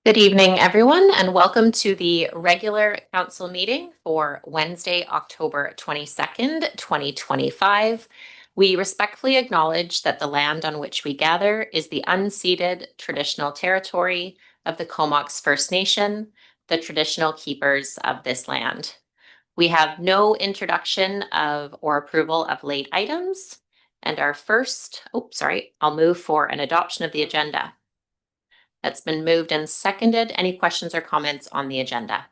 Good evening, everyone, and welcome to the regular council meeting for Wednesday, October 22nd, 2025. We respectfully acknowledge that the land on which we gather is the unceded traditional territory of the Comox First Nation, the traditional keepers of this land. We have no introduction of or approval of late items. And our first, I'll move for an adoption of the agenda. That's been moved and seconded. Any questions or comments on the agenda?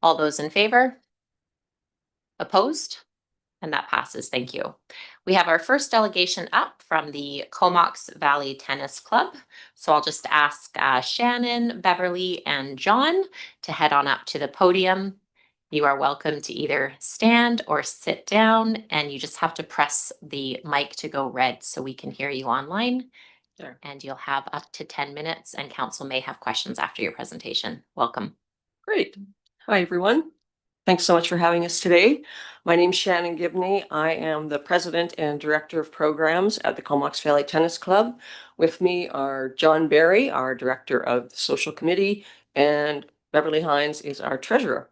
All those in favor? Opposed? And that passes. Thank you. We have our first delegation up from the Comox Valley Tennis Club. So I'll just ask Shannon, Beverly, and John to head on up to the podium. You are welcome to either stand or sit down, and you just have to press the mic to go red so we can hear you online. Sure. And you'll have up to 10 minutes, and council may have questions after your presentation. Welcome. Great. Hi, everyone. Thanks so much for having us today. My name is Shannon Gibney. I am the president and director of programs at the Comox Valley Tennis Club. With me are John Barry, our director of the social committee, and Beverly Hines is our treasurer.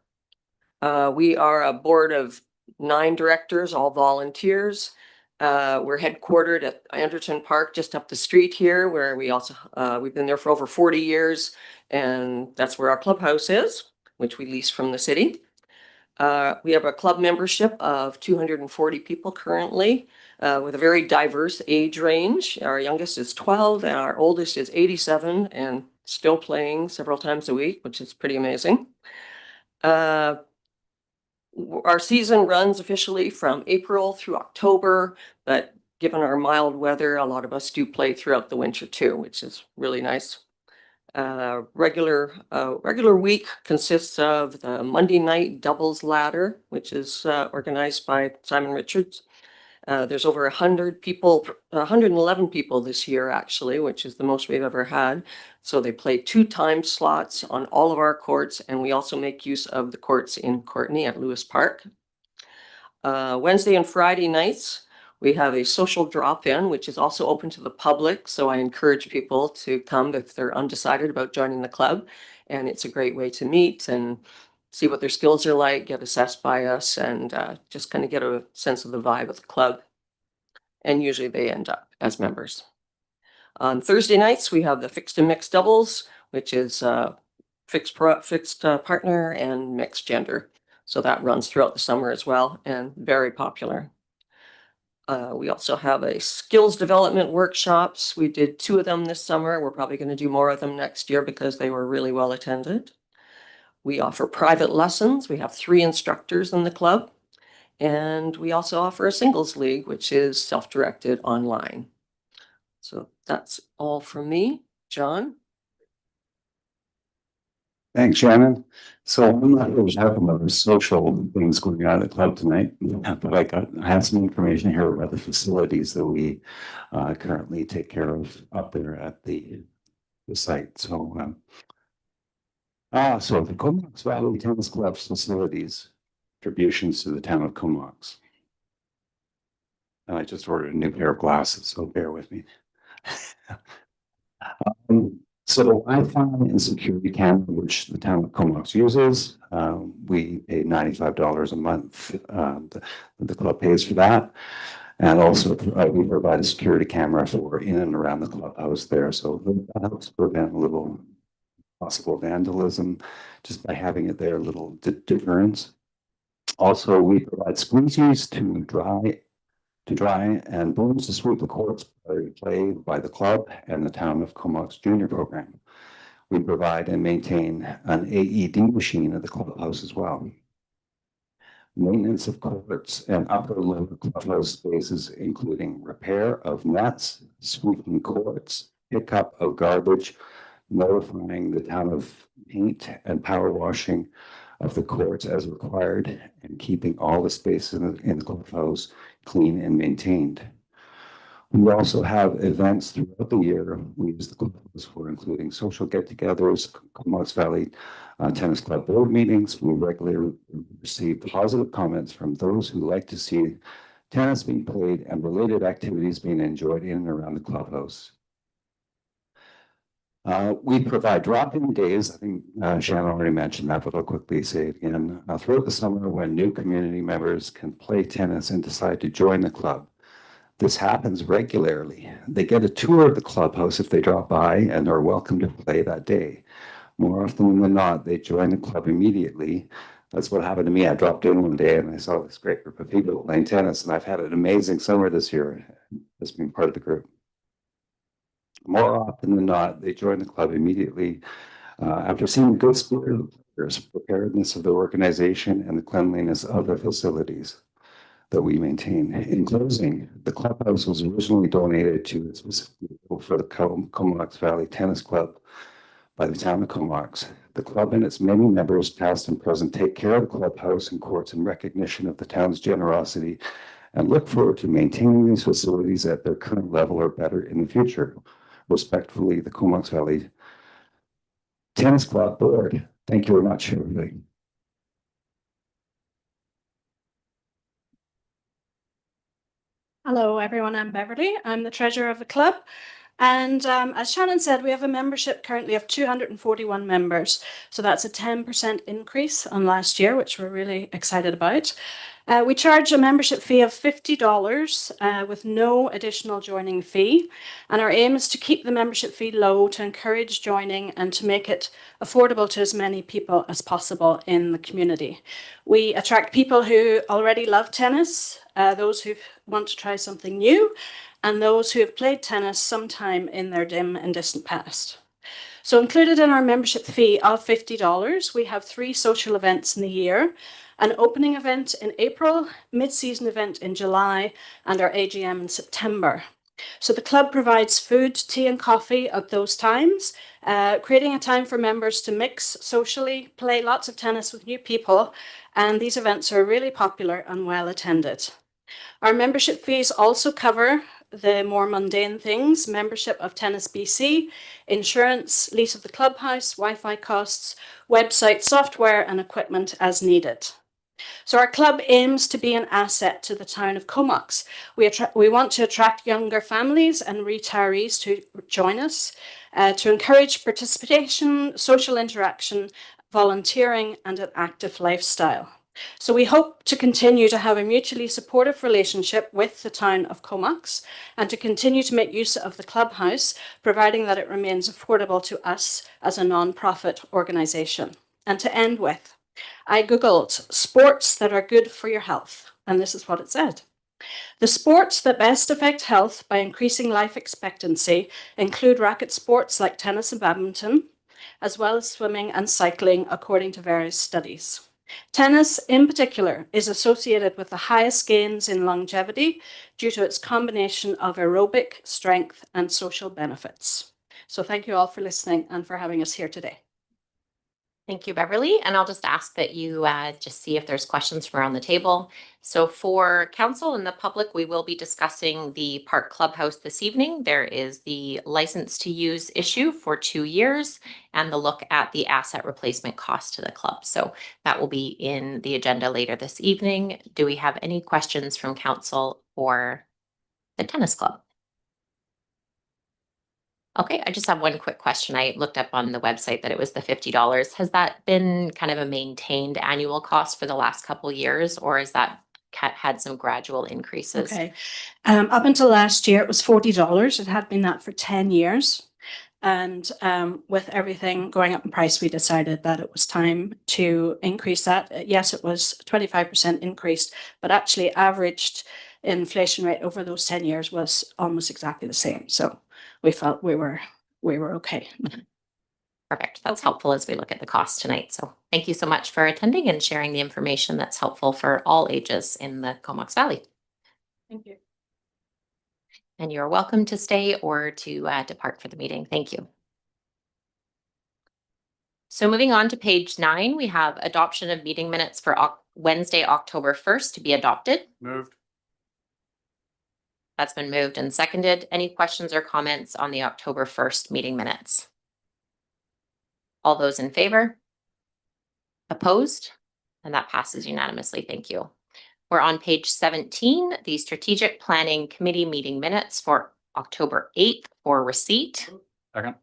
We are a board of 9 directors, all volunteers. We're headquartered at Anderton Park, just up the street here, where we've been there for over 40 years, and that's where our clubhouse is, which we lease from the city. We have a club membership of 240 people currently, with a very diverse age range. Our youngest is 12 and our oldest is 87 and still playing several times a week, which is pretty amazing. Our season runs officially from April through October, but given our mild weather, a lot of us do play throughout the winter too, which is really nice. Regular week consists of the Monday night doubles ladder, which is organized by Simon Richards. There's over 100 people, 111 people this year, actually, which is the most we've ever had. So they play 2 time slots on all of our courts, and we also make use of the courts in Courtenay at Lewis Park. Wednesday and Friday nights, we have a social drop-in, which is also open to the public. So I encourage people to come if they're undecided about joining the club. And it's a great way to meet and see what their skills are like, get assessed by us, and just kind of get a sense of the vibe of the club. And usually they end up as members. On Thursday nights, we have the fixed and mixed doubles, which is fixed partner and mixed gender. So that runs throughout the summer as well and very popular. We also have a skills development workshops. We did 2 of them this summer. We're probably going to do more of them next year because they were really well attended. We offer private lessons. We have 3 instructors in the club. And we also offer a singles league, which is self-directed online. So that's all from me. John? Thanks, Shannon. So I'm not really talking about the social things going on at the club tonight, but I have some information here about the facilities that we currently take care of up there at the site. So, so the Comox Valley Tennis Club's facilities, contributions to the town of Comox. And I just ordered a new pair of glasses, so bear with me. So the Wi-Fi and security camera, which the town of Comox uses, we pay $95 a month. The club pays for that. And also we provide a security camera for in and around the clubhouse there. So that helps prevent a little possible vandalism just by having it there, a little deterrence. Also, we provide squeegees to dry and brooms to sweep the courts played by the club and the town of Comox Junior program. We provide and maintain an AED machine at the clubhouse as well. Maintenance of courts and upper lower clubhouse spaces, including repair of nets, sweeping courts, pickup of garbage, notifying the town of paint and power washing of the courts as required, and keeping all the spaces in the clubhouse clean and maintained. We also have events throughout the year. We use the clubhouse for including social get-togethers, Comox Valley Tennis Club board meetings. We regularly receive positive comments from those who like to see tennis being played and related activities being enjoyed in and around the clubhouse. We provide drop-in days. I think Shannon already mentioned that, but I'll quickly say it again. Throughout the summer, when new community members can play tennis and decide to join the club, this happens regularly. They get a tour of the clubhouse if they drop by and are welcome to play that day. More often than not, they join the club immediately. That's what happened to me. I dropped in one day and I saw this great group of people playing tennis, and I've had an amazing summer this year as being part of the group. More often than not, they join the club immediately after seeing the good spirit of the players, preparedness of the organization, and the cleanliness of the facilities that we maintain. In closing, the clubhouse was originally donated to specifically for the Comox Valley Tennis Club by the town of Comox. The club and its many members, past and present, take care of the clubhouse and courts in recognition of the town's generosity and look forward to maintaining these facilities at their current level or better in the future. Respectfully, the Comox Valley Tennis Club Board. Thank you very much, everybody. Hello, everyone. I'm Beverly. I'm the treasurer of the club. And as Shannon said, we have a membership currently of 241 members. So that's a 10% increase on last year, which we're really excited about. We charge a membership fee of $50 with no additional joining fee. And our aim is to keep the membership fee low to encourage joining and to make it affordable to as many people as possible in the community. We attract people who already love tennis, those who want to try something new, and those who have played tennis sometime in their dim and distant past. So included in our membership fee of $50, we have 3 social events in the year: an opening event in April, mid-season event in July, and our AGM in September. So the club provides food, tea, and coffee at those times, creating a time for members to mix socially, play lots of tennis with new people, and these events are really popular and well attended. Our membership fees also cover the more mundane things: membership of Tennis BC, insurance, lease of the clubhouse, Wi-Fi costs, website software, and equipment as needed. So our club aims to be an asset to the town of Comox. We want to attract younger families and retirees to join us, to encourage participation, social interaction, volunteering, and an active lifestyle. So we hope to continue to have a mutually supportive relationship with the town of Comox and to continue to make use of the clubhouse, providing that it remains affordable to us as a non-profit organisation. And to end with, I Googled sports that are good for your health, and this is what it said. The sports that best affect health by increasing life expectancy include racket sports like tennis and badminton, as well as swimming and cycling, according to various studies. Tennis, in particular, is associated with the highest gains in longevity due to its combination of aerobic, strength, and social benefits. So thank you all for listening and for having us here today. Thank you, Beverly. And I'll just ask that you just see if there's questions from around the table. So for council and the public, we will be discussing the park clubhouse this evening. There is the license to use issue for 2 years and the look at the asset replacement cost to the club. So that will be in the agenda later this evening. Do we have any questions from council for the tennis club? Okay, I just have one quick question. I looked up on the website that it was the $50. Has that been kind of a maintained annual cost for the last couple of years, or has that had some gradual increases? Okay. Up until last year, it was $40. It had been that for 10 years. And with everything going up in price, we decided that it was time to increase that. Yes, it was 25% increased, but actually averaged inflation rate over those 10 years was almost exactly the same. So we felt we were okay. Perfect. That's helpful as we look at the cost tonight. So thank you so much for attending and sharing the information that's helpful for all ages in the Comox Valley. Thank you. And you're welcome to stay or to depart for the meeting. Thank you. So moving on to page 9, we have adoption of meeting minutes for Wednesday, October 1st to be adopted. Moved. That's been moved and seconded. Any questions or comments on the October 1st meeting minutes? All those in favor? Opposed? And that passes unanimously. Thank you. We're on page 17, the Strategic Planning Committee meeting minutes for October 8th for receipt. Second.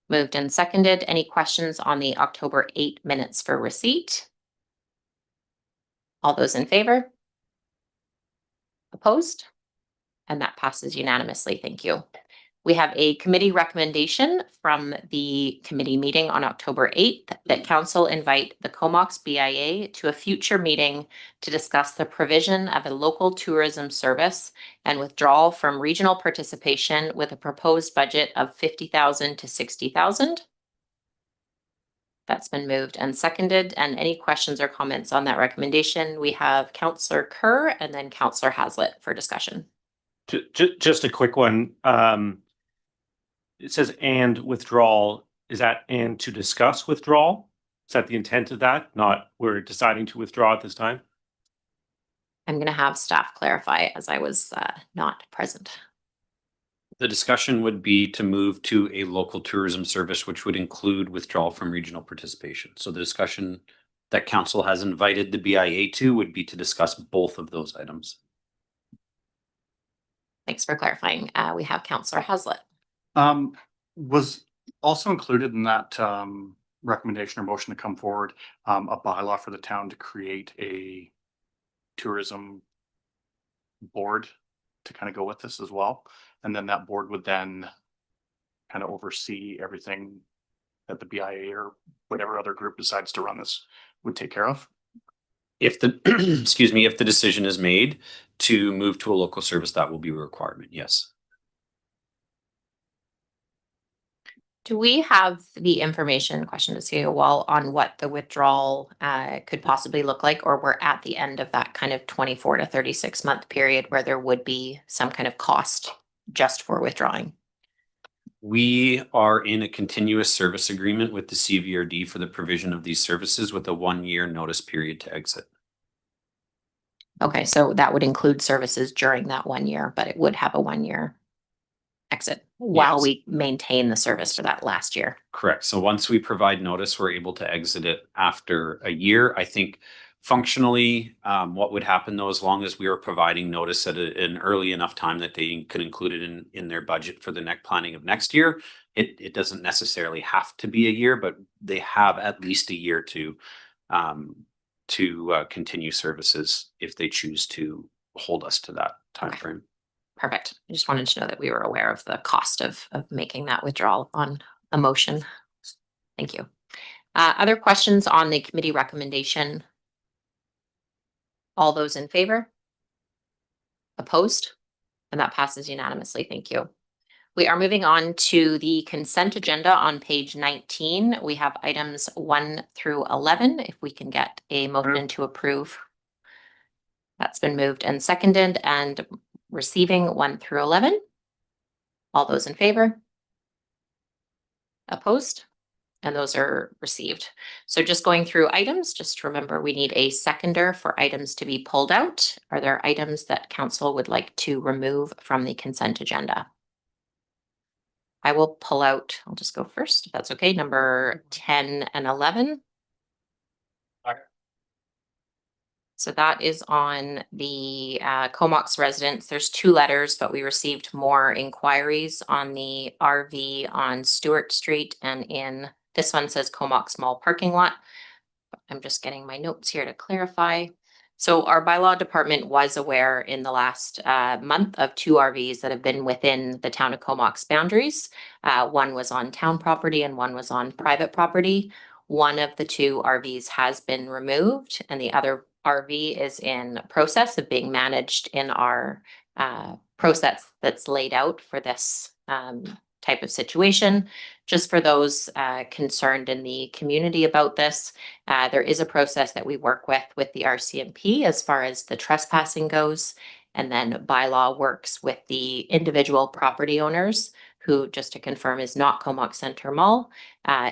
Moved and seconded. Any questions on the October 8 minutes for receipt? All those in favor? Opposed? And that passes unanimously. Thank you. We have a committee recommendation from the committee meeting on October 8th that council invite the Comox BIA to a future meeting to discuss the provision of a local tourism service and withdrawal from regional participation with a proposed budget of 50,000 to 60,000. That's been moved and seconded. And any questions or comments on that recommendation? We have Councillor Kerr and then Councillor Hazlitt for discussion. Just a quick one. It says and withdrawal. Is that and to discuss withdrawal? Is that the intent of that? Not we're deciding to withdraw at this time? I'm going to have staff clarify as I was not present. The discussion would be to move to a local tourism service, which would include withdrawal from regional participation. So the discussion that council has invited the BIA to would be to discuss both of those items. Thanks for clarifying. We have Councillor Hazlitt. Was also included in that recommendation or motion to come forward, a bylaw for the town to create a tourism board to kind of go with this as well. And then that board would then kind of oversee everything that the BIA or whatever other group decides to run this would take care of. If the, excuse me, if the decision is made to move to a local service, that will be a requirement, yes. Do we have the information, question to see Wall, on what the withdrawal could possibly look like, or we're at the end of that kind of 24 to 36 month period where there would be some kind of cost just for withdrawing? We are in a continuous service agreement with the CVRD for the provision of these services with a 1-year notice period to exit. Okay, so that would include services during that 1 year, but it would have a 1-year exit while Yes. we maintain the service for that last year. Correct. So once we provide notice, we're able to exit it after a year. I think functionally, what would happen though, as long as we are providing notice at an early enough time that they could include it in their budget for the next planning of next year, it doesn't necessarily have to be a year, but they have at least a year to continue services if they choose to hold us to that time Okay. frame. Perfect. I just wanted to know that we were aware of the cost of making that withdrawal on a motion. Thank you. Other questions on the committee recommendation? All those in favor? Opposed? And that passes unanimously. Thank you. We are moving on to the consent agenda on page 19. We have items 1 through 11. If we can get a motion to approve. That's been moved and seconded, and receiving 1 through 11. All those in favor? Opposed? And those are received. So just going through items, just remember we need a seconder for items to be pulled out. Are there items that council would like to remove from the consent agenda? I will pull out, I'll just go first, if that's okay, number 10 and 11. So that is on the Comox residents. There's 2 letters, but we received more inquiries on the RV on Stewart Street, and in this one says Comox Mall parking lot. I'm just getting my notes here to clarify. So our bylaw department was aware in the last month of 2 RVs that have been within the town of Comox boundaries. One was on town property and one was on private property. One of the 2 RVs has been removed, and the other RV is in process of being managed in our process that's laid out for this type of situation. Just for those concerned in the community about this, there is a process that we work with the RCMP as far as the trespassing goes. And then bylaw works with the individual property owners who, just to confirm, is not Comox Centre Mall,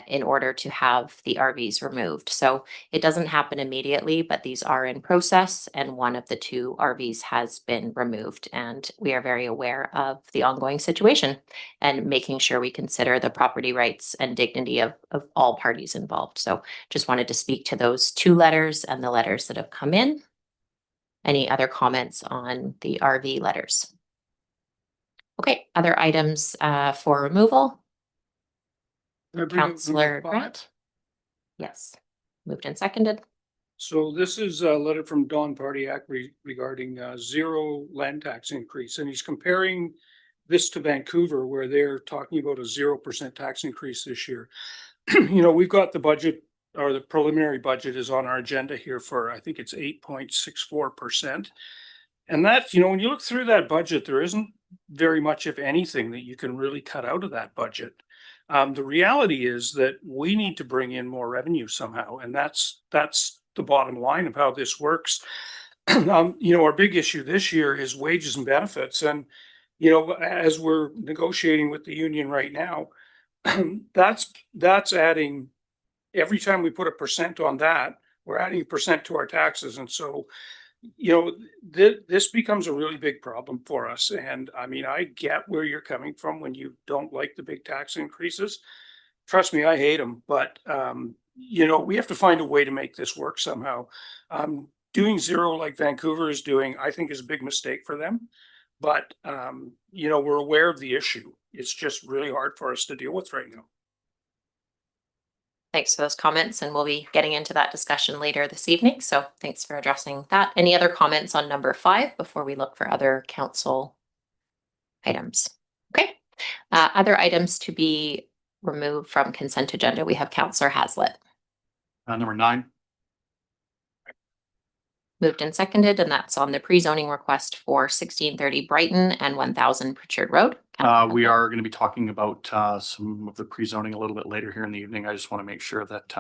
in order to have the RVs removed. So it doesn't happen immediately, but these are in process, and one of the 2 RVs has been removed. And we are very aware of the ongoing situation and making sure we consider the property rights and dignity of all parties involved. So just wanted to speak to those 2 letters and the letters that have come in. Any other comments on the RV letters? Okay, other items for removal? Counselor Grant? Yes. Moved and seconded. So this is a letter from Don Pardiak regarding zero land tax increase, and he's comparing this to Vancouver, where they're talking about a 0% tax increase this year. You know, we've got the budget, or the preliminary budget is on our agenda here for, I think it's 8.64%. And that's, you know, when you look through that budget, there isn't very much, if anything, that you can really cut out of that budget. The reality is that we need to bring in more revenue somehow, and that's the bottom line of how this works. You know, our big issue this year is wages and benefits, and you know, as we're negotiating with the union right now, that's adding, every time we put a percent on that, we're adding a percent to our taxes, and so you know, this becomes a really big problem for us. And I mean, I get where you're coming from when you don't like the big tax increases. Trust me, I hate them, but you know, we have to find a way to make this work somehow. Doing zero like Vancouver is doing, I think, is a big mistake for them. But you know, we're aware of the issue. It's just really hard for us to deal with right now. Thanks for those comments, and we'll be getting into that discussion later this evening. So thanks for addressing that. Any other comments on number 5 before we look for other council items? Okay. Other items to be removed from consent agenda. We have Councillor Hazlitt. Number 9. Moved and seconded, and that's on the pre-zoning request for 1630 Brighton and 1000 Pritchard Road. We are going to be talking about some of the pre-zoning a little bit later here in the evening. I just want to make sure that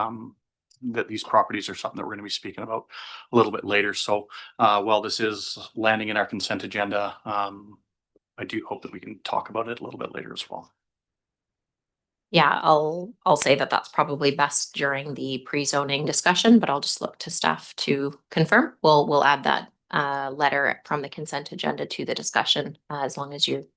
that these properties are something that we're going to be speaking about a little bit later. So while this is landing in our consent agenda, I do hope that we can talk about it a little bit later as well. Yeah, I'll say that that's probably best during the pre-zoning discussion, but I'll just look to staff to confirm. We'll add that letter from the consent agenda to the discussion as long as you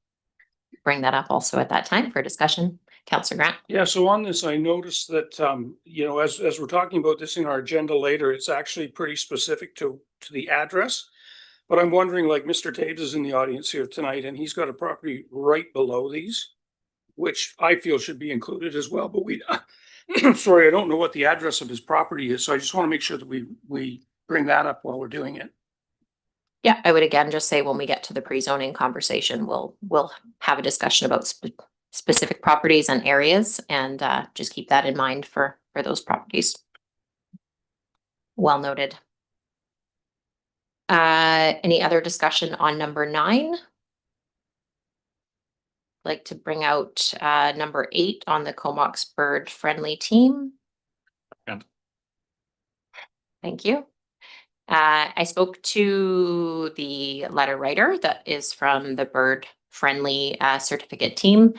bring that up also at that time for discussion. Councillor Grant. Yeah, so on this, I noticed that you know, as we're talking about this in our agenda later, it's actually pretty specific to the address. But I'm wondering, like Mr. Taves is in the audience here tonight, and he's got a property right below these, which I feel should be included as well, but we, sorry, I don't know what the address of his property is, so I just want to make sure that we bring that up while we're doing it. Yeah, I would again just say when we get to the pre-zoning conversation, we'll have a discussion about specific properties and areas, and just keep that in mind for those properties. Well noted. Any other discussion on number 9? Like to bring out number 8 on the Comox bird friendly team. And Thank you. I spoke to the letter writer that is from the bird friendly certificate team.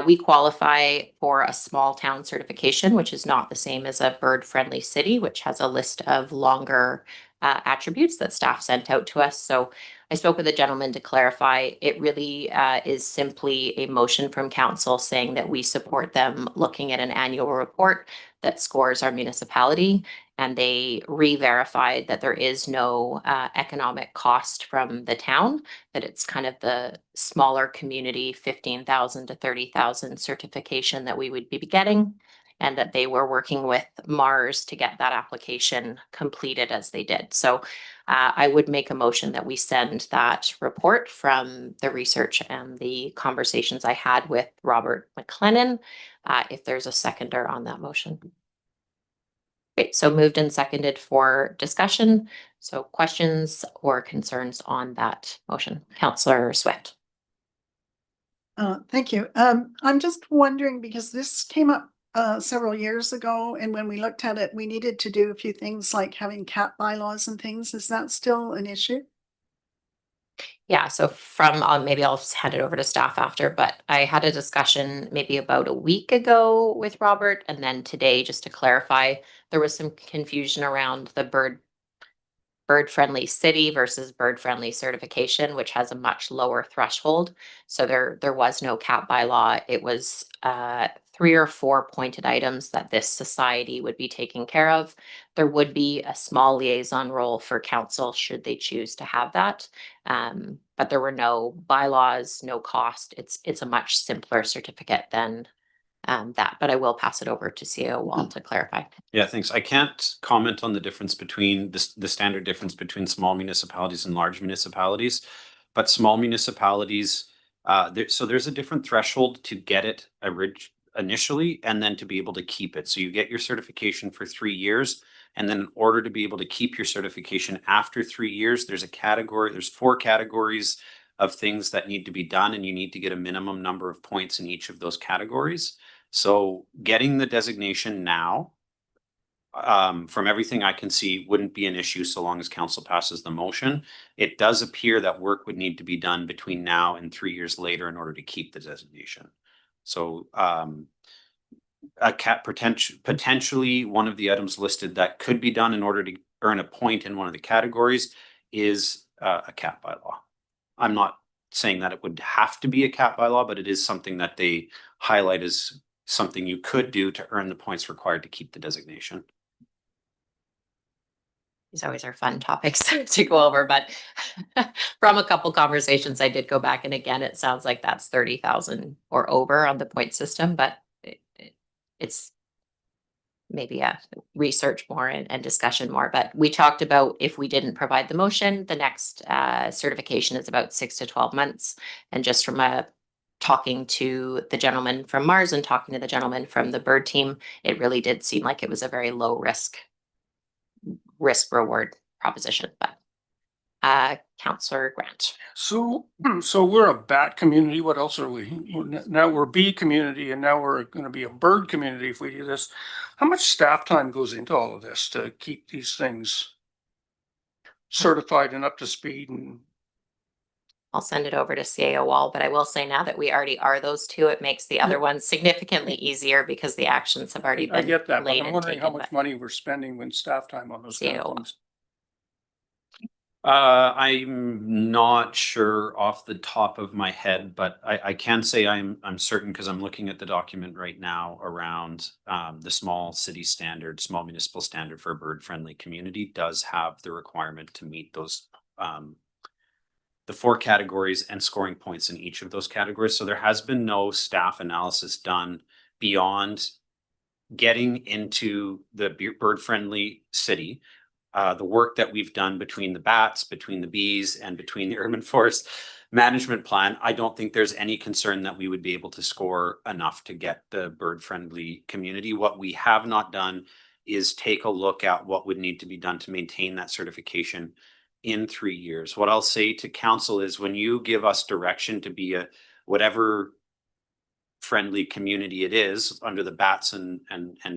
We qualify for a small town certification, which is not the same as a bird friendly city, which has a list of longer attributes that staff sent out to us. So I spoke with the gentleman to clarify. It really is simply a motion from council saying that we support them looking at an annual report that scores our municipality, and they re-verified that there is no economic cost from the town, that it's kind of the smaller community 15,000 to 30,000 certification that we would be getting, and that they were working with Mars to get that application completed as they did. So I would make a motion that we send that report from the research and the conversations I had with Robert McLennan, if there's a seconder on that motion. Great, so moved and seconded for discussion. So questions or concerns on that motion? Councillor Swift. Thank you. I'm just wondering, because this came up several years ago, and when we looked at it, we needed to do a few things like having cat bylaws and things. Is that still an issue? Yeah, so from maybe I'll hand it over to staff after, but I had a discussion maybe about a week ago with Robert, and then today, just to clarify, there was some confusion around the bird friendly city versus bird friendly certification, which has a much lower threshold. So there was no cat bylaw. It was 3 or 4 pointed items that this society would be taking care of. There would be a small liaison role for council should they choose to have that. But there were no bylaws, no cost. It's a much simpler certificate than that, but I will pass it over to CAO Wall to clarify. Yeah, thanks. I can't comment on the difference between the standard difference between small municipalities and large municipalities. But small municipalities, so there's a different threshold to get it initially and then to be able to keep it. So you get your certification for 3 years. And then in order to be able to keep your certification after 3 years, there's 4 categories of things that need to be done, and you need to get a minimum number of points in each of those categories. So getting the designation now, from everything I can see, wouldn't be an issue so long as council passes the motion. It does appear that work would need to be done between now and 3 years later in order to keep the designation. So potentially one of the items listed that could be done in order to earn a point in one of the categories is a CAT bylaw. I'm not saying that it would have to be a CAT bylaw, but it is something that they highlight as something you could do to earn the points required to keep the designation. These always are fun topics to go over, but from a couple conversations, I did go back, and again, it sounds like that's 30,000 or over on the point system, but it's maybe a research more and discussion more. But we talked about if we didn't provide the motion, the next certification is about 6 to 12 months. And just from talking to the gentleman from Mars and talking to the gentleman from the bird team, it really did seem like it was a very low risk reward proposition. But Councillor Grant. So we're a bat community. What else are we? Now we're a bee community, and now we're going to be a bird community if we do this. How much staff time goes into all of this to keep these things certified and up to speed? And I'll send it over to CAO Wall, but I will say now that we already are those two, it makes the other ones significantly easier because the actions have already been I get that, but laid I'm and wondering how taken. much But money we're spending when staff time on those kind of CAO. things. I'm not sure off the top of my head, but I can say I'm certain because I'm looking at the document right now around the small city standard, small municipal standard for a bird friendly community does have the requirement to meet those the 4 categories and scoring points in each of those categories. So there has been no staff analysis done beyond getting into the bird friendly city. The work that we've done between the bats, between the bees, and between the urban forest management plan, I don't think there's any concern that we would be able to score enough to get the bird friendly community. What we have not done is take a look at what would need to be done to maintain that certification in 3 years. What I'll say to council is when you give us direction to be a whatever friendly community it is under the bats and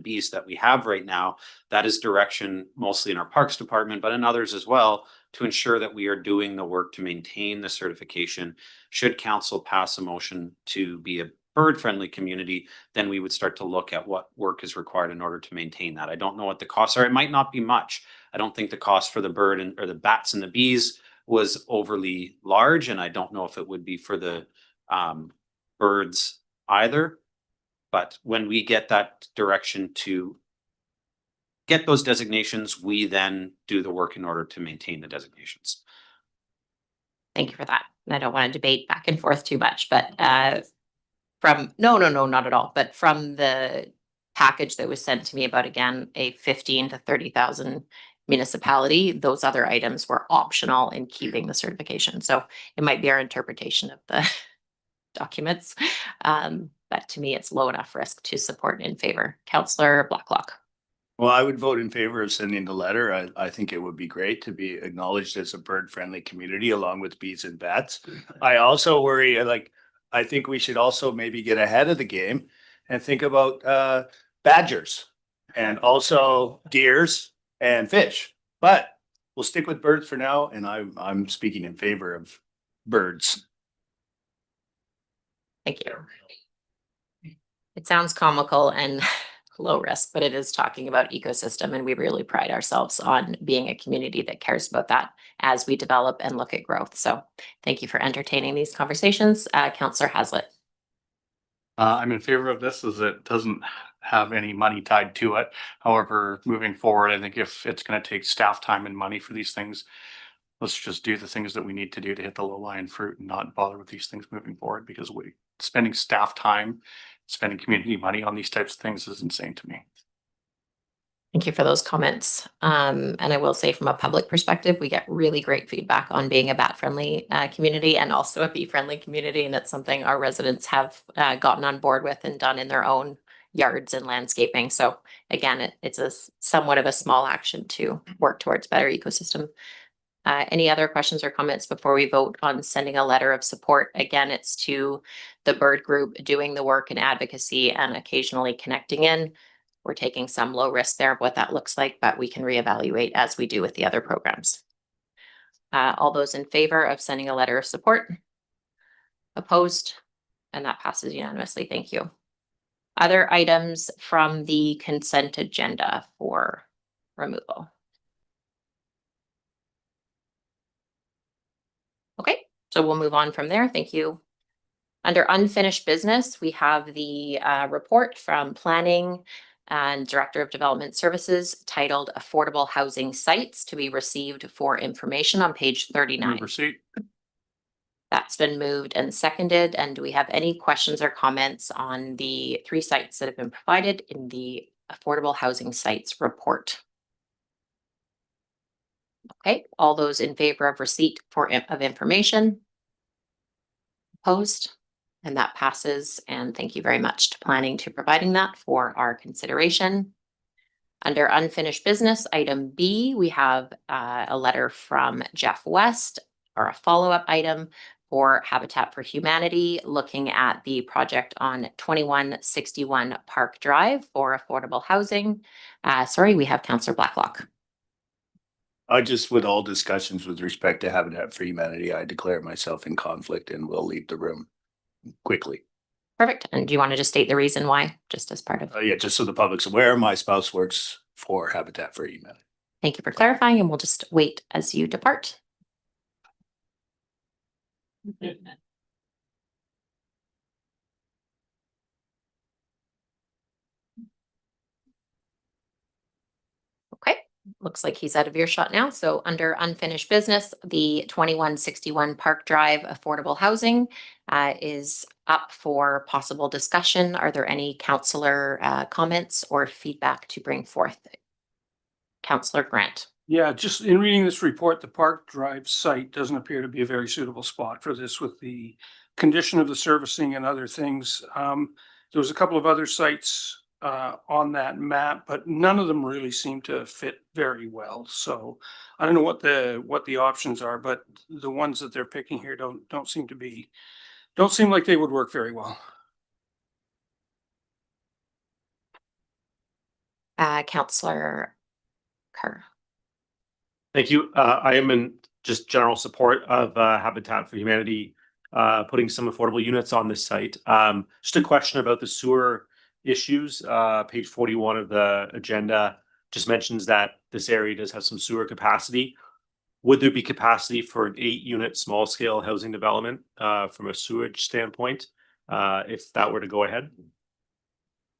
bees that we have right now, that is direction mostly in our parks department, but in others as well, to ensure that we are doing the work to maintain the certification. Should council pass a motion to be a bird friendly community, then we would start to look at what work is required in order to maintain that. I don't know what the costs are. It might not be much. I don't think the cost for the bird or the bats and the bees was overly large, and I don't know if it would be for the birds either. But when we get that direction to get those designations, we then do the work in order to maintain the designations. Thank you for that. And I don't want to debate back and forth too much, but no, not at all. But from the package that was sent to me about, again, a 15 to 30,000 municipality, those other items were optional in keeping the certification. So it might be our interpretation of the documents. But to me, it's low enough risk to support in favor. Councillor Blacklock. Well, I would vote in favor of sending the letter. I think it would be great to be acknowledged as a bird friendly community along with bees and bats. I also worry, I think we should also maybe get ahead of the game and think about badgers and also deers and fish. But we'll stick with birds for now, and I'm speaking in favor of birds. Thank you. It sounds comical and low risk, but it is talking about ecosystem, and we really pride ourselves on being a community that cares about that as we develop and look at growth. So thank you for entertaining these conversations. Councillor Haslett. I'm in favor of this as it doesn't have any money tied to it. However, moving forward, I think if it's going to take staff time and money for these things, let's just do the things that we need to do to hit the low lying fruit and not bother with these things moving forward, because spending staff time spending community money on these types of things is insane to me. Thank you for those comments. And I will say from a public perspective, we get really great feedback on being a bat-friendly community and also a bee-friendly community. And it's something our residents have gotten on board with and done in their own yards and landscaping. So again, it's a somewhat of a small action to work towards better ecosystem. Any other questions or comments before we vote on sending a letter of support? Again, it's to the bird group doing the work and advocacy and occasionally connecting in. We're taking some low risk there of what that looks like, but we can reevaluate as we do with the other programs. All those in favor of sending a letter of support? Opposed? And that passes unanimously. Thank you. Other items from the consent agenda for removal. Okay, so we'll move on from there. Thank you. Under unfinished business, we have the report from Planning and Director of Development Services titled Affordable Housing Sites to be received for information on page 39. Move receipt. That's been moved and seconded. And do we have any questions or comments on the 3 sites that have been provided in the Affordable Housing Sites report? Okay, all those in favor of receipt of information? Opposed? And that passes. And thank you very much to planning to providing that for our consideration. Under unfinished business, item B, we have a letter from Jeff West or a follow-up item for Habitat for Humanity, looking at the project on 2161 Park Drive for affordable housing. Sorry, we have Councillor Blacklock. I just, with all discussions with respect to Habitat for Humanity, I declare myself in conflict and will leave the room quickly. Perfect. And do you want to just state the reason why, just as part of? Yeah, just so the public's aware, my spouse works for Habitat for Humanity. Thank you for clarifying, and we'll just wait as you depart. Okay, looks like he's out of earshot now. So under unfinished business, the 2161 Park Drive affordable housing is up for possible discussion. Are there any councillor comments or feedback to bring forth? Councillor Grant. Yeah, just in reading this report, the Park Drive site doesn't appear to be a very suitable spot for this with the condition of the servicing and other things. There was a couple of other sites on that map, but none of them really seem to fit very well. So I don't know what the options are, but the ones that they're picking here don't seem like they would work very well. Councillor Kerr. Thank you. I am in just general support of Habitat for Humanity putting some affordable units on this site. Just a question about the sewer issues. Page 41 of the agenda just mentions that this area does have some sewer capacity. Would there be capacity for an 8-unit small scale housing development from a sewage standpoint if that were to go ahead?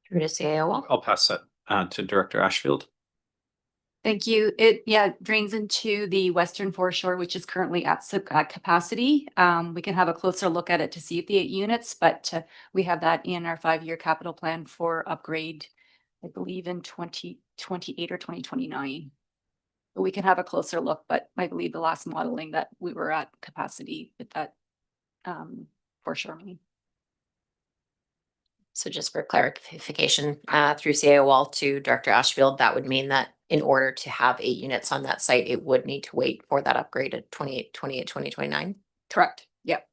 Through to CAO. I'll pass that to Director Ashfield. Thank you. It drains into the western foreshore, which is currently at capacity. We can have a closer look at it to see if the 8 units, but we have that in our 5-year capital plan for upgrade, I believe in 2028 or 2029. But we can have a closer look, but I believe the last modeling that we were at capacity with that foreshore main. So just for clarification, through CAO to Director Ashfield, that would mean that in order to have 8 units on that site, it would need to wait for that upgrade at 2029. Correct. Yep.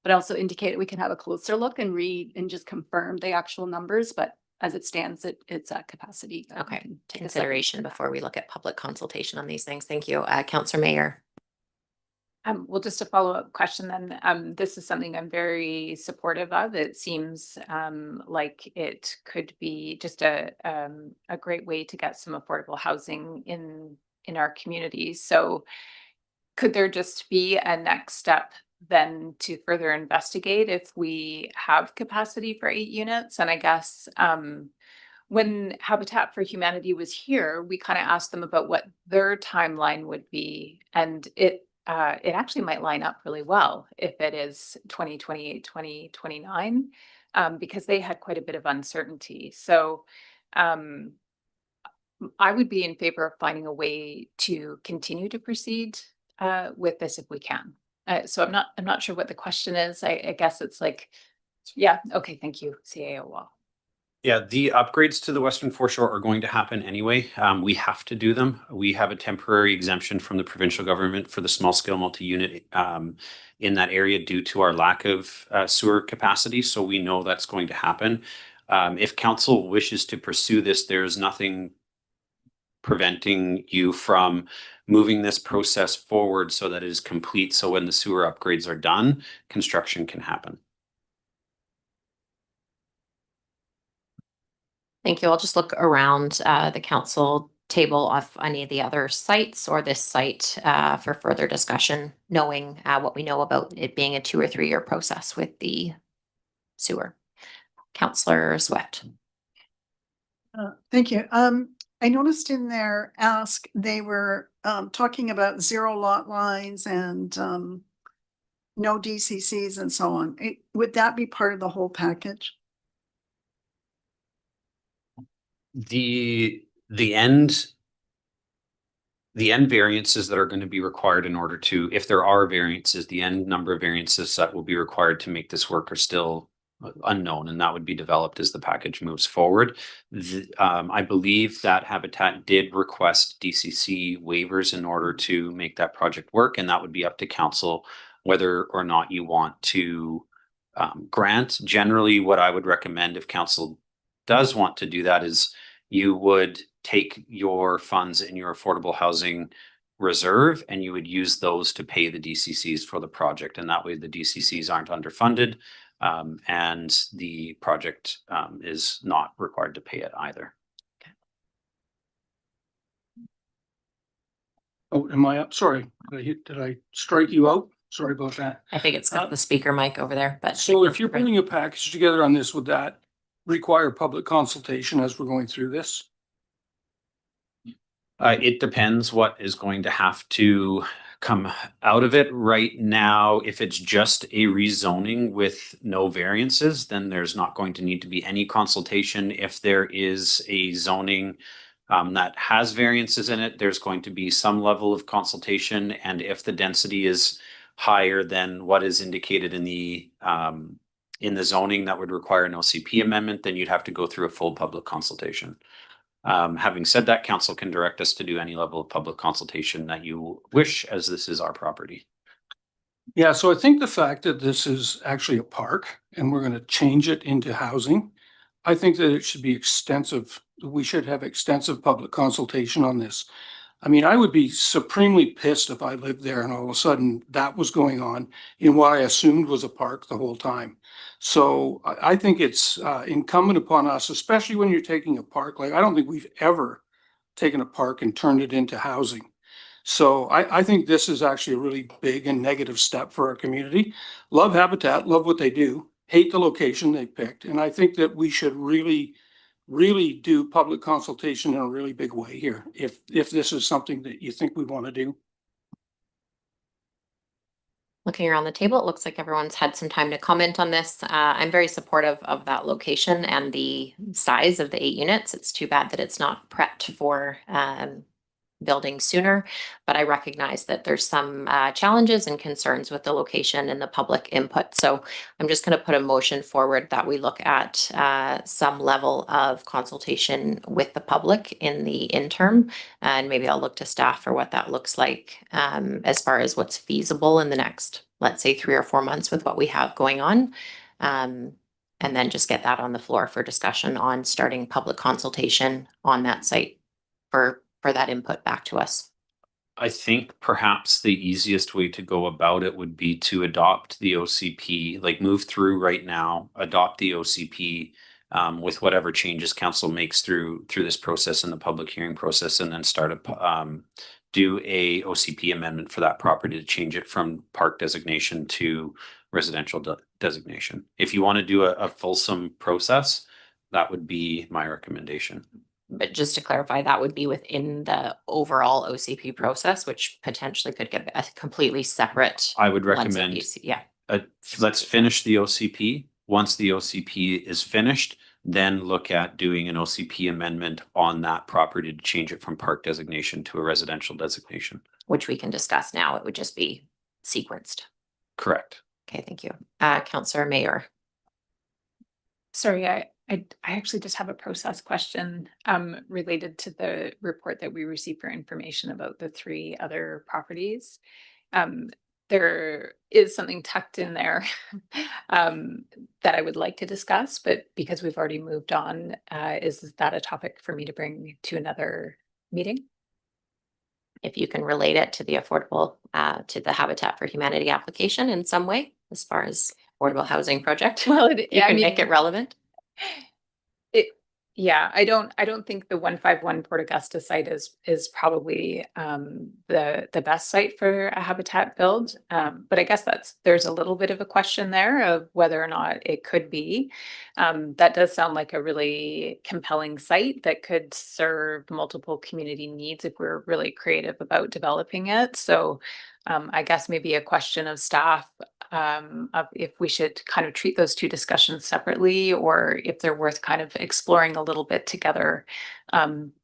But also indicate we can have a closer look and read and just confirm the actual numbers. But as it stands, it's at capacity. Okay. Consideration before we look at public consultation on these things. Thank you. Councillor Mayer. Well, just a follow-up question then. This is something I'm very supportive of. It seems like it could be just a great way to get some affordable housing in our communities. So could there just be a next step then to further investigate if we have capacity for 8 units? And I guess when Habitat for Humanity was here, we kind of asked them about what their timeline would be, and it actually might line up really well if it is 2028, 2029. because they had quite a bit of uncertainty. So I would be in favor of finding a way to continue to proceed with this if we can. So I'm not sure what the question is. I guess it's like, yeah, okay, thank you, CAO Wall. Yeah, the upgrades to the Western Foreshore are going to happen anyway. We have to do them. We have a temporary exemption from the provincial government for the small scale multi-unit in that area due to our lack of sewer capacity. So we know that's going to happen. If council wishes to pursue this, there's nothing preventing you from moving this process forward so that it is complete. So when the sewer upgrades are done, construction can happen. Thank you. I'll just look around the council table of any of the other sites or this site for further discussion, knowing what we know about it being a 2 or 3 year process with the sewer. Councillor Swift. Thank you. I noticed in their ask, they were talking about 0 lot lines and no DCCs and so on. Would that be part of the whole package? The end variances that are going to be required in order to, if there are variances, the end number of variances that will be required to make this work are still unknown, and that would be developed as the package moves forward. I believe that Habitat did request DCC waivers in order to make that project work, and that would be up to council whether or not you want to grant. Generally, what I would recommend if council does want to do that is you would take your funds in your affordable housing reserve and you would use those to pay the DCCs for the project. And that way the DCCs aren't underfunded and the project is not required to pay it either. Oh, am I up? Sorry, did I strike you out? Sorry about that. I think it's got the speaker mic over there, but. So if you're putting a package together on this, would that require public consultation as we're going through this? It depends what is going to have to come out of it. Right now, if it's just a rezoning with no variances, then there's not going to need to be any consultation. If there is a zoning that has variances in it, there's going to be some level of consultation. And if the density is higher than what is indicated in the zoning that would require an OCP amendment, then you'd have to go through a full public consultation. Having said that, council can direct us to do any level of public consultation that you wish, as this is our property. Yeah, so I think the fact that this is actually a park and we're going to change it into housing, I think that it should be extensive. We should have extensive public consultation on this. I mean, I would be supremely pissed if I lived there and all of a sudden that was going on in what I assumed was a park the whole time. So I think it's incumbent upon us, especially when you're taking a park. Like, I don't think we've ever taken a park and turned it into housing. So I think this is actually a really big and negative step for our community. Love Habitat, love what they do, hate the location they picked. And I think that we should really do public consultation in a really big way here, if this is something that you think we want to do. Looking around the table, it looks like everyone's had some time to comment on this. I'm very supportive of that location and the size of the 8 units. It's too bad that it's not prepped for building sooner, but I recognize that there's some challenges and concerns with the location and the public input. So I'm just going to put a motion forward that we look at some level of consultation with the public in the interim, and maybe I'll look to staff for what that looks like as far as what's feasible in the next, let's say, 3 or 4 months with what we have going on. And then just get that on the floor for discussion on starting public consultation on that site for that input back to us. I think perhaps the easiest way to go about it would be to adopt the OCP, like move through right now, adopt the OCP with whatever changes council makes through this process and the public hearing process, and then start do a OCP amendment for that property to change it from park designation to residential designation. If you want to do a fulsome process, that would be my recommendation. But just to clarify, that would be within the overall OCP process, which potentially could get a completely separate. I would lens of recommend, DC. Yeah. let's finish the OCP. Once the OCP is finished, then look at doing an OCP amendment on that property to change it from park designation to a residential designation. Which we can discuss now. It would just be sequenced. Correct. Okay, thank you. Councillor Mayor. Sorry, I actually just have a process question related to the report that we received for information about the 3 other properties. There is something tucked in there that I would like to discuss, but because we've already moved on, is that a topic for me to bring to another meeting? If you can relate it to the affordable, to the Habitat for Humanity application in some way, as far as affordable housing project, Well, you can make it relevant. Yeah, I don't think the 151 Port Augusta site is probably the best site for a habitat build. But I guess there's a little bit of a question there of whether or not it could be. That does sound like a really compelling site that could serve multiple community needs if we're really creative about developing it. So I guess maybe a question of staff of if we should kind of treat those 2 discussions separately, or if they're worth kind of exploring a little bit together,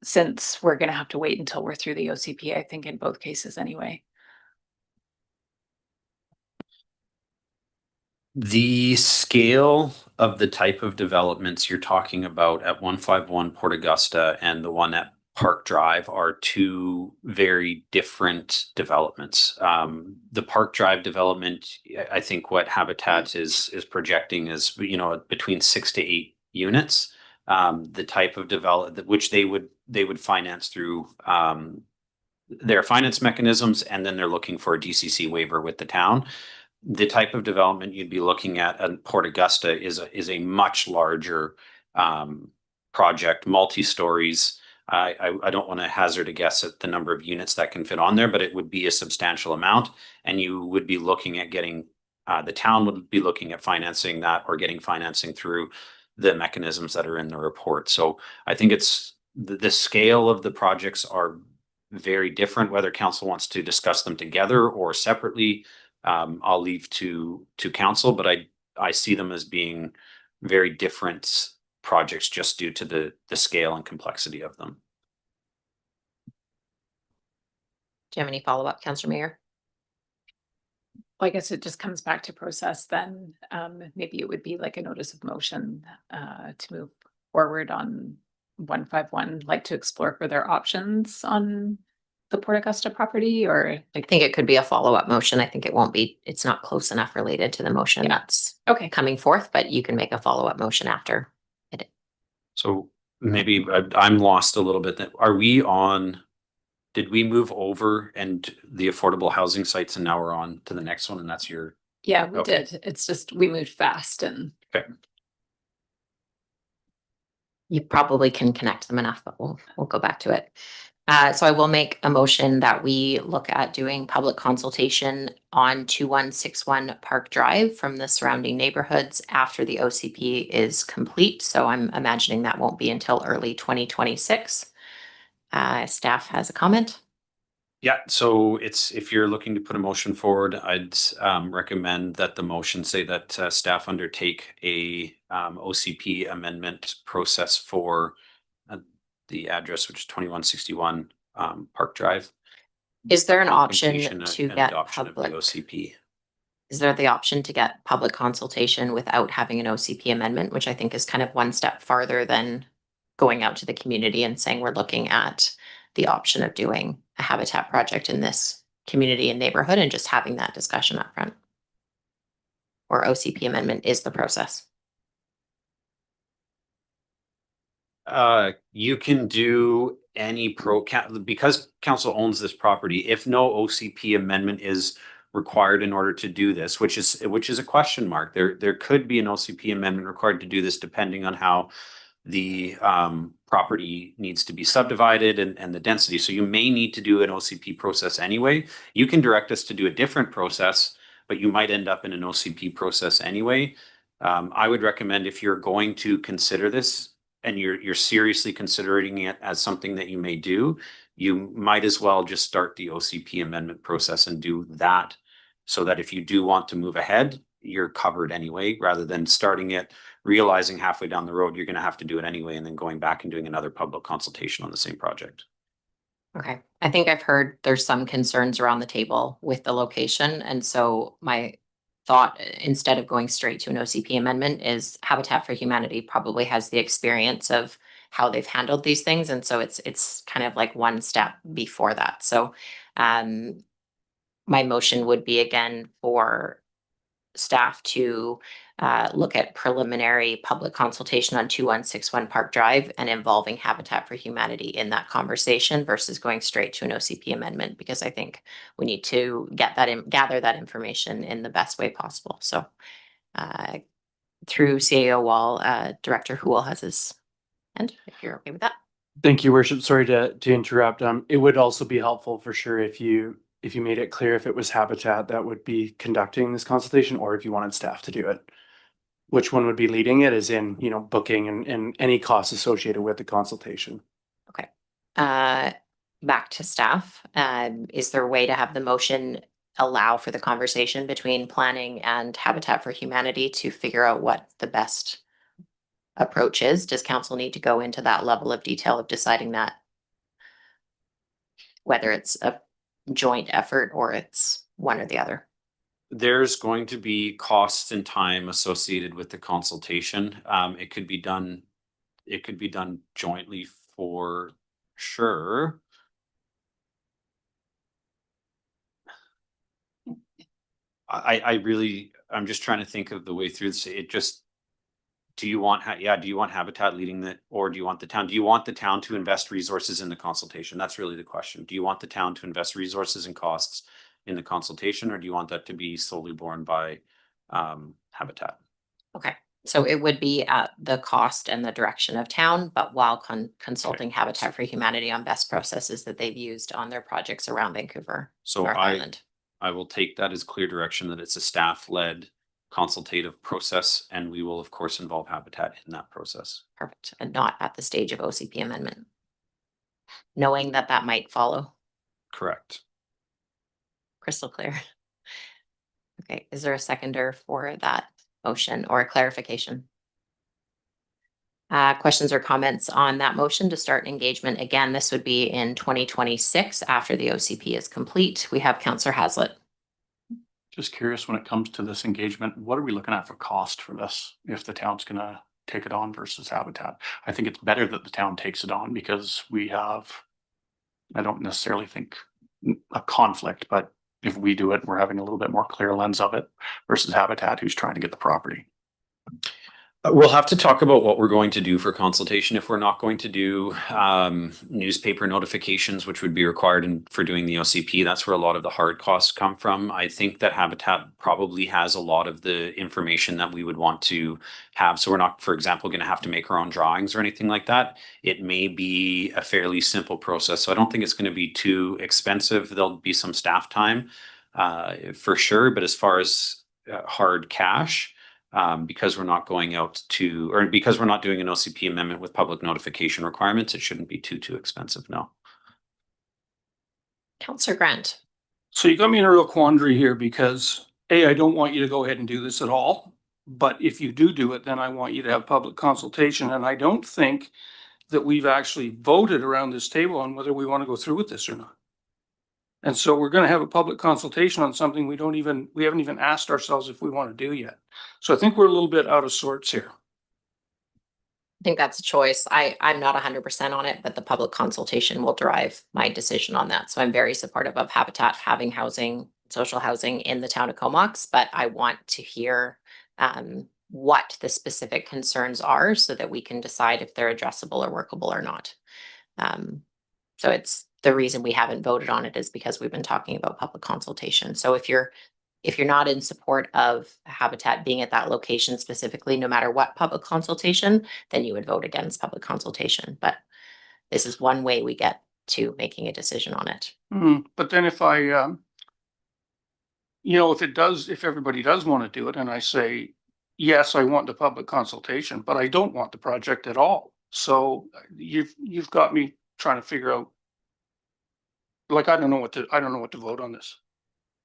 since we're going to have to wait until we're through the OCP, I think in both cases anyway. The scale of the type of developments you're talking about at 151 Port Augusta and the one at Park Drive are 2 very different developments. The Park Drive development, I think what Habitat is projecting is, between 6 to 8 units. The type of development which they would finance through their finance mechanisms, and then they're looking for a DCC waiver with the town. The type of development you'd be looking at Port Augusta is a much larger project, multi-stories. I don't want to hazard a guess at the number of units that can fit on there, but it would be a substantial amount, and you would be looking at getting, the town would be looking at financing that or getting financing through the mechanisms that are in the report. So I think it's the scale of the projects are very different. Whether council wants to discuss them together or separately, I'll leave to council, but I see them as being very different projects just due to the scale and complexity of them. Do you have any follow-up, Councillor Mayor? Well, I guess it just comes back to process then. Maybe it would be like a notice of motion to move forward on 151, like to explore further options on the Port Augusta property, or I think it could be a follow-up motion. I think it's not close enough related to the motion that's okay. coming forth, but you can make a follow-up motion after. So maybe I'm lost a little bit. Did we move over and the affordable housing sites and now we're on to the next one, and that's your? Yeah, we Okay. did. It's just we moved fast and Okay. You probably can connect them enough, but we'll go back to it. So I will make a motion that we look at doing public consultation on 2161 Park Drive from the surrounding neighborhoods after the OCP is complete. So I'm imagining that won't be until early 2026. Staff has a comment. Yeah, so if you're looking to put a motion forward, I'd recommend that the motion say that staff undertake a OCP amendment process for the address, which is 2161 Park Drive. Is there an Completion option to and get adoption of the public? OCP. Is there the option to get public consultation without having an OCP amendment, which I think is kind of one step farther than going out to the community and saying we're looking at the option of doing a habitat project in this community and neighborhood and just having that discussion up front? Or OCP amendment is the process? You can do any because council owns this property. If no OCP amendment is required in order to do this, which is a question mark. There could be an OCP amendment required to do this depending on how the property needs to be subdivided and the density. So you may need to do an OCP process anyway. You can direct us to do a different process, but you might end up in an OCP process anyway. I would recommend, if you're going to consider this and you're seriously considering it as something that you may do, you might as well just start the OCP amendment process and do that, so that if you do want to move ahead, you're covered anyway, rather than starting it, realizing halfway down the road, you're gonna have to do it anyway, and then going back and doing another public consultation on the same project. Okay, I think I've heard there's some concerns around the table with the location, and so my thought, instead of going straight to an OCP amendment, is Habitat for Humanity probably has the experience of how they've handled these things, and so it's kind of like one step before that. So my motion would be again for staff to look at preliminary public consultation on 2161 Park Drive and involving Habitat for Humanity in that conversation versus going straight to an OCP amendment, because I think we need to gather that information in the best way possible. So through CAO Wall, Director Houle has his hand, if you're okay with that. Thank you, Worship. Sorry to interrupt. It would also be helpful for sure if you made it clear if it was Habitat that would be conducting this consultation, or if you wanted staff to do it. Which one would be leading it, as in, you know, booking and any costs associated with the consultation. Okay. Back to staff. Is there a way to have the motion allow for the conversation between planning and Habitat for Humanity to figure out what the best approach is? Does council need to go into that level of detail of deciding that? Whether it's a joint effort or it's one or the other? There's going to be costs and time associated with the consultation. It could be done jointly for sure. I'm just trying to think of the way through this. Do you want Habitat leading that, or do you want the town? Do you want the town to invest resources in the consultation? That's really the question. Do you want the town to invest resources and costs in the consultation, or do you want that to be solely borne by Habitat? Okay, so it would be at the cost and the direction of town, but while consulting Habitat for Humanity on best processes that they've used on their projects around Vancouver, So North Island. I will take that as clear direction that it's a staff-led consultative process, and we will of course involve Habitat in that process. Perfect, and not at the stage of OCP amendment. Knowing that that might follow. Correct. Crystal clear. Okay, is there a seconder for that motion or a clarification? Questions or comments on that motion to start engagement? Again, this would be in 2026 after the OCP is complete. We have Councillor Hazlitt. Just curious, when it comes to this engagement, what are we looking at for cost for this? If the town's gonna take it on versus Habitat? I think it's better that the town takes it on because we have, I don't necessarily think a conflict, but if we do it, we're having a little bit more clear lens of it versus Habitat, who's trying to get the property. We'll have to talk about what we're going to do for consultation. If we're not going to do newspaper notifications, which would be required for doing the OCP, that's where a lot of the hard costs come from. I think that Habitat probably has a lot of the information that we would want to have. So we're not, for example, going to have to make our own drawings or anything like that. It may be a fairly simple process. So I don't think it's going to be too expensive. There'll be some staff time for sure. But as far as hard cash, because we're not going out to, or because we're not doing an OCP amendment with public notification requirements, it shouldn't be too expensive, no. Councillor Grant. So you got me in a real quandary here because I don't want you to go ahead and do this at all. But if you do it, then I want you to have public consultation. And I don't think that we've actually voted around this table on whether we want to go through with this or not. And so we're going to have a public consultation on something we haven't even asked ourselves if we want to do yet. So I think we're a little bit out of sorts here. I think that's a choice. I'm not 100% on it, but the public consultation will drive my decision on that. So I'm very supportive of Habitat having housing, social housing in the town of Comox, but I want to hear what the specific concerns are so that we can decide if they're addressable or workable or not. So it's the reason we haven't voted on it is because we've been talking about public consultation. So if you're not in support of Habitat being at that location specifically, no matter what public consultation, then you would vote against public consultation. But this is one way we get to making a decision on it. But then if if everybody does want to do it and I say, yes, I want the public consultation, but I don't want the project at all. So you've got me trying to figure out, like, I don't know what to vote on this.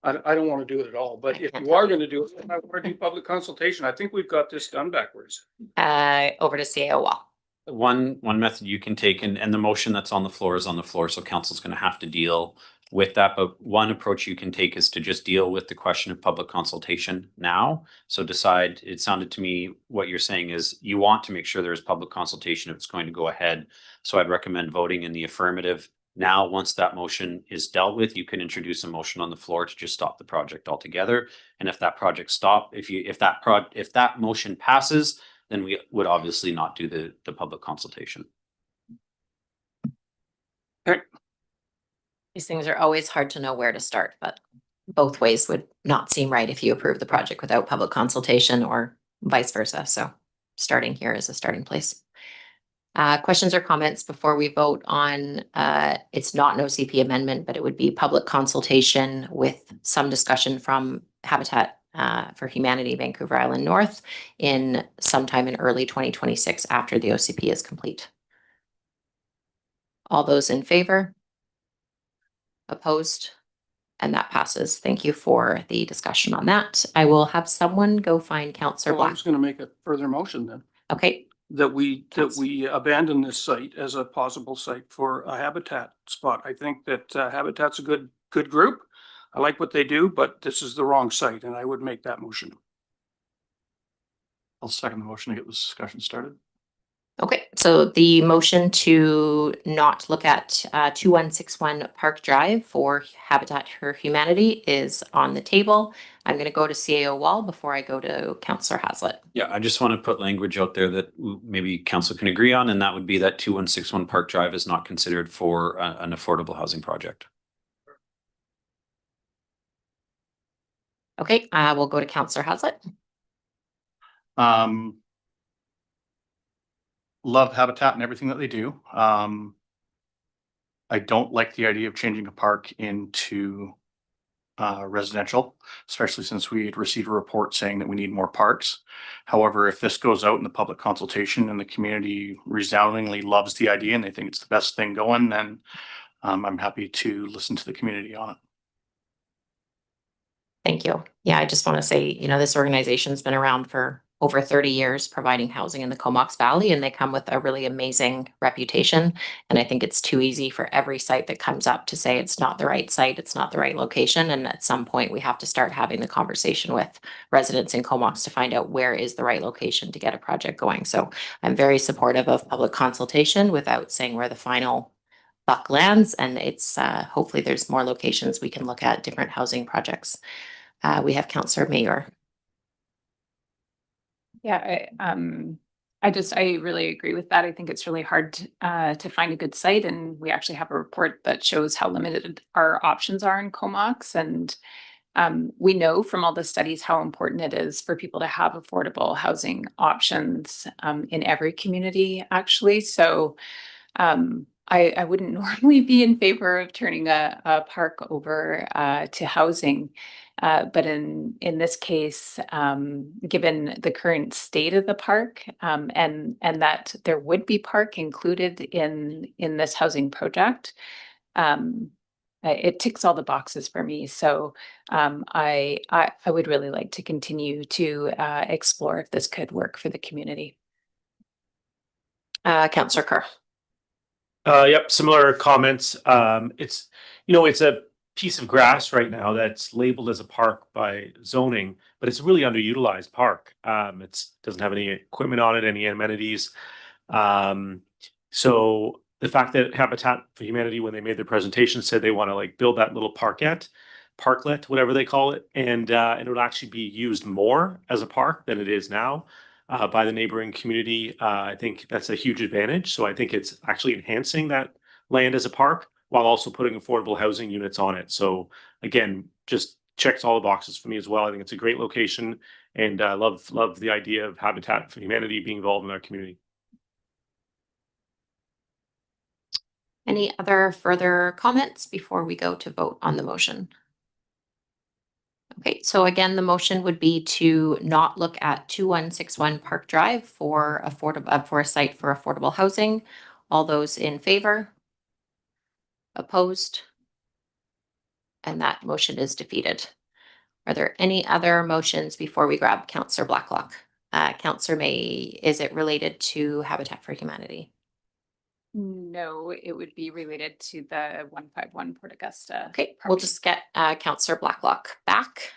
I don't want to do it at all, but I if can't you are tell you. going to do it, I want to do public consultation. I think we've got this done backwards. Over to CAO Wall. One method you can take, and the motion that's on the floor is on the floor, so council's gonna have to deal with that. But one approach you can take is to just deal with the question of public consultation now. So decide, it sounded to me, what you're saying is you want to make sure there's public consultation if it's going to go ahead. So I'd recommend voting in the affirmative. Now, once that motion is dealt with, you can introduce a motion on the floor to just stop the project altogether. And if that project if that motion passes, then we would obviously not do the public consultation. These things are always hard to know where to start, but both ways would not seem right if you approve the project without public consultation or vice versa. So starting here is a starting place. Questions or comments before we vote on, it's not an OCP amendment, but it would be public consultation with some discussion from Habitat for Humanity Vancouver Island North in sometime in early 2026 after the OCP is complete. All those in favor? Opposed? And that passes. Thank you for the discussion on that. I will have someone go find Councillor So I'm Black. just going to make a further motion then. Okay, That we abandon this site as a possible site for a habitat spot. I think that Habitat's a good group. I like what they do, but this is the wrong site, and I would make that motion. I'll second the motion to get this discussion started. okay. So the motion to not look at 2161 Park Drive for Habitat for Humanity is on the table. I'm going to go to CAO Wall before I go to Councillor Haslett. Yeah, I just want to put language out there that maybe council can agree on, and that would be that 2161 Park Drive is not considered for an affordable housing project. Okay, we'll go to Councillor Haslett. Love Habitat and everything that they do. I don't like the idea of changing a park into residential, especially since we had received a report saying that we need more parks. However, if this goes out in the public consultation and the community resoundingly loves the idea and they think it's the best thing going, then I'm happy to listen to the community on it. Thank you. Yeah, I just want to say, this organization's been around for over 30 years providing housing in the Comox Valley, and they come with a really amazing reputation. And I think it's too easy for every site that comes up to say it's not the right site, it's not the right location. And at some point, we have to start having the conversation with residents in Comox to find out where is the right location to get a project going. So I'm very supportive of public consultation without saying where the final buck lands. And it's hopefully there's more locations we can look at different housing projects. We have Councillor Mayor. Yeah, I really agree with that. I think it's really hard to find a good site, and we actually have a report that shows how limited our options are in Comox. And we know from all the studies how important it is for people to have affordable housing options in every community, actually. So I wouldn't normally be in favor of turning a park over to housing. But in this case, given the current state of the park, and that there would be park included in this housing project, it ticks all the boxes for me. So I would really like to continue to explore if this could work for the community. Councillor Kerr. Yep, similar comments. It's a piece of grass right now that's labeled as a park by zoning, but it's a really underutilized park. It doesn't have any equipment on it, any amenities. So the fact that Habitat for Humanity, when they made their presentation, said they want to build that little parklet, whatever they call it, and it would actually be used more as a park than it is now by the neighboring community. I think that's a huge advantage. So I think it's actually enhancing that land as a park while also putting affordable housing units on it. So again, just checks all the boxes for me as well. I think it's a great location, and I love the idea of Habitat for Humanity being involved in our community. Any other further comments before we go to vote on the motion? Okay, so again, the motion would be to not look at 2161 Park Drive for a site for affordable housing. All those in favor? Opposed? And that motion is defeated. Are there any other motions before we grab Councillor Blacklock? Councillor May, is it related to Habitat for Humanity? No, it would be related to the 151 Port Augusta. Okay, we'll property. just get Councillor Blacklock back.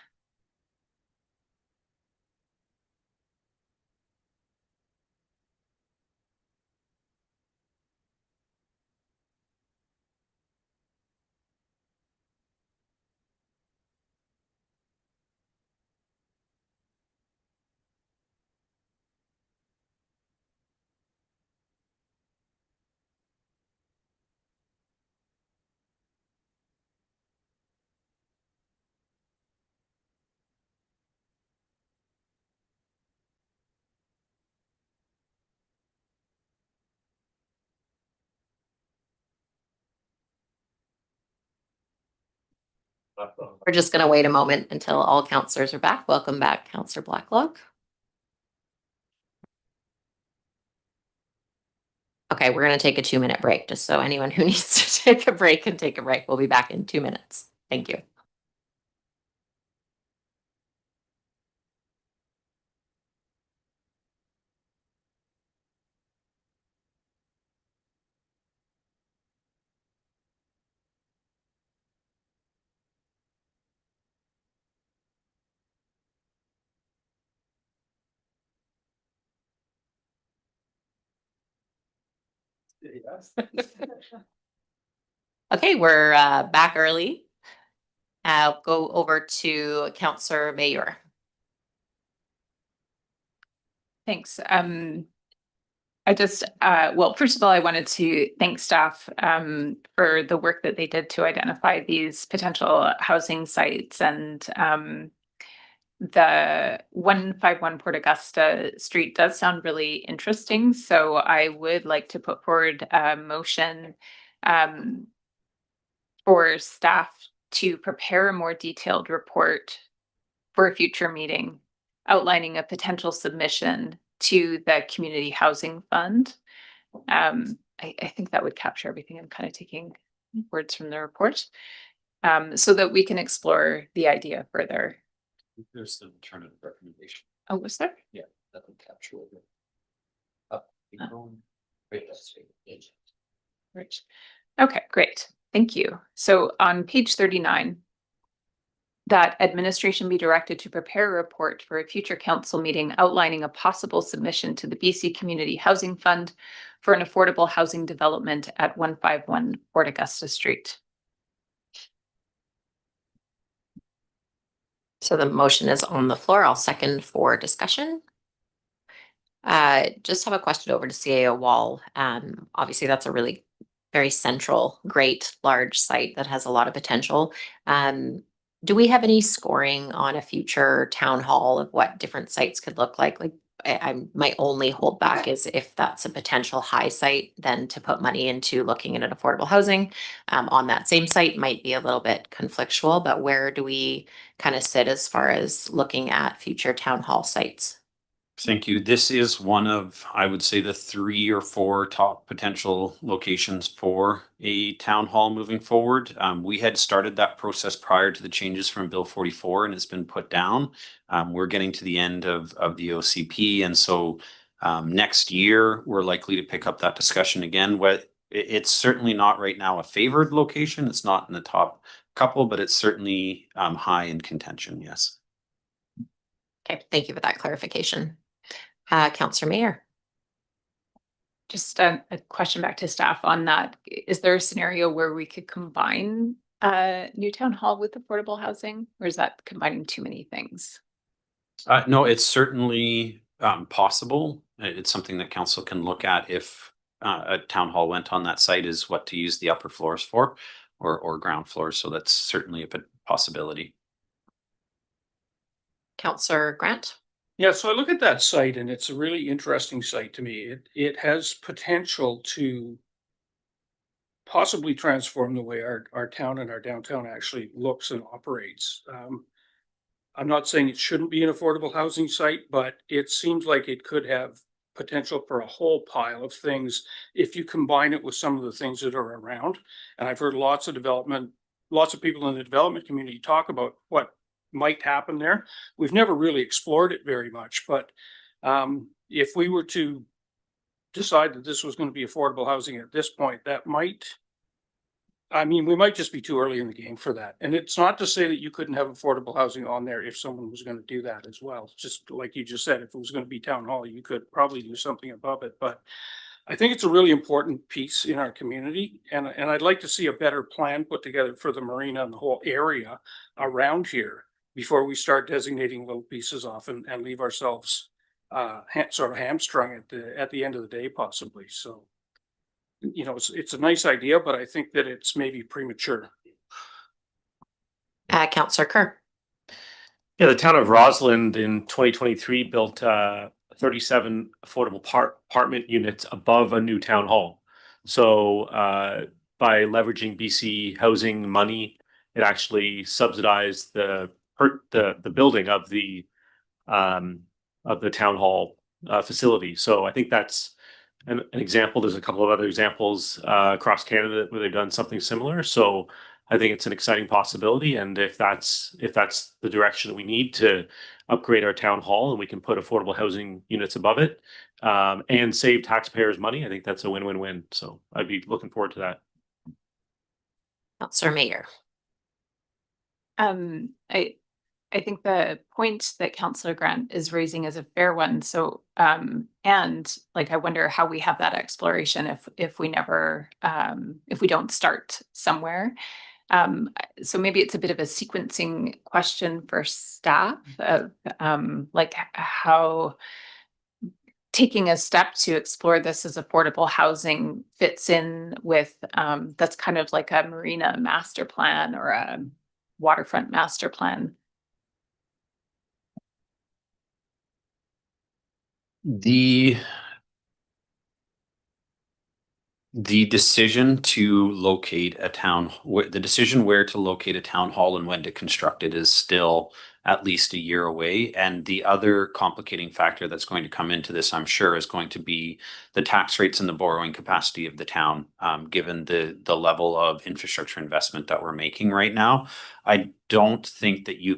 We're just going to wait a moment until all councillors are back. Welcome back, Councillor Blacklock. Okay, we're going to take a 2-minute break, just so anyone who needs to take a break can take a break. We'll be back in 2 minutes. Thank you. Okay, we're back early. I'll go over to Councillor Mayor. Thanks. I just, well, first of all, I wanted to thank staff for the work that they did to identify these potential housing sites, and the 151 Port Augusta Street does sound really interesting. So I would like to put forward a motion for staff to prepare a more detailed report for a future meeting outlining a potential submission to the Community Housing Fund. I think that would capture everything. I'm kind of taking words from the report, so that we can explore the idea further. There's an alternative recommendation. Oh, was there? Yeah, that would capture it. Right. Okay, great. Thank you. So on page 39, that administration be directed to prepare a report for a future council meeting outlining a possible submission to the BC Community Housing Fund for an affordable housing development at 151 Port Augusta Street. So the motion is on the floor. I'll second for discussion. Just have a question over to CAO Wall. Obviously, that's a really very central, great, large site that has a lot of potential. Do we have any scoring on a future town hall of what different sites could look like? Like, my only holdback is if that's a potential high site, then to put money into looking at an affordable housing on that same site might be a little bit conflictual, but where do we kind of sit as far as looking at future town hall sites? Thank you. This is one of, I would say, the 3 or 4 top potential locations for a town hall moving forward. We had started that process prior to the changes from Bill 44, and it's been put down. We're getting to the end of the OCP, and so next year we're likely to pick up that discussion again. It's certainly not right now a favored location. It's not in the top couple, but it's certainly high in contention. Yes. Okay, thank you for that clarification. Councillor Mayor. Just a question back to staff on that. Is there a scenario where we could combine new town hall with affordable housing, or is that combining too many things? No, it's certainly possible. It's something that council can look at if a town hall went on that site, is what to use the upper floors for, or ground floors. So that's certainly a possibility. Councillor Grant. Yeah, so I look at that site and it's a really interesting site to me. It has potential to possibly transform the way our town and our downtown actually looks and operates. I'm not saying it shouldn't be an affordable housing site, but it seems like it could have potential for a whole pile of things if you combine it with some of the things that are around. And I've heard lots of development lots of people in the development community talk about what might happen there. We've never really explored it very much, but if we were to decide that this was going to be affordable housing at this point, that might, I mean, we might just be too early in the game for that. And it's not to say that you couldn't have affordable housing on there if someone was going to do that as well. Just like you just said, if it was going to be town hall, you could probably do something above it. But I think it's a really important piece in our community, and I'd like to see a better plan put together for the marina and the whole area around here before we start designating little pieces off and leave ourselves sort of hamstrung at the end of the day, possibly. So, you know, it's a nice idea, but I think that it's maybe premature. Councillor Kerr. Yeah, the town of Roslyn in 2023 built 37 affordable apartment units above a new town hall. So by leveraging BC housing money, it actually subsidized the building of the town hall facility. So I think that's an example. There's a couple of other examples across Canada where they've done something similar. So I think it's an exciting possibility. And if that's the direction that we need to upgrade our town hall and we can put affordable housing units above it and save taxpayers money, I think that's a win-win-win. So I'd be looking forward to that. Councillor Mayer. I think the point that Councillor Grant is raising is a fair one. So, and like, I wonder how we have that exploration if we never, if we don't start somewhere. So maybe it's a bit of a sequencing question for staff of, like how taking a step to explore this as affordable housing fits in with, that's kind of like a marina master plan or a waterfront master plan. The decision to locate a the decision where to locate a town hall and when to construct it is still at least a year away. And the other complicating factor that's going to come into this, I'm sure, is going to be the tax rates and the borrowing capacity of the town, given the level of infrastructure investment that we're making right now. I don't think you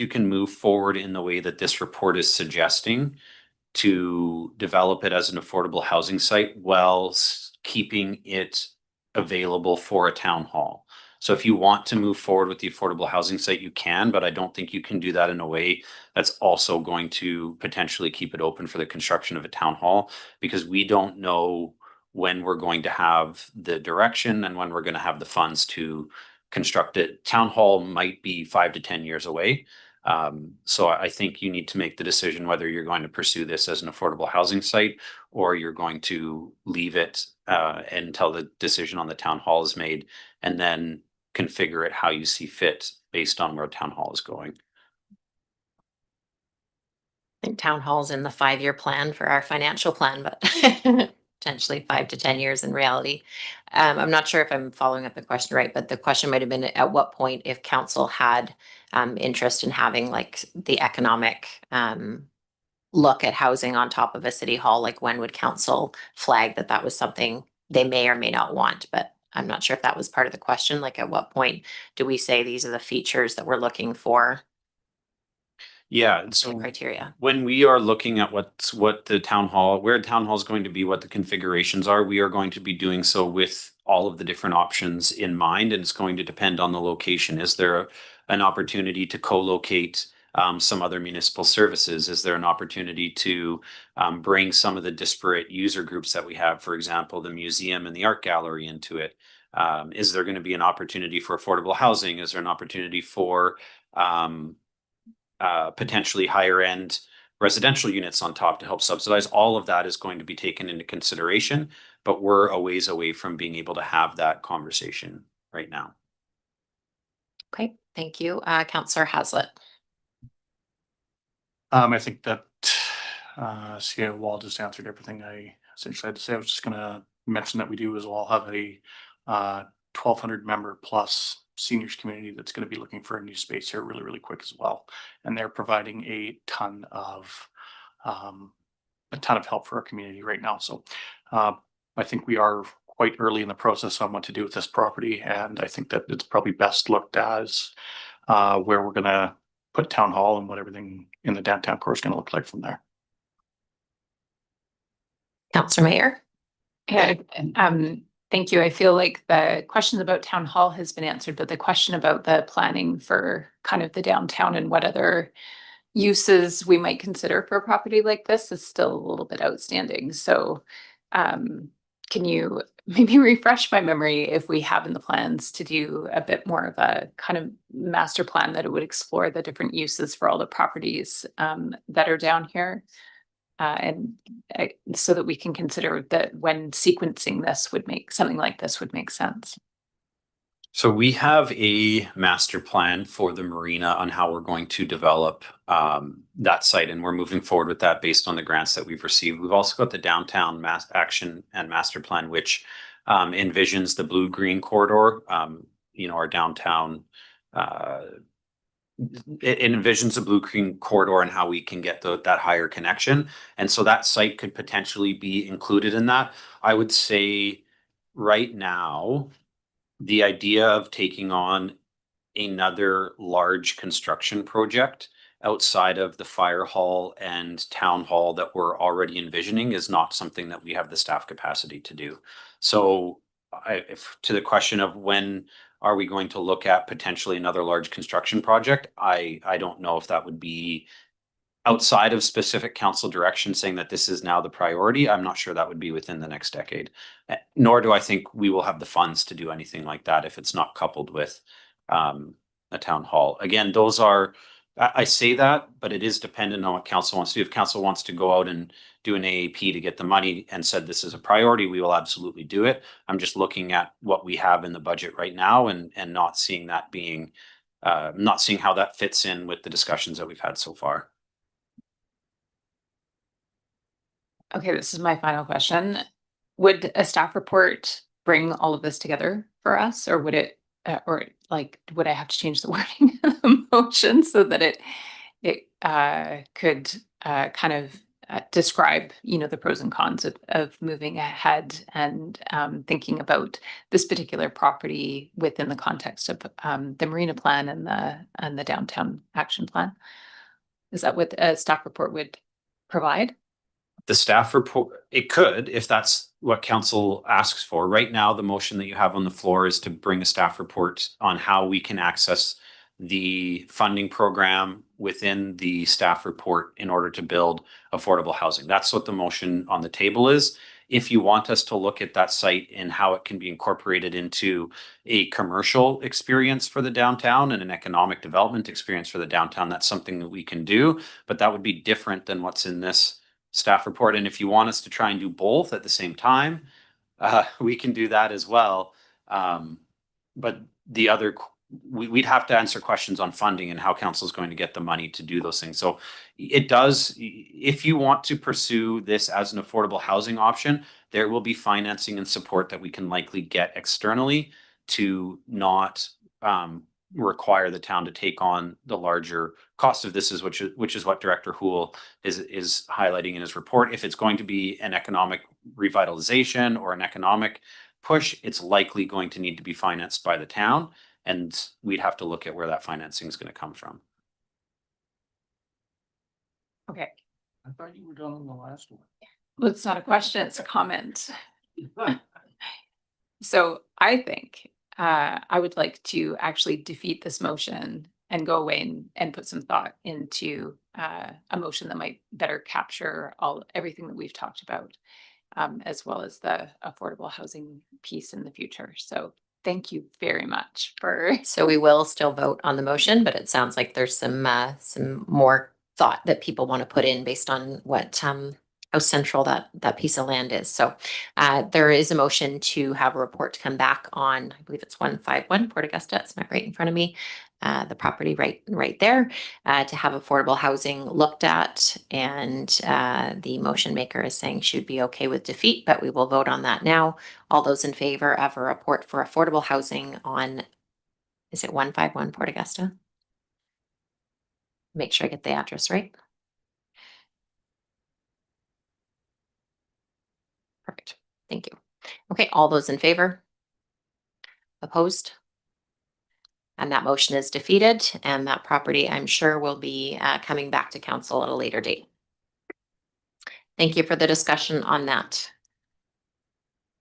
can move forward in the way that this report is suggesting to develop it as an affordable housing site while keeping it available for a town hall. So if you want to move forward with the affordable housing site, you can, but I don't think you can do that in a way that's also going to potentially keep it open for the construction of a town hall, because we don't know when we're going to have the direction and when we're going to have the funds to construct it. Town hall might be 5 to 10 years away. So I think you need to make the decision whether you're going to pursue this as an affordable housing site or you're going to leave it until the decision on the town hall is made and then configure it how you see fit based on where town hall is going. I think town hall's in the 5-year plan for our financial plan, but potentially 5 to 10 years in reality. I'm not sure if I'm following up the question right, but the question might have been at what point, if council had interest in having like the economic look at housing on top of a city hall, like when would council flag that was something they may or may not want? But I'm not sure if that was part of the question. Like at what point do we say these are the features that we're looking for? Yeah, so criteria. When we are looking at what the town hall, where town hall is going to be, what the configurations are, we are going to be doing so with all of the different options in mind, and it's going to depend on the location. Is there an opportunity to co-locate some other municipal services? Is there an opportunity to bring some of the disparate user groups that we have, for example, the museum and the art gallery, into it? Is there going to be an opportunity for affordable housing? Is there an opportunity for potentially higher end residential units on top to help subsidize? All of that is going to be taken into consideration, but we're a ways away from being able to have that conversation right now. Okay, thank you. Councillor Haslett. I think that CA Wall just answered everything I essentially had to say. I was just going to mention that we do as well have a 1,200 member plus seniors community that's going to be looking for a new space here really, really quick as well. And they're providing a ton of help for our community right now. So I think we are quite early in the process on what to do with this property, and I think that it's probably best looked as where we're gonna put town hall and what everything in the downtown core is gonna look like from there. Councillor Mayor. Yeah, thank you. I feel like the question about town hall has been answered, but the question about the planning for kind of the downtown and what other uses we might consider for a property like this is still a little bit outstanding. So can you maybe refresh my memory if we have in the plans to do a bit more of a kind of master plan that it would explore the different uses for all the properties that are down here? So that we can consider that when sequencing this would make something like this would make sense. So we have a master plan for the marina on how we're going to develop that site, and we're moving forward with that based on the grants that we've received. We've also got the downtown mass action and master plan, which envisions the blue-green corridor. Our downtown it envisions a blue-green corridor and how we can get that higher connection. And so that site could potentially be included in that. I would say right now, the idea of taking on another large construction project outside of the fire hall and town hall that we're already envisioning is not something that we have the staff capacity to do. So to the question of when are we going to look at potentially another large construction project, I don't know if that would be outside of specific council direction saying that this is now the priority. I'm not sure that would be within the next decade, nor do I think we will have the funds to do anything like that if it's not coupled with a town hall. Again, those are, I say that, but it is dependent on what council wants to do. If council wants to go out and do an AAP to get the money and said this is a priority, we will absolutely do it. I'm just looking at what we have in the budget right now and not seeing that being, not seeing how that fits in with the discussions that we've had so far. Okay, this is my final question. Would a staff report bring all of this together for us, or would it, would I have to change the wording of the motion so that it could kind of describe, the pros and cons of moving ahead and thinking about this particular property within the context of the marina plan and the downtown action plan? Is that what a staff report would provide? The staff report, it could, if that's what council asks for. Right now, the motion that you have on the floor is to bring a staff report on how we can access the funding program within the staff report in order to build affordable housing. That's what the motion on the table is. If you want us to look at that site and how it can be incorporated into a commercial experience for the downtown and an economic development experience for the downtown, that's something that we can do, but that would be different than what's in this staff report. And if you want us to try and do both at the same time, we can do that as well. But the other, we'd have to answer questions on funding and how council is going to get the money to do those things. So it does, if you want to pursue this as an affordable housing option, there will be financing and support that we can likely get externally to not require the town to take on the larger cost of this, which is what Director Houle is highlighting in his report. If it's going to be an economic revitalization or an economic push, it's likely going to need to be financed by the town, and we'd have to look at where that financing is going to come from. Okay. I thought you were done on the last one. Well, it's not a question, it's a comment. So I think I would like to actually defeat this motion and go away and put some thought into a motion that might better capture everything that we've talked about, as well as the affordable housing piece in the future. So thank you very much for. So we will still vote on the motion, but it sounds like there's some more thought that people want to put in based on what how central that piece of land is. So there is a motion to have a report to come back on, I believe it's 151 Port Augusta. It's not right in front of me. The property right there, to have affordable housing looked at, and the motion maker is saying she would be okay with defeat, but we will vote on that now. All those in favor of a report for affordable housing on, is it 151 Port Augusta? Make sure I get the address right. Perfect. Thank you. Okay, all those in favor? Opposed? And that motion is defeated, and that property, I'm sure, will be coming back to council at a later date. Thank you for the discussion on that.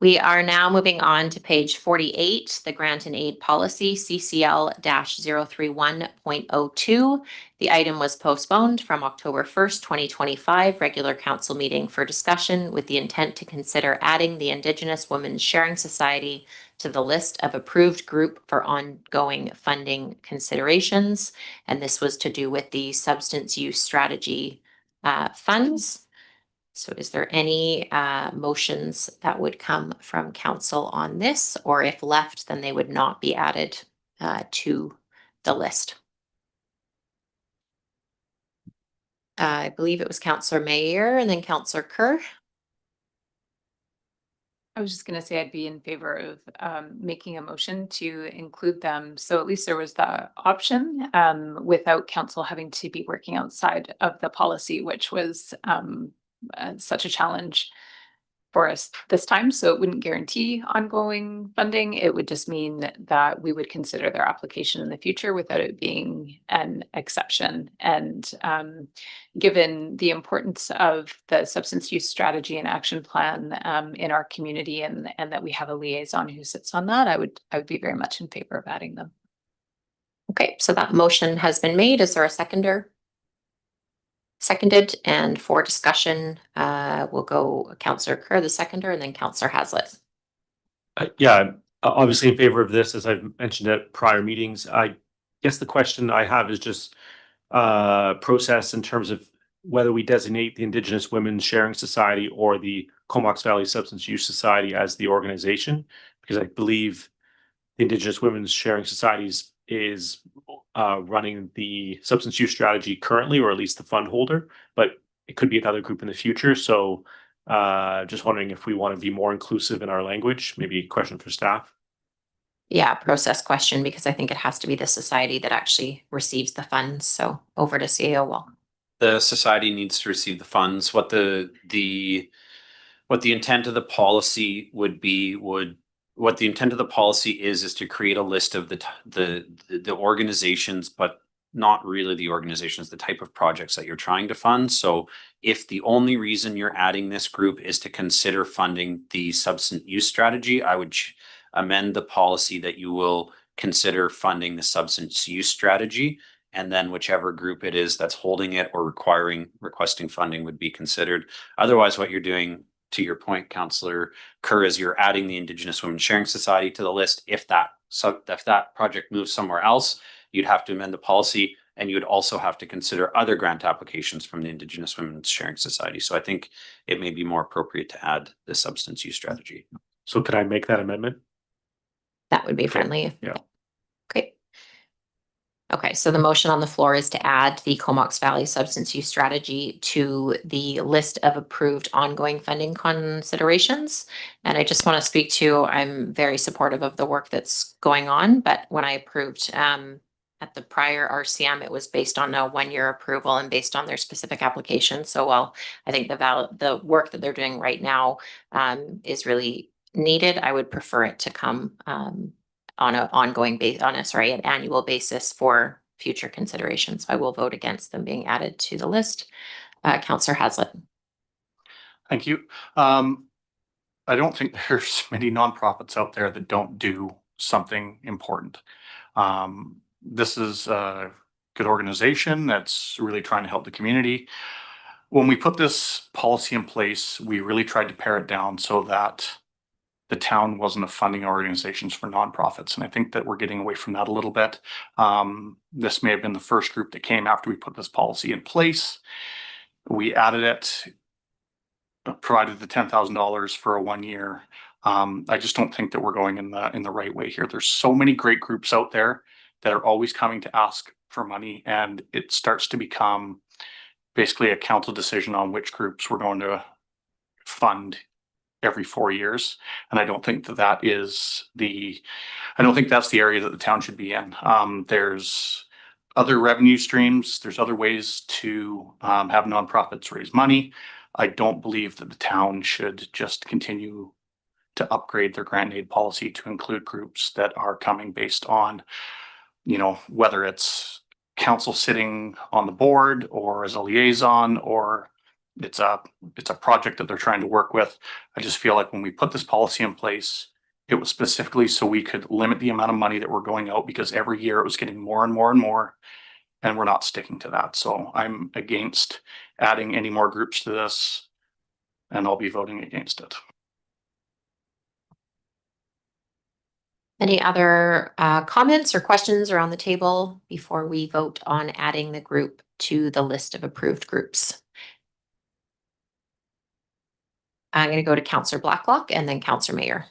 We are now moving on to page 48, the grant and aid policy, CCL-031.02. The item was postponed from October 1st, 2025, regular council meeting for discussion with the intent to consider adding the Indigenous Women's Sharing Society to the list of approved group for ongoing funding considerations. And this was to do with the substance use strategy funds. So is there any motions that would come from council on this, or if left, then they would not be added to the list? I believe it was Councillor Mayer and then Councillor Kerr. I was just gonna say I'd be in favor of making a motion to include them. So at least there was the option without council having to be working outside of the policy, which was such a challenge for us this time. So it wouldn't guarantee ongoing funding. It would just mean that we would consider their application in the future without it being an exception. And given the importance of the substance use strategy and action plan in our community, and that we have a liaison who sits on that, I would be very much in favor of adding them. Okay, so that motion has been made. Is there a seconder? Seconded, and for discussion, we'll go Councillor Kerr, the seconder, and then Councillor Hazlitt. Yeah, I'm obviously in favor of this, as I've mentioned at prior meetings. I guess the question I have is just process in terms of whether we designate the Indigenous Women's Sharing Society or the Comox Valley Substance Use Society as the organization, because I believe the Indigenous Women's Sharing Societies is running the substance use strategy currently, or at least the fund holder, but it could be another group in the future. So just wondering if we want to be more inclusive in our language, maybe a question for staff. Yeah, process question, because I think it has to be the society that actually receives the funds. So over to CAO Wall. The society needs to receive the funds. What the intent of the policy would be what the intent of the policy is to create a list of the organizations, but not really the organizations, the type of projects that you're trying to fund. So if the only reason you're adding this group is to consider funding the substance use strategy, I would amend the policy that you will consider funding the substance use strategy, and then whichever group it is that's holding it or requesting funding would be considered. Otherwise, what you're doing, to your point, Councillor Kerr, is you're adding the Indigenous Women's Sharing Society to the list. If that project moves somewhere else, you'd have to amend the policy, and you would also have to consider other grant applications from the Indigenous Women's Sharing Society. So I think it may be more appropriate to add the substance use strategy. So could I make that amendment? That would be friendly. Yeah. Okay. Okay, so the motion on the floor is to add the Comox Valley Substance Use Strategy to the list of approved ongoing funding considerations. And I just want to speak to, I'm very supportive of the work that's going on, but when I approved at the prior RCM, it was based on a 1-year approval and based on their specific application. So while I think the work that they're doing right now is really needed, I would prefer it to come on an an annual basis for future considerations. So I will vote against them being added to the list. Councillor Hazlitt. Thank you. I don't think there's many nonprofits out there that don't do something important. This is a good organization that's really trying to help the community. When we put this policy in place, we really tried to pare it down so that the town wasn't a funding organizations for nonprofits. And I think that we're getting away from that a little bit. This may have been the first group that came after we put this policy in place. We added it, provided the $10,000 for a 1 year. I just don't think that we're going in the right way here. There's so many great groups out there that are always coming to ask for money, and it starts to become basically a council decision on which groups we're going to fund every 4 years. And I don't think that is I don't think that's the area that the town should be in. There's other revenue streams. There's other ways to have nonprofits raise money. I don't believe that the town should just continue to upgrade their grant and aid policy to include groups that are coming based on, whether it's council sitting on the board or as a liaison, or it's a project that they're trying to work with. I just feel like when we put this policy in place, it was specifically so we could limit the amount of money that we're going out, because every year it was getting more and more and more, and we're not sticking to that. So I'm against adding any more groups to this, and I'll be voting against it. Any other comments or questions around the table before we vote on adding the group to the list of approved groups? I'm going to go to Councillor Blacklock and then Councillor Mayer.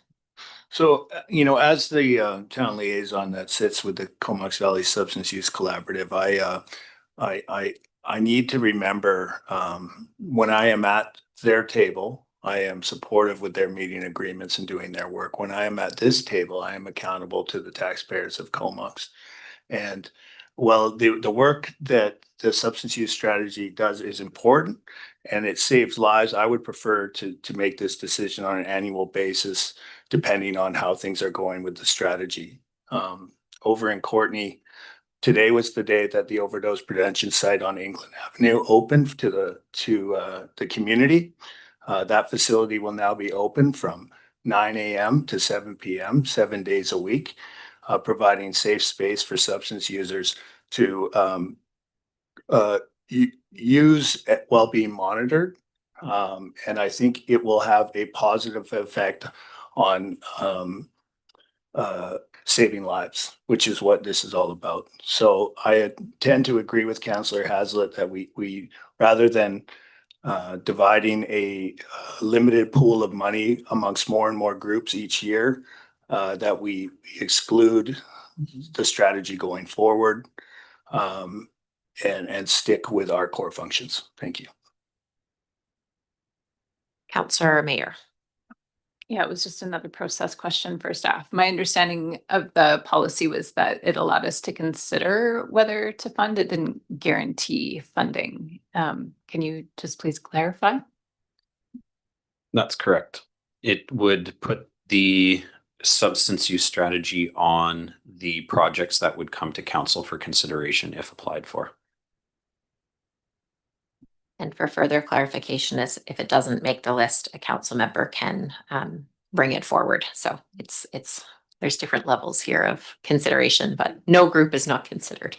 So, as the town liaison that sits with the Comox Valley Substance Use Collaborative, I need to remember when I am at their table, I am supportive with their meeting agreements and doing their work. When I am at this table, I am accountable to the taxpayers of Comox. And well, the work that the substance use strategy does is important, and it saves lives. I would prefer to make this decision on an annual basis, depending on how things are going with the strategy. Over in Courtenay, today was the day that the overdose prevention site on England Avenue opened to the community. That facility will now be open from 9 a.m. to 7 p.m., 7 days a week, providing safe space for substance users to use while being monitored. And I think it will have a positive effect on saving lives, which is what this is all about. So I tend to agree with Councillor Haslett that we rather than dividing a limited pool of money amongst more and more groups each year, that we exclude the strategy going forward, and stick with our core functions. Thank you. Councillor Mayer. Yeah, it was just another process question for staff. My understanding of the policy was that it allowed us to consider whether to fund. It didn't guarantee funding. Can you just please clarify? That's correct. It would put the substance use strategy on the projects that would come to council for consideration if applied for. And for further clarification, is if it doesn't make the list, a council member can bring it forward. So there's different levels here of consideration, but no group is not considered.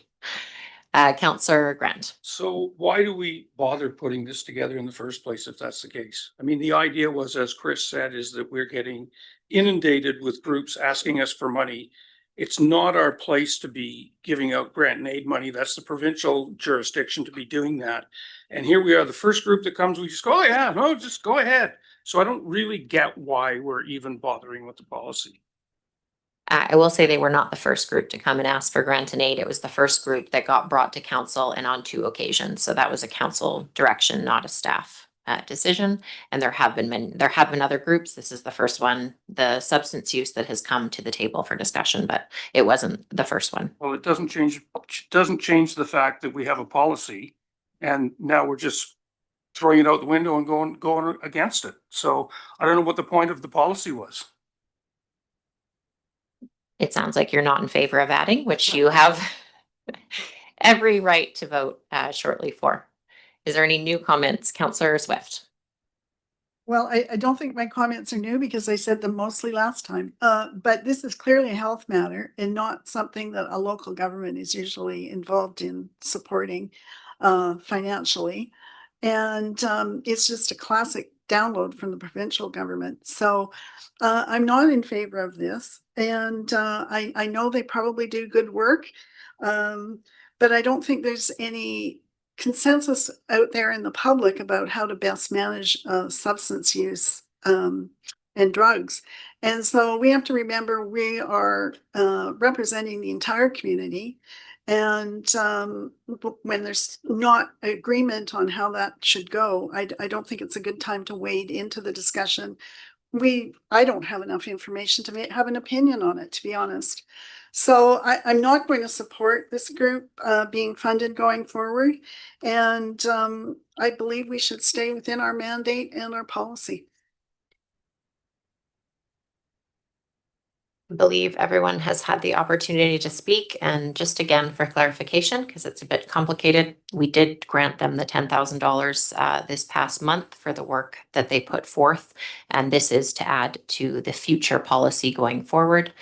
Councillor Grant. So why do we bother putting this together in the first place if that's the case? I mean, the idea was, as Chris said, is that we're getting inundated with groups asking us for money. It's not our place to be giving out grant and aid money. That's the provincial jurisdiction to be doing that. And here we are, the first group that comes, we just go, oh yeah, no, just go ahead. So I don't really get why we're even bothering with the policy. I will say they were not the first group to come and ask for grant and aid. It was the first group that got brought to council, and on 2 occasions. So that was a council direction, not a staff decision. And there have been other groups. This is the first one, the substance use, that has come to the table for discussion, but it wasn't the first one. Well, it doesn't change the fact that we have a policy, and now we're just throwing it out the window and going against it. So I don't know what the point of the policy was. It sounds like you're not in favor of adding, which you have every right to vote shortly for. Is there any new comments, Councillor Swift? Well, I don't think my comments are new because I said them mostly last time. But this is clearly a health matter and not something that a local government is usually involved in supporting financially. And it's just a classic download from the provincial government. So I'm not in favor of this. And I know they probably do good work, but I don't think there's any consensus out there in the public about how to best manage substance use and drugs. And so we have to remember we are representing the entire community. And when there's not agreement on how that should go, I don't think it's a good time to wade into the discussion. I don't have enough information to have an opinion on it, to be honest. So I'm not going to support this group being funded going forward. And I believe we should stay within our mandate and our policy. I believe everyone has had the opportunity to speak, and just again for clarification, because it's a bit complicated, we did grant them the $10,000 this past month for the work that they put forth, and this is to add to the future policy going forward,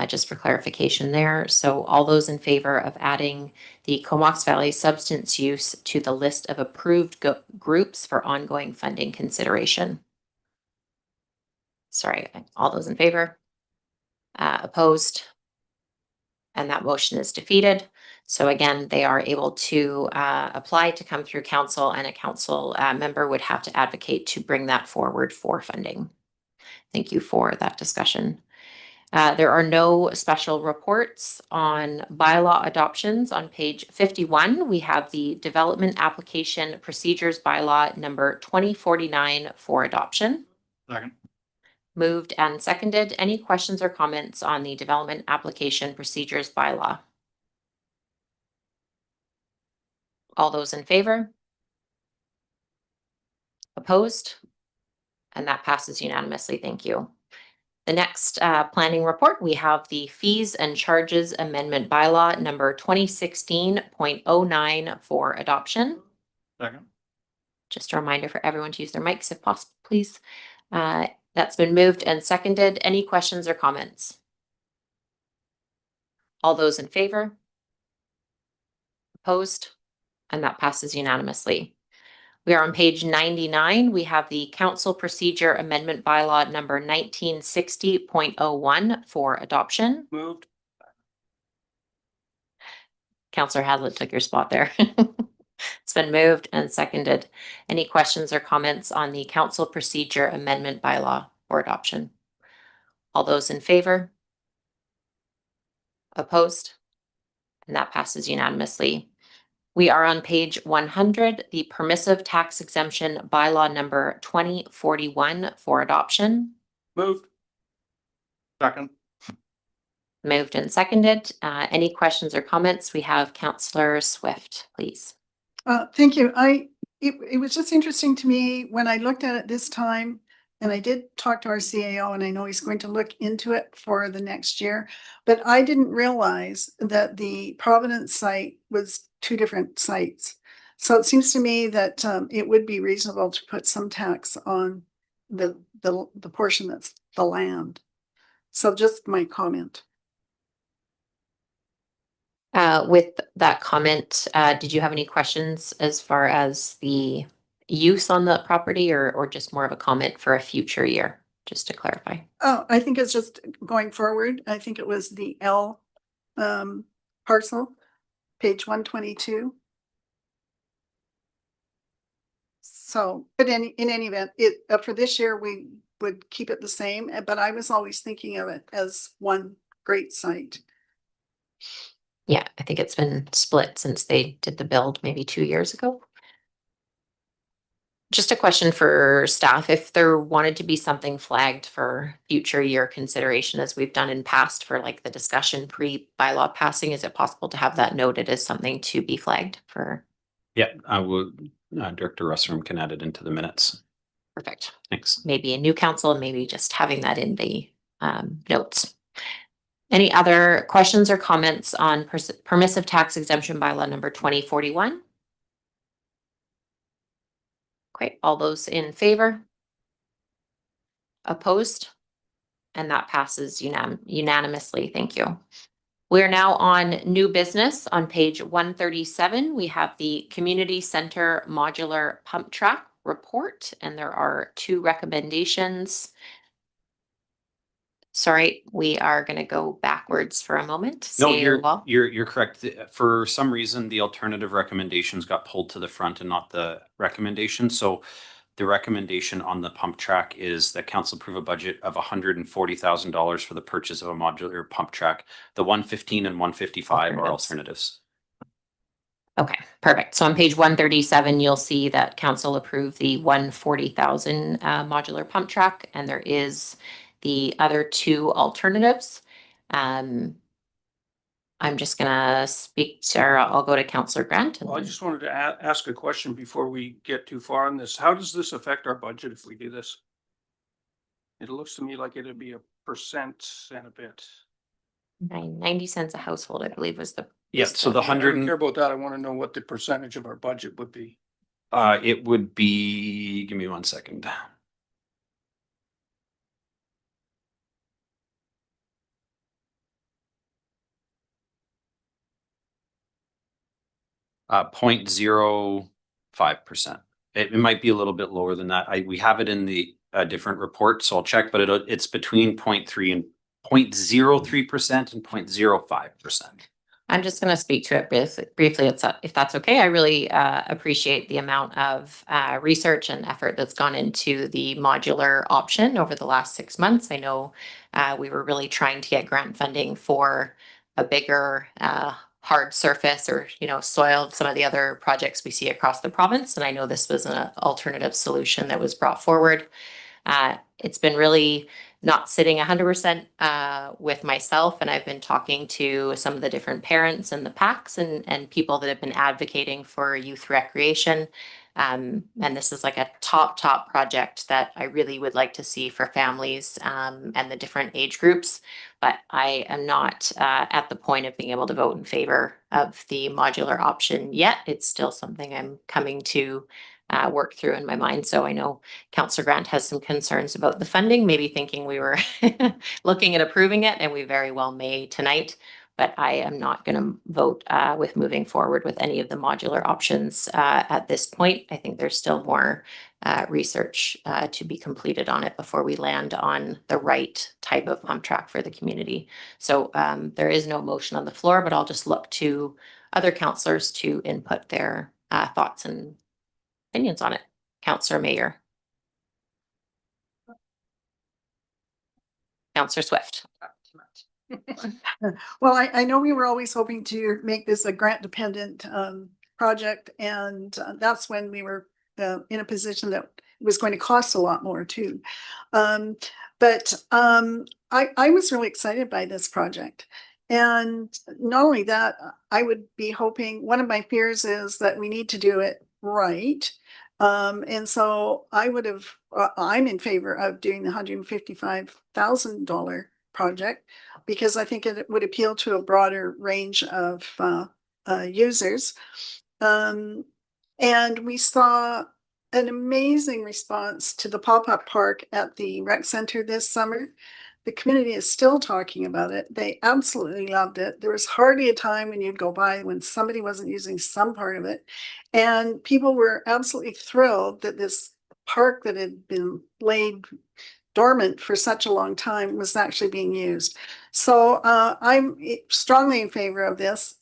just for clarification there. So all those in favor of adding the Comox Valley substance use to the list of approved groups for ongoing funding consideration? Sorry, all those in favor? Opposed? And that motion is defeated. So again, they are able to apply to come through council, and a council member would have to advocate to bring that forward for funding. Thank you for that discussion. There are no special reports on bylaw adoptions. On page 51, we have the Development Application Procedures Bylaw number 2049 for adoption. Second. Moved and seconded. Any questions or comments on the Development Application Procedures Bylaw? All those in favor? Opposed? And that passes unanimously. Thank you. The next planning report, we have the Fees and Charges Amendment Bylaw number 2016.09 for adoption. Second. Just a reminder for everyone to use their mics if possible, please. That's been moved and seconded. Any questions or comments? All those in favor? Opposed? And that passes unanimously. We are on page 99. We have the Council Procedure Amendment Bylaw number 1960.01 for adoption. Moved. Councillor Hazlitt took your spot there. It's been moved and seconded. Any questions or comments on the Council Procedure Amendment Bylaw for adoption? All those in favor? Opposed? And that passes unanimously. We are on page 100, the Permissive Tax Exemption Bylaw number 2041 for adoption. Moved. Second. Moved and seconded. Any questions or comments? We have Councillor Swift, please. Thank you. It was just interesting to me when I looked at it this time, and I did talk to our CAO, and I know he's going to look into it for the next year, but I didn't realize that the Providence site was 2 different sites. So it seems to me that it would be reasonable to put some tax on the portion that's the land. So just my comment. With that comment, did you have any questions as far as the use on the property, or just more of a comment for a future year, just to clarify? Oh, I think it's just going forward. I think it was the L parcel, page 122. So, but in any event, for this year, we would keep it the same, but I was always thinking of it as one great site. Yeah, I think it's been split since they did the build maybe 2 years ago. Just a question for staff, if there wanted to be something flagged for future year consideration, as we've done in past for like the discussion pre-bylaw passing, is it possible to have that noted as something to be flagged for? Yeah, I would, Director Russrum can add it into the minutes. Perfect. Thanks. Maybe a new council, maybe just having that in the notes. Any other questions or comments on permissive tax exemption bylaw number 2041? Great. All those in favor? Opposed? And that passes unanimously. Thank you. We're now on new business. On page 137, we have the Community Center Modular Pump Track report, and there are 2 recommendations. Sorry, we are going to go backwards for a moment. No, Well. you're correct. For some reason, the alternative recommendations got pulled to the front and not the recommendation. So the recommendation on the pump track is that council approve a budget of $140,000 for the purchase of a modular pump track. The 115 and 155 are alternatives. Okay, perfect. So on page 137, you'll see that council approved the 140,000 modular pump track, and there is the other 2 alternatives. I'm just gonna speak to, or I'll go to Councillor Grant. Well, I just wanted to ask a question before we get too far on this. How does this affect our budget if we do this? It looks to me like it'd be a percent and a bit. 90 cents a household, I believe was the. Yeah, was so the I don't care 100, about that. I want to know what the percentage of our budget would be. it would be, give me 1 second. Uh, 0.05%. It might be a little bit lower than that. We have it in the different report, so I'll check, but it's between 0.3 and 0.03% and 0.05%. I'm just going to speak to it briefly, if that's okay. I really appreciate the amount of research and effort that's gone into the modular option over the last 6 months. I know we were really trying to get grant funding for a bigger hard surface or, soil, some of the other projects we see across the province. And I know this was an alternative solution that was brought forward. It's been really not sitting 100% with myself, and I've been talking to some of the different parents and the PACs and people that have been advocating for youth recreation. And this is like a top project that I really would like to see for families and the different age groups. But I am not at the point of being able to vote in favor of the modular option yet. It's still something I'm coming to work through in my mind. So I know Councillor Grant has some concerns about the funding, maybe thinking we were looking at approving it, and we very well may tonight. But I am not going to vote with moving forward with any of the modular options at this point. I think there's still more research to be completed on it before we land on the right type of pump track for the community. So there is no motion on the floor, but I'll just look to other councillors to input their thoughts and opinions on it. Councillor Mayor. Councillor Swift. Well, I know we were always hoping to make this a grant dependent project, and that's when we were in a position that it was going to cost a lot more too. But I was really excited by this project. And not only that, I would be hoping, one of my fears is that we need to do it right. And so I'm in favor of doing the $155,000 project, because I think it would appeal to a broader range of users. And we saw an amazing response to the pop-up park at the rec center this summer. The community is still talking about it. They absolutely loved it. There was hardly a time when you'd go by when somebody wasn't using some part of it. And people were absolutely thrilled that this park that had been laid dormant for such a long time was actually being used. So I'm strongly in favor of this,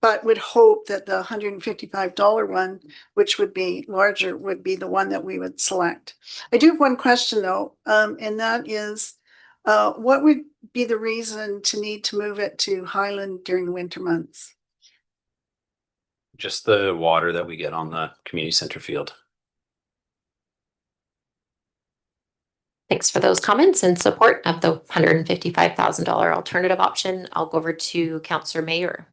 but would hope that the $155 one, which would be larger, would be the one that we would select. I do have one question though, and that is, what would be the reason to need to move it to Highland during the winter months? Just the water that we get on the community center field. Thanks for those comments and support of the $155,000 alternative option. I'll go over to Councillor Mayor.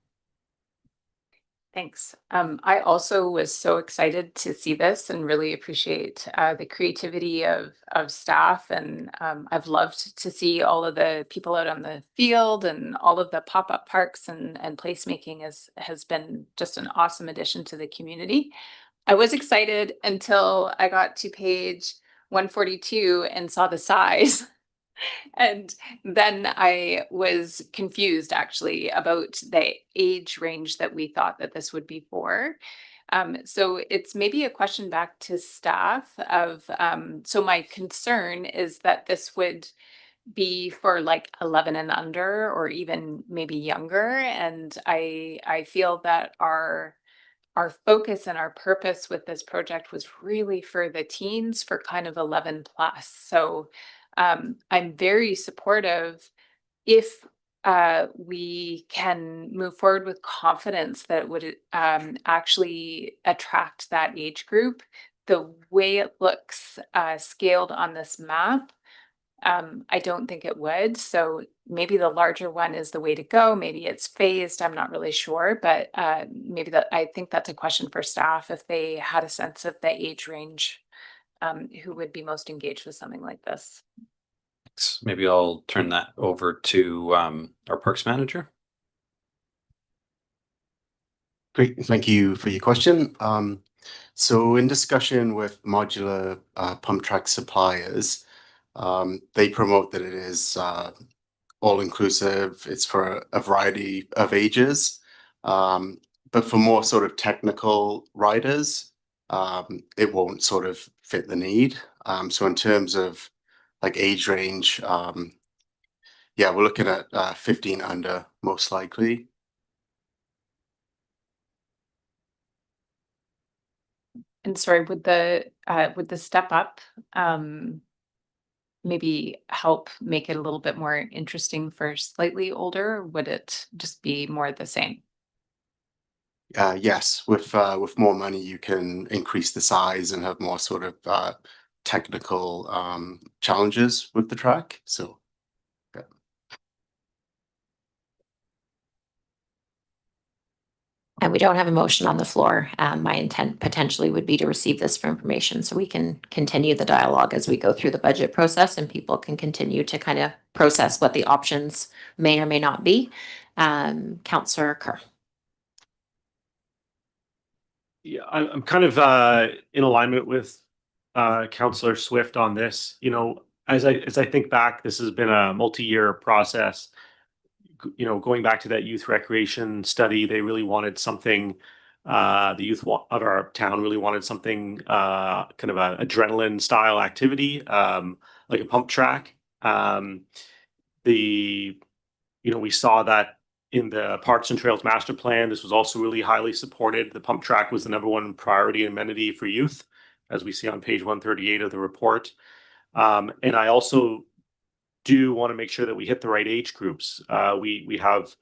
Thanks. I also was so excited to see this and really appreciate the creativity of staff. And I've loved to see all of the people out on the field, and all of the pop-up parks and placemaking has been just an awesome addition to the community. I was excited until I got to page 142 and saw the size. And then I was confused actually about the age range that we thought that this would be for. So it's maybe a question back to staff of, so my concern is that this would be for like 11 and under, or even maybe younger. And I feel that our focus and our purpose with this project was really for the teens, for kind of 11 plus. So I'm very supportive if we can move forward with confidence that it would actually attract that age group. The way it looks scaled on this map, I don't think it would. So maybe the larger one is the way to go. Maybe it's phased. I'm not really sure, but maybe I think that's a question for staff, if they had a sense of the age range, who would be most engaged with something like this. Thanks. Maybe I'll turn that over to our Parks Manager. Great, thank you for your question. So in discussion with modular pump track suppliers, they promote that it is all-inclusive. It's for a variety of ages, but for more sort of technical riders, it won't sort of fit the need. So in terms of like age range, yeah, we're looking at 15 under most likely. And sorry, would the step up maybe help make it a little bit more interesting for slightly older? Or would it just be more the same? Yes, with more money, you can increase the size and have more sort of technical challenges with the track. So, yeah. And we don't have a motion on the floor. My intent potentially would be to receive this for information so we can continue the dialogue as we go through the budget process and people can continue to kind of process what the options may or may not be. Councillor Kerr. Yeah, I'm kind of in alignment with Councillor Swift on this. You know, as I think back, this has been a multi-year process. You know, going back to that youth recreation study, they really wanted something. The youth of our town really wanted something kind of an adrenaline style activity, like a pump track. We saw that in the Parks and Trails Master Plan. This was also really highly supported. The pump track was the #1 priority amenity for youth, as we see on page 138 of the report. And I also do want to make sure that we hit the right age groups. We have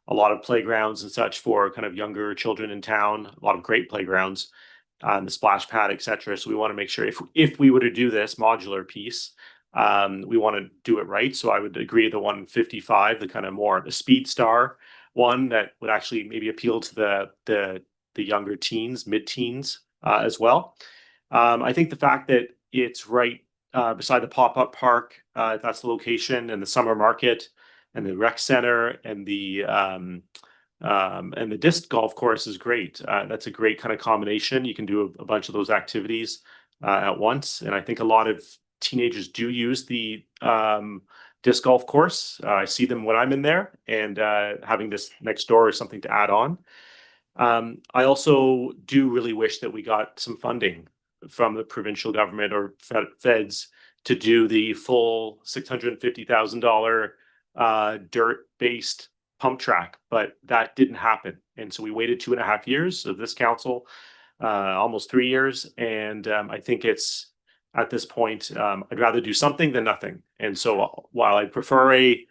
a lot of playgrounds and such for kind of younger children in town, a lot of great playgrounds, the splash pad, etc. So we want to make sure if we were to do this modular piece, we want to do it right. So I would agree the 155, the kind of more the Speed Star one that would actually maybe appeal to the younger teens, mid-teens as well. I think the fact that it's right beside the pop-up park, that's the location, and the summer market, and the rec center, and the disc golf course is great. That's a great kind of combination. You can do a bunch of those activities at once, and I think a lot of teenagers do use the disc golf course. I see them when I'm in there, and having this next door is something to add on. I also do really wish that we got some funding from the provincial government or feds to do the full $650,000 dirt-based pump track, but that didn't happen. And so we waited 2.5 years of this council, almost 3 years. And I think it's at this point, I'd rather do something than nothing. And so while I prefer a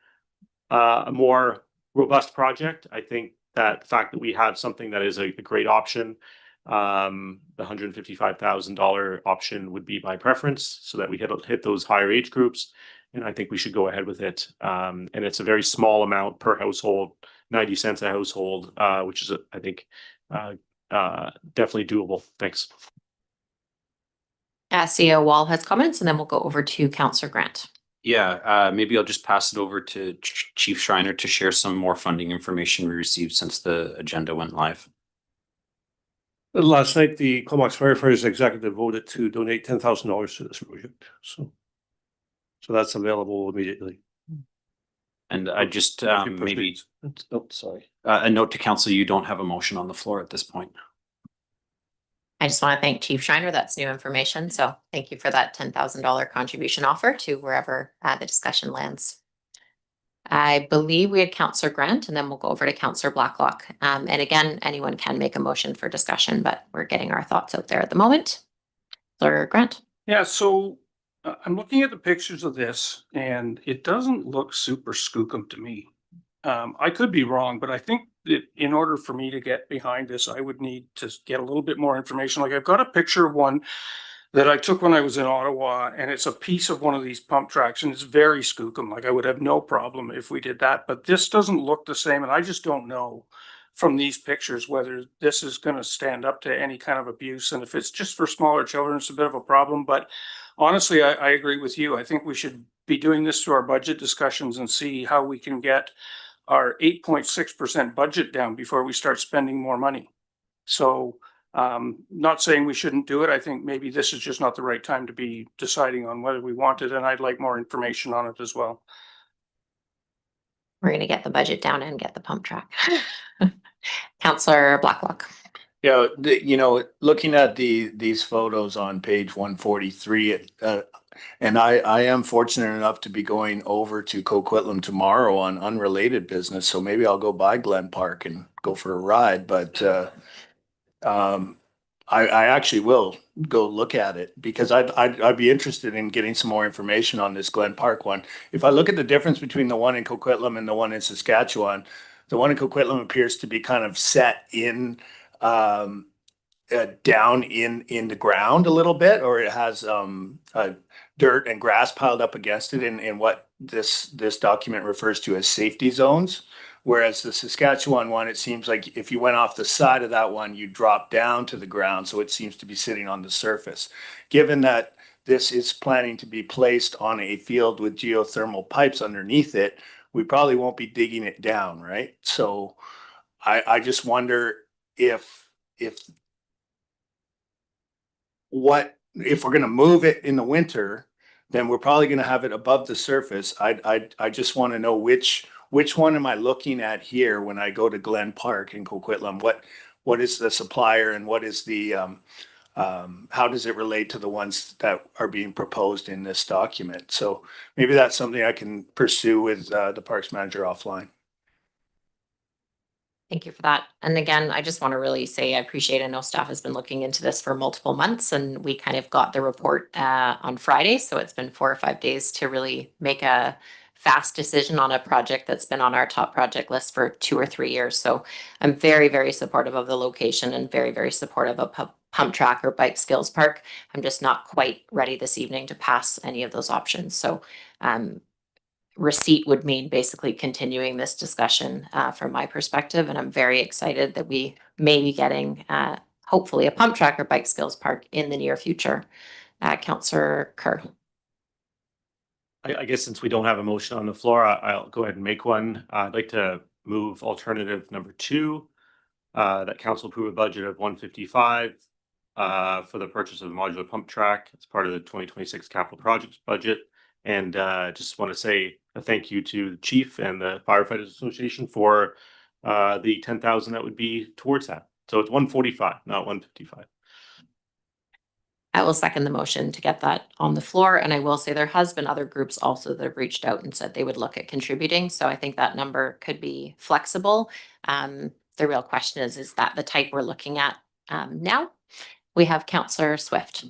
more robust project, I think that the fact that we have something that is a great option, the $155,000 option would be my preference, so that we hit those higher age groups, and I think we should go ahead with it. And it's a very small amount per household, 90 cents a household, which is I think definitely doable. Thanks. CEO Wall has comments, and then we'll go over to Councillor Grant. Yeah, maybe I'll just pass it over to Chief Schreiner to share some more funding information we received since the agenda went live. Last night, the Comox Firefighters Executive voted to donate $10,000 to this project. So that's available immediately. And I just maybe sorry. A note to council: you don't have a motion on the floor at this point. I just want to thank Chief Schreiner. That's new information. So thank you for that $10,000 contribution offer to wherever the discussion lands. I believe we had Councillor Grant, and then we'll go over to Councillor Blacklock. And again, anyone can make a motion for discussion, but we're getting our thoughts out there at the moment. Councillor Grant. Yeah, so I'm looking at the pictures of this, and it doesn't look super skookum to me. I could be wrong, but I think that in order for me to get behind this, I would need to get a little bit more information. Like, I've got a picture of one that I took when I was in Ottawa, and it's a piece of one of these pump tracks, and it's very skookum. Like, I would have no problem if we did that, but this doesn't look the same, and I just don't know from these pictures whether this is going to stand up to any kind of abuse. And if it's just for smaller children, it's a bit of a problem. But honestly, I agree with you. I think we should be doing this through our budget discussions and see how we can get our 8.6% budget down before we start spending more money. So not saying we shouldn't do it. I think maybe this is just not the right time to be deciding on whether we want it, and I'd like more information on it as well. We're going to get the budget down and get the pump track. Councillor Blacklock. Yeah, looking at these photos on page 143, and I am fortunate enough to be going over to Coquitlam tomorrow on unrelated business, so maybe I'll go by Glen Park and go for a ride. But I actually will go look at it because I'd be interested in getting some more information on this Glen Park one. If I look at the difference between the one in Coquitlam and the one in Saskatchewan, the one in Coquitlam appears to be kind of set in down in the ground a little bit, or it has dirt and grass piled up against it in what this document refers to as safety zones. Whereas the Saskatchewan one, it seems like if you went off the side of that one, you drop down to the ground. So it seems to be sitting on the surface. Given that this is planning to be placed on a field with geothermal pipes underneath it, we probably won't be digging it down, right? So I just wonder if we're going to move it in the winter, then we're probably going to have it above the surface. I just want to know which one am I looking at here when I go to Glen Park in Coquitlam? What is the supplier and what is the how does it relate to the ones that are being proposed in this document? So maybe that's something I can pursue with the parks manager offline. Thank you for that. And again, I just want to really say I appreciate, I know staff has been looking into this for multiple months, and we kind of got the report on Friday. So it's been 4 or 5 days to really make a fast decision on a project that's been on our top project list for 2 or 3 years. So I'm very, very supportive of the location and very, very supportive of pump track or bike skills park. I'm just not quite ready this evening to pass any of those options. So receipt would mean basically continuing this discussion from my perspective. And I'm very excited that we may be getting hopefully a pump track or bike skills park in the near future. Councillor Kerr. I guess since we don't have a motion on the floor, I'll go ahead and make one. I'd like to move alternative number 2, that council approve a budget of 155 for the purchase of the modular pump track as part of the 2026 capital projects budget. And just want to say a thank you to the chief and the Firefighters Association for the 10,000 that would be towards that. So it's 145, not 155. I will second the motion to get that on the floor. And I will say there has been other groups also that have reached out and said they would look at contributing. So I think that number could be flexible. The real question is that the type we're looking at now? We have Councillor Swift.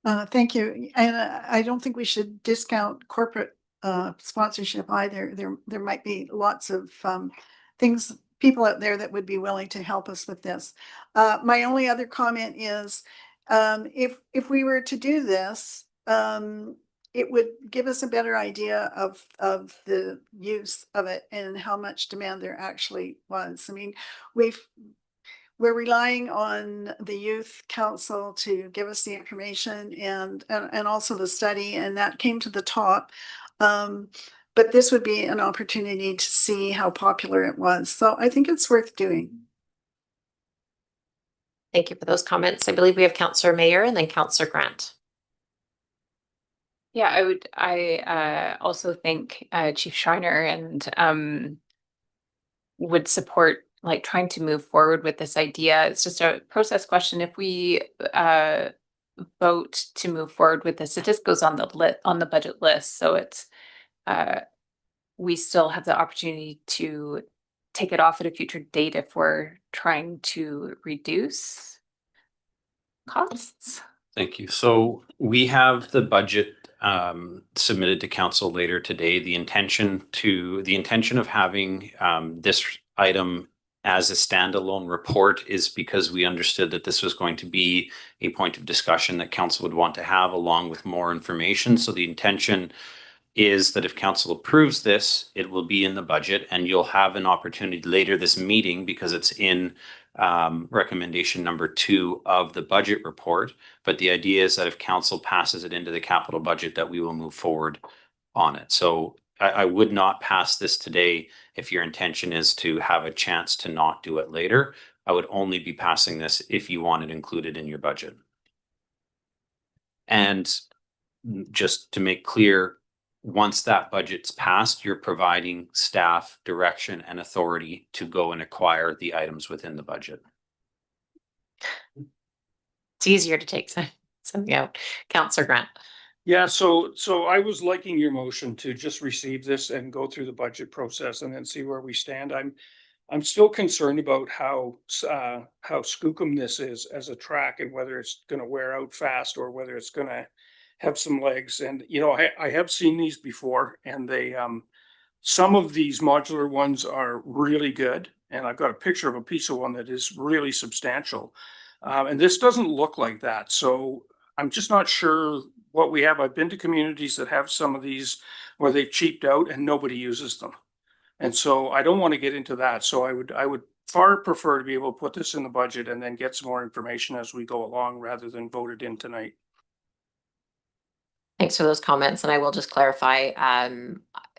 Thank you. And I don't think we should discount corporate sponsorship either. There might be lots of things, people out there that would be willing to help us with this. My only other comment is if we were to do this, it would give us a better idea of the use of it and how much demand there actually was. I mean, we're relying on the youth council to give us the information and also the study, and that came to the top. But this would be an opportunity to see how popular it was. So I think it's worth doing. Thank you for those comments. I believe we have Councillor Mayer and then Councillor Grant. Yeah, I also thank Chief Schreiner and would support like trying to move forward with this idea. It's just a process question. If we vote to move forward with this, it just goes on the budget list. So it's we still have the opportunity to take it off at a future date if we're trying to reduce costs. Thank you. So we have the budget submitted to council later today. The intention of having this item as a standalone report is because we understood that this was going to be a point of discussion that council would want to have along with more information. So the intention is that if council approves this, it will be in the budget and you'll have an opportunity later this meeting, because it's in recommendation number 2 of the budget report. But the idea is that if council passes it into the capital budget, that we will move forward on it. So I would not pass this today if your intention is to have a chance to not do it later. I would only be passing this if you want it included in your budget. And just to make clear, once that budget's passed, you're providing staff direction and authority to go and acquire the items within the budget. It's easier to take something out. Councillor Grant. Yeah, so I was liking your motion to just receive this and go through the budget process and then see where we stand. I'm still concerned about how skookum this is as a track and whether it's gonna wear out fast or whether it's gonna have some legs. And, you know, I have seen these before, and they, some of these modular ones are really good. And I've got a picture of a piece of one that is really substantial. And this doesn't look like that. So I'm just not sure what we have. I've been to communities that have some of these where they've cheaped out and nobody uses them. And so I don't want to get into that. So I would far prefer to be able to put this in the budget and then get some more information as we go along rather than vote it in tonight. Thanks for those comments. And I will just clarify,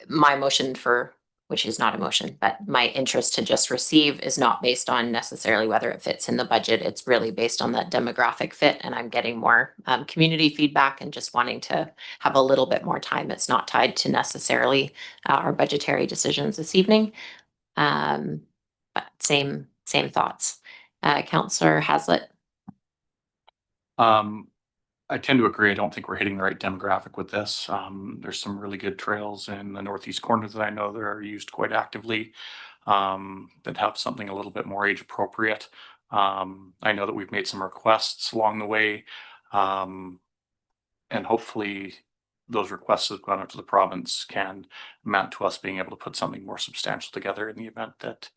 my motion for, which is not a motion, but my interest to just receive is not based on necessarily whether it fits in the budget. It's really based on that demographic fit. And I'm getting more community feedback and just wanting to have a little bit more time. It's not tied to necessarily our budgetary decisions this evening. But same thoughts. Councillor Hazlitt. I tend to agree. I don't think we're hitting the right demographic with this. There's some really good trails in the northeast corner that I know that are used quite actively, that have something a little bit more age appropriate. I know that we've made some requests along the way, and hopefully those requests that have gone up to the province can amount to us being able to put something more substantial together in the event that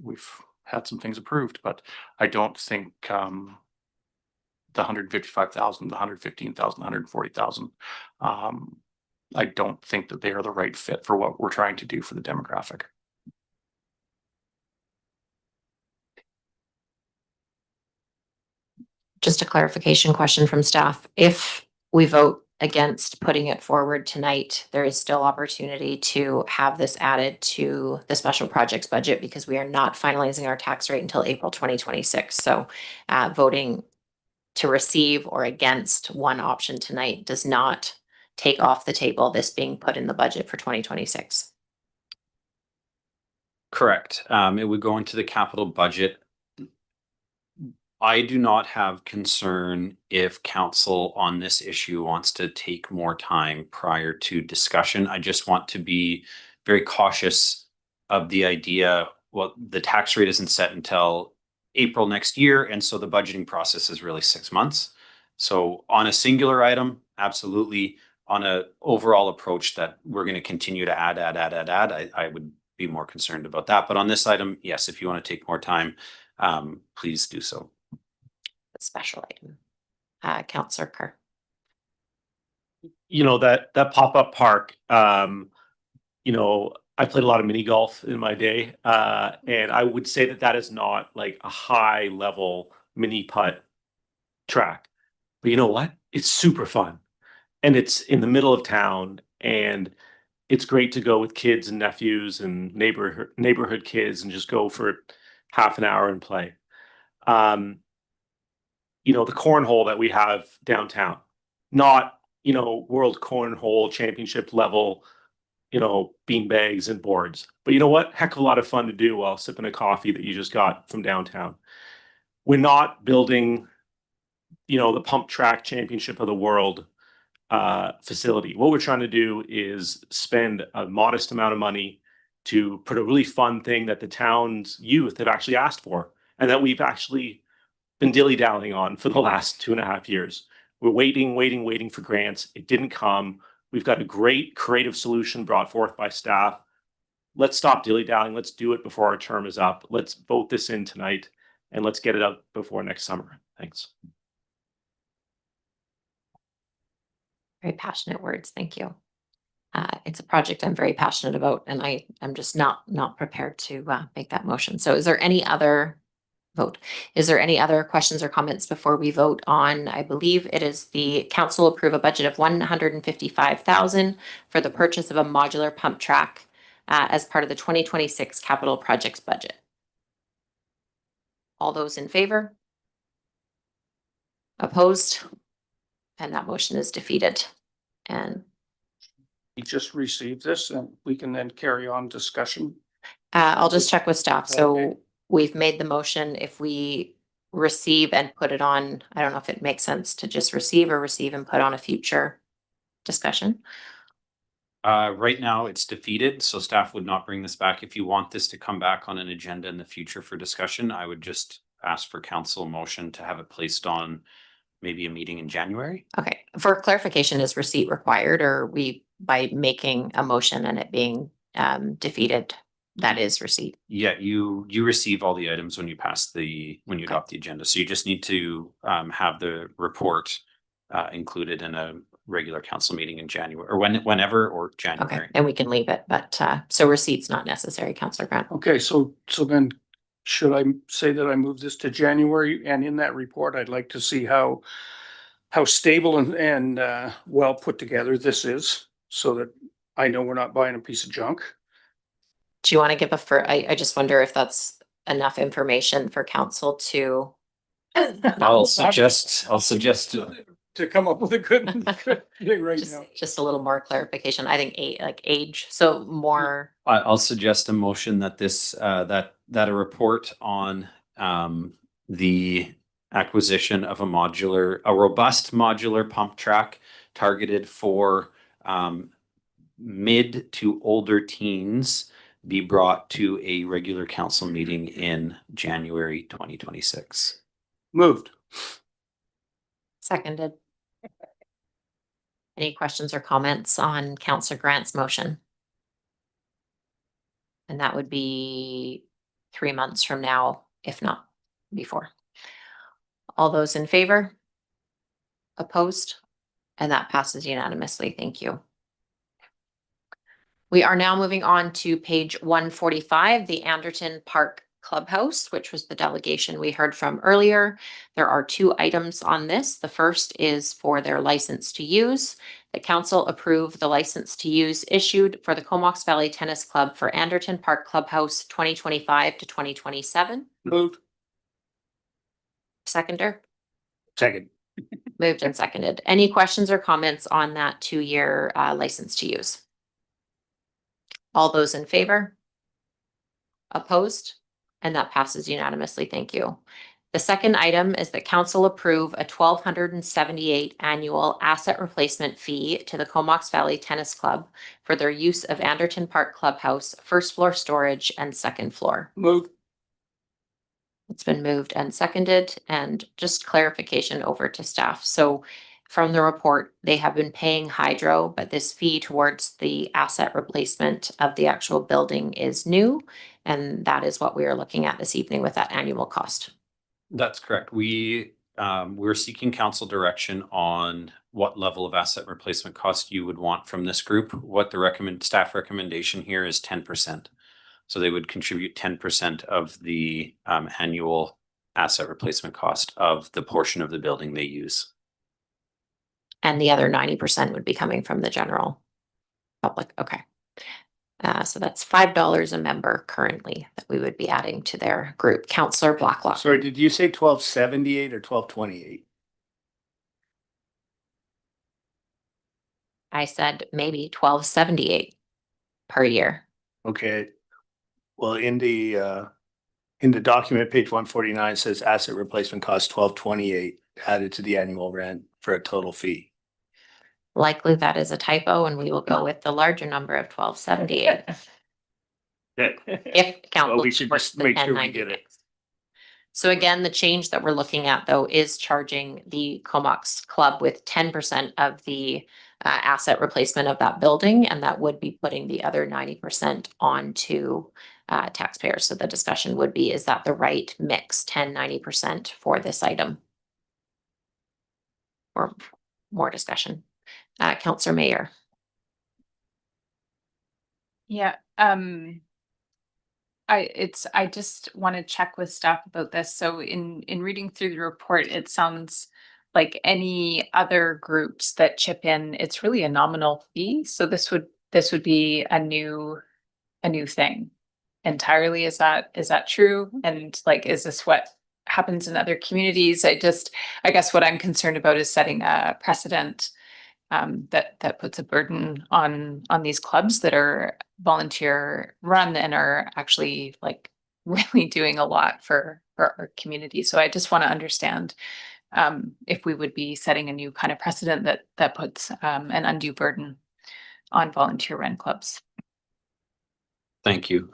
we've had some things approved. But I don't think the 155,000, the 115,000, 140,000. I don't think that they are the right fit for what we're trying to do for the demographic. Just a clarification question from staff. If we vote against putting it forward tonight, there is still opportunity to have this added to the special projects budget because we are not finalizing our tax rate until April 2026. So voting to receive or against one option tonight does not take off the table this being put in the budget for 2026. Correct. It would go into the capital budget. I do not have concern if council on this issue wants to take more time prior to discussion. I just want to be very cautious of the idea. Well, the tax rate isn't set until April next year. And so the budgeting process is really 6 months. So on a singular item, absolutely. On an overall approach that we're going to continue to add, I would be more concerned about that. But on this item, yes, if you want to take more time, please do so. Special item. Councillor Kerr. You know, that pop-up park, you know, I played a lot of mini golf in my day, and I would say that is not like a high level mini putt track. But you know what? It's super fun. And it's in the middle of town, and it's great to go with kids and nephews and neighborhood kids and just go for half an hour and play. You know, the cornhole that we have downtown, not, you know, world cornhole championship level, you know, bean bags and boards. But you know what? Heck of a lot of fun to do while sipping a coffee that you just got from downtown. We're not building, you know, the pump track championship of the world facility. What we're trying to do is spend a modest amount of money to put a really fun thing that the town's youth have actually asked for, and that we've actually been dilly-dallying on for the last 2.5 years. We're waiting for grants. It didn't come. We've got a great creative solution brought forth by staff. Let's stop dilly-dallying. Let's do it before our term is up. Let's vote this in tonight, and let's get it up before next summer. Thanks. Very passionate words. Thank you. It's a project I'm very passionate about, and I'm just not prepared to make that motion. So is there any other vote? Is there any other questions or comments before we vote on, I believe it is the council approve a budget of 155,000 for the purchase of a modular pump track as part of the 2026 capital projects budget. All those in favor? Opposed? And that motion is defeated. And We just received this and we can then carry on discussion. I'll just check with staff. So Okay. we've made the motion. If we receive and put it on, I don't know if it makes sense to just receive or receive and put on a future discussion. Right now it's defeated, so staff would not bring this back. If you want this to come back on an agenda in the future for discussion, I would just ask for council motion to have it placed on maybe a meeting in January. Okay, for clarification, is receipt required, or we, by making a motion and it being defeated, that is receipt? Yeah, you receive all the items when you adopt the agenda. So you just need to have the report included in a regular council meeting in January or whenever or Okay, January. and we can leave it, but so receipt's not necessary, Councillor Grant. Okay, so then should I say that I move this to January? And in that report, I'd like to see how stable and well put together this is, so that I know we're not buying a piece of junk. Do you want to give I just wonder if that's enough information for council to. I'll suggest To come up with a good thing right now. Just a little more clarification. I think age, so more. I'll suggest a motion that this that a report on the acquisition of a robust modular pump track targeted for mid to older teens be brought to a regular council meeting in January 2026. Moved. Seconded. Any questions or comments on Councillor Grant's motion? And that would be 3 months from now, if not before. All those in favor? Opposed? And that passes unanimously. Thank you. We are now moving on to page 145, the Anderton Park Clubhouse, which was the delegation we heard from earlier. There are 2 items on this. The first is for their license to use. The council approved the license to use issued for the Comox Valley Tennis Club for Anderton Park Clubhouse 2025 to 2027. Moved. Seconder? Second. Moved and seconded. Any questions or comments on that 2-year license to use? All those in favor? Opposed? And that passes unanimously. Thank you. The second item is that council approve a $1,278 annual asset replacement fee to the Comox Valley Tennis Club for their use of Anderton Park Clubhouse, first floor storage and second floor. Moved. It's been moved and seconded, and just clarification over to staff. So from the report, they have been paying hydro, but this fee towards the asset replacement of the actual building is new. And that is what we are looking at this evening with that annual cost. That's correct. We're seeking council direction on what level of asset replacement cost you would want from this group. What the staff recommendation here is 10%. So they would contribute 10% of the annual asset replacement cost of the portion of the building they use. And the other 90% would be coming from the general public. Okay. So that's $5 a member currently that we would be adding to their group. Councillor Blacklock. Sorry, did you say 1278 or 1228? I said maybe $1,278 per year. Okay. Well, in the document, page 149 says asset replacement cost 1228 added to the annual rent for a total fee. Likely that is a typo, and we will go with the larger number of $1,278. If council Well, we should supports just the make sure we 1096. get it. So again, the change that we're looking at though is charging the Comox Club with 10% of the asset replacement of that building, and that would be putting the other 90% onto taxpayers. So the discussion would be, is that the right mix, 10-90% for this item? Or more discussion. Councillor Mayor. Yeah, I just want to check with staff about this. So in reading through the report, it sounds like any other groups that chip in, it's really a nominal fee. So this would be a new thing entirely. Is that true? And like, is this what happens in other communities? I guess what I'm concerned about is setting a precedent that puts a burden on these clubs that are volunteer run and are actually like really doing a lot for our community. So I just want to understand if we would be setting a new kind of precedent that puts an undue burden on volunteer run clubs. Thank you.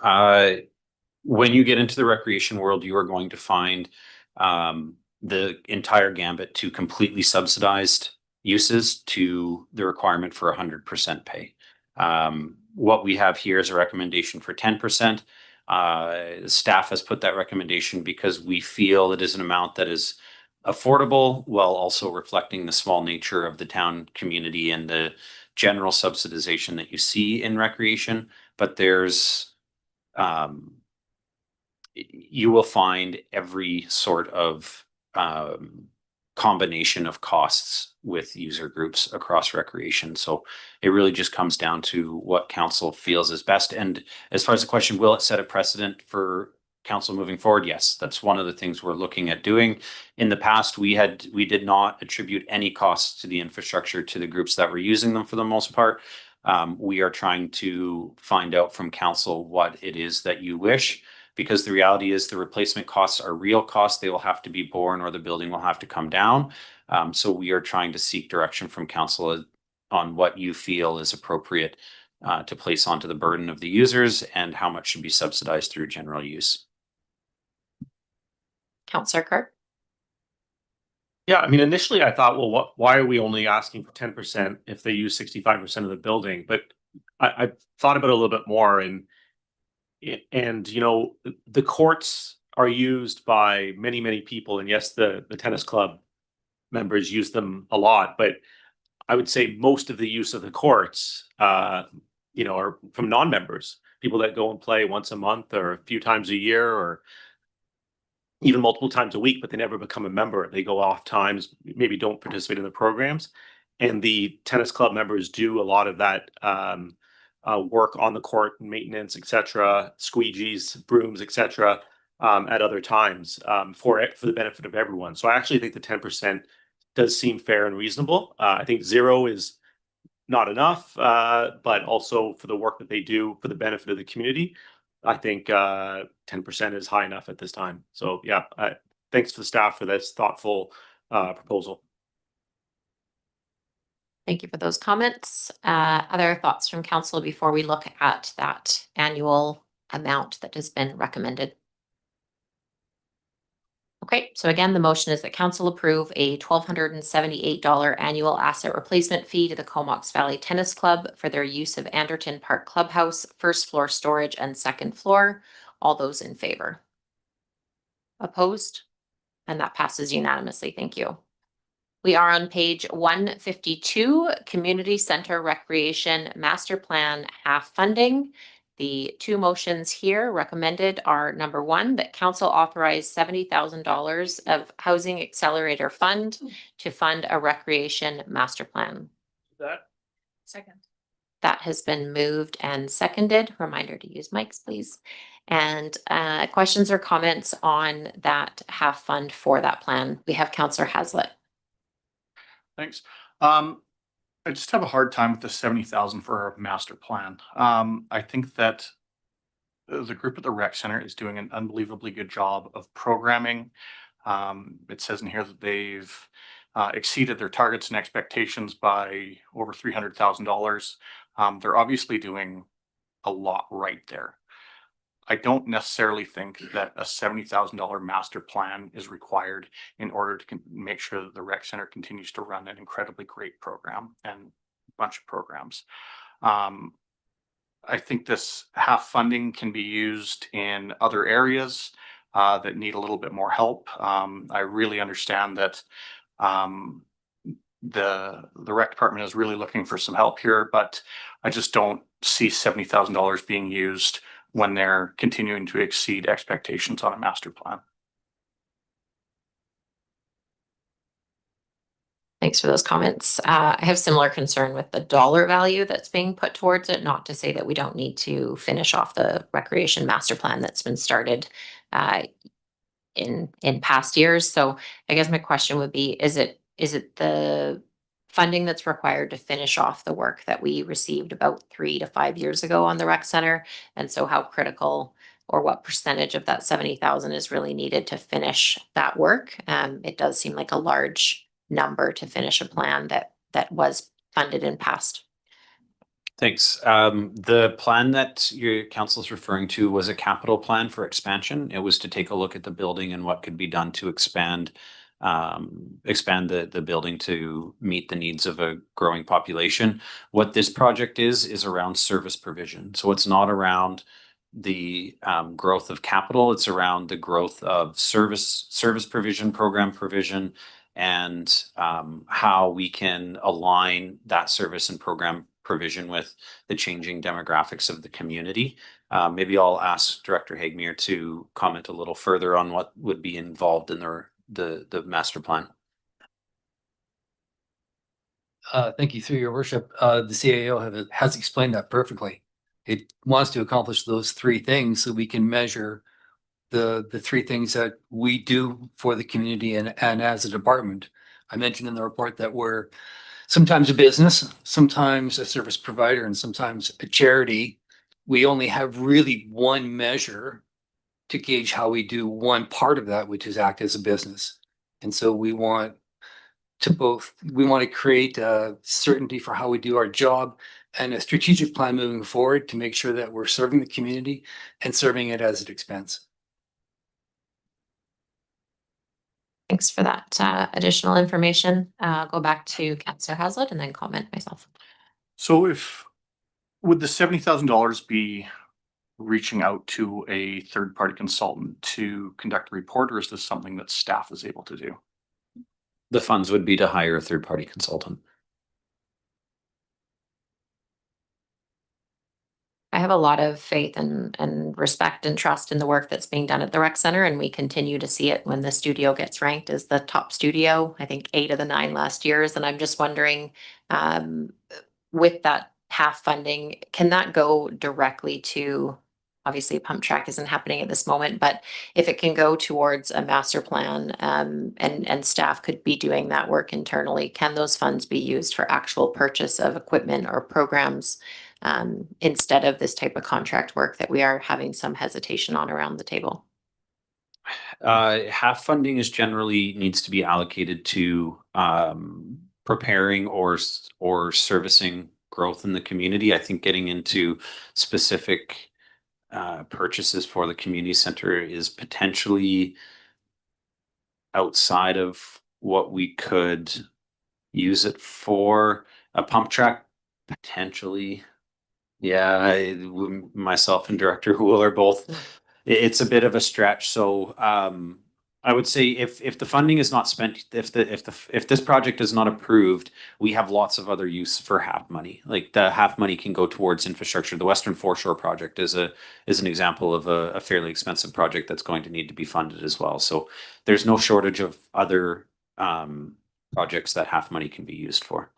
When you get into the recreation world, you are going to find the entire gambit to completely subsidized uses to the requirement for 100% pay. What we have here is a recommendation for 10%. Staff has put that recommendation because we feel it is an amount that is affordable while also reflecting the small nature of the town community and the general subsidization that you see in recreation. But there's you will find every sort of combination of costs with user groups across recreation. So it really just comes down to what council feels is best. And as far as the question, will it set a precedent for council moving forward? Yes, that's one of the things we're looking at doing. In the past, we did not attribute any costs to the infrastructure to the groups that were using them for the most part. We are trying to find out from council what it is that you wish, because the reality is the replacement costs are real costs. They will have to be borne or the building will have to come down. So we are trying to seek direction from council on what you feel is appropriate to place onto the burden of the users and how much should be subsidized through general use. Councillor Kirk? Yeah, I mean, initially I thought, well, why are we only asking for 10% if they use 65% of the building? But I thought about it a little bit more, and you know, the courts are used by many people, and yes, the tennis club members use them a lot, but I would say most of the use of the courts, you know, are from non-members, people that go and play once a month or a few times a year or even multiple times a week, but they never become a member. They go off times, maybe don't participate in the programs. And the tennis club members do a lot of that work on the court, maintenance, etc., squeegees, brooms, etc., at other times for the benefit of everyone. So I actually think the 10% does seem fair and reasonable. I think 0 is not enough, but also for the work that they do for the benefit of the community, I think 10% is high enough at this time. So yeah, thanks to the staff for this thoughtful proposal. Thank you for those comments. Other thoughts from council before we look at that annual amount that has been recommended? Okay, so again, the motion is that council approve a $1,278 annual asset replacement fee to the Comox Valley Tennis Club for their use of Anderton Park Clubhouse, first floor storage and second floor. All those in favor? Opposed? And that passes unanimously. Thank you. We are on page 152, Community Center Recreation Master Plan half funding. The two motions here recommended are number 1, that council authorize $70,000 of Housing Accelerator Fund to fund a recreation master plan. Second. That has been moved and seconded. Reminder to use mics, please. And questions or comments on that half fund for that plan? We have Councillor Hazlitt. Thanks. I just have a hard time with the 70,000 for our master plan. I think that the group at the rec center is doing an unbelievably good job of programming. It says in here that they've exceeded their targets and expectations by over $300,000. They're obviously doing a lot right there. I don't necessarily think that a $70,000 master plan is required in order to make sure that the rec center continues to run an incredibly great program and a bunch of programs. I think this half funding can be used in other areas that need a little bit more help. I really understand that the rec department is really looking for some help here, but I just don't see $70,000 being used when they're continuing to exceed expectations on a master plan. Thanks for those comments. I have similar concern with the dollar value that's being put towards it, not to say that we don't need to finish off the recreation master plan that's been started in past years. So I guess my question would be, is it the funding that's required to finish off the work that we received about 3 to 5 years ago on the rec center? And so how critical or what percentage of that 70,000 is really needed to finish that work? It does seem like a large number to finish a plan that was funded in past. Thanks. The plan that your council's referring to was a capital plan for expansion. It was to take a look at the building and what could be done to expand the building to meet the needs of a growing population. What this project is around service provision. So it's not around the growth of capital, it's around the growth of service provision, program provision, and how we can align that service and program provision with the changing demographics of the community. Maybe I'll ask Director Hagmere to comment a little further on what would be involved in the master plan. Thank you, through your worship. The CAO has explained that perfectly. It wants to accomplish those three things so we can measure the three things that we do for the community and as a department. I mentioned in the report that we're sometimes a business, sometimes a service provider, and sometimes a charity. We only have really one measure to gauge how we do one part of that, which is act as a business. And so we want to create certainty for how we do our job and a strategic plan moving forward to make sure that we're serving the community and serving it as an expense. Thanks for that additional information. I'll go back to Councillor Haslett and then comment myself. So would the $70,000 be reaching out to a third-party consultant to conduct a report, or is this something that staff is able to do? The funds would be to hire a third-party consultant. I have a lot of faith and respect and trust in the work that's being done at the rec center, and we continue to see it when the studio gets ranked as the top studio. I think 8 of the 9 last years, and I'm just wondering, with that half funding, can that go directly to, obviously Pump Track isn't happening at this moment, but if it can go towards a master plan, and staff could be doing that work internally, can those funds be used for actual purchase of equipment or programs, instead of this type of contract work that we are having some hesitation on around the table? Half funding is generally needs to be allocated to preparing or servicing growth in the community. I think getting into specific purchases for the community center is potentially outside of what we could use it for. A Pump Track, potentially. Yeah, myself and Director Houle are both, it's a bit of a stretch. So I would say if the funding is not spent, if this project is not approved, we have lots of other use for half money. Like the half money can go towards infrastructure. The Western Foreshore project is an example of a fairly expensive project that's going to need to be funded as well. So there's no shortage of other projects that half money can be used for.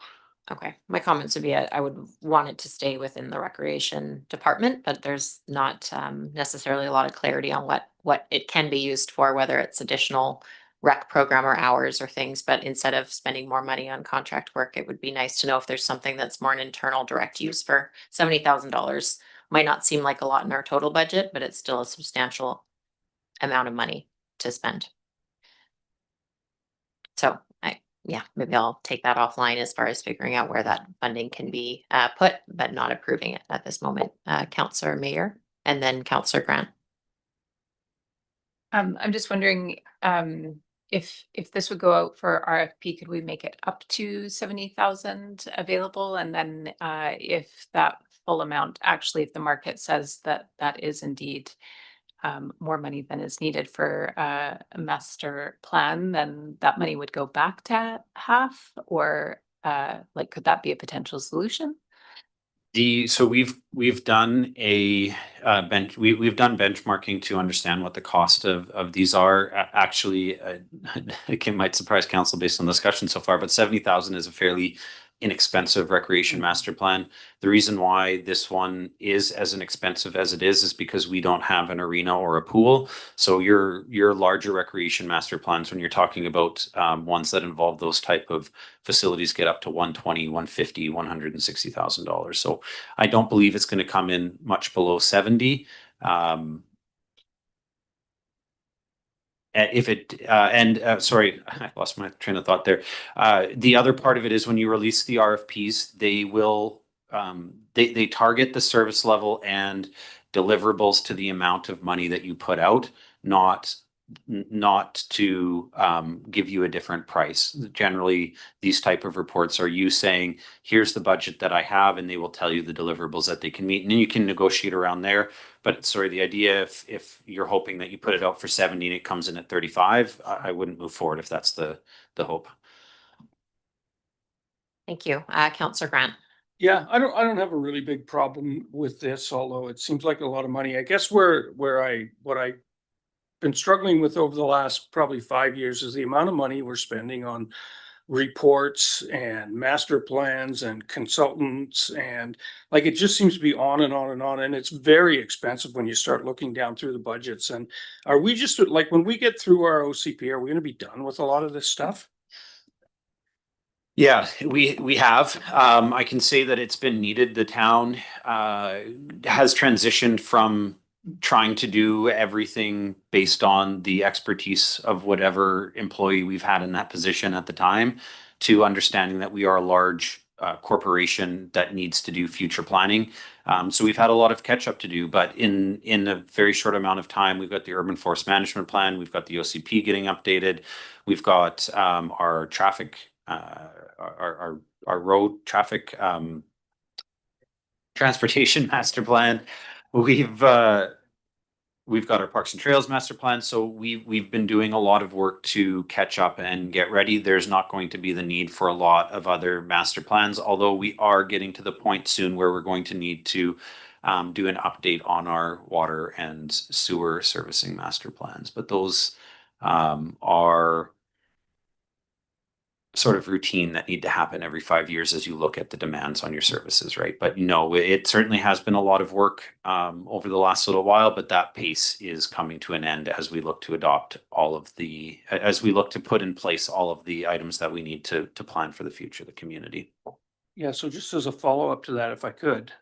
Okay, my comments would be, I would want it to stay within the recreation department, but there's not necessarily a lot of clarity on what it can be used for, whether it's additional rec program or hours or things. But instead of spending more money on contract work, it would be nice to know if there's something that's more an internal direct use for $70,000. Might not seem like a lot in our total budget, but it's still a substantial amount of money to spend. So yeah, maybe I'll take that offline as far as figuring out where that funding can be put, but not approving it at this moment. Councillor Mayor and then Councillor Grant. I'm just wondering if this would go out for RFP, could we make it up to 70,000 available? And then if that full amount, actually, if the market says that is indeed more money than is needed for a master plan, then that money would go back to half, or like, could that be a potential solution? So we've done a we've done benchmarking to understand what the cost of these are. Actually, it might surprise council based on the discussion so far, but 70,000 is a fairly inexpensive recreation master plan. The reason why this one is as inexpensive as it is because we don't have an arena or a pool. So your larger recreation master plans, when you're talking about ones that involve those type of facilities, get up to 120, 150, $160,000. So I don't believe it's going to come in much below 70. Sorry, I lost my train of thought there. The other part of it is when you release the RFPs, they will they target the service level and deliverables to the amount of money that you put out, not to give you a different price. Generally, these type of reports are you saying, here's the budget that I have, and they will tell you the deliverables that they can meet, and then you can negotiate around there. But sorry, the idea, if you're hoping that you put it out for 70 and it comes in at 35, I wouldn't move forward if that's the hope. Thank you. Councillor Grant. Yeah, I don't have a really big problem with this, although it seems like a lot of money. I guess what I've been struggling with over the last probably 5 years is the amount of money we're spending on reports and master plans and consultants, and like it just seems to be on and on and on, and it's very expensive when you start looking down through the budgets. And are we just like, when we get through our OCP, are we going to be done with a lot of this stuff? Yeah, we have. I can say that it's been needed. The town has transitioned from trying to do everything based on the expertise of whatever employee we've had in that position at the time, to understanding that we are a large corporation that needs to do future planning. So we've had a lot of catch up to do, but in a very short amount of time, we've got the urban forest management plan, we've got the OCP getting updated, we've got our traffic, our road traffic transportation master plan. We've got our Parks and Trails master plan. So we've been doing a lot of work to catch up and get ready. There's not going to be the need for a lot of other master plans, although we are getting to the point soon where we're going to need to do an update on our water and sewer servicing master plans. But those are sort of routine that need to happen every 5 years as you look at the demands on your services, right? But no, it certainly has been a lot of work over the last little while, but that pace is coming to an end as we look to as we look to put in place all of the items that we need to plan for the future of the community. Yeah, so just as a follow-up to that, if I could.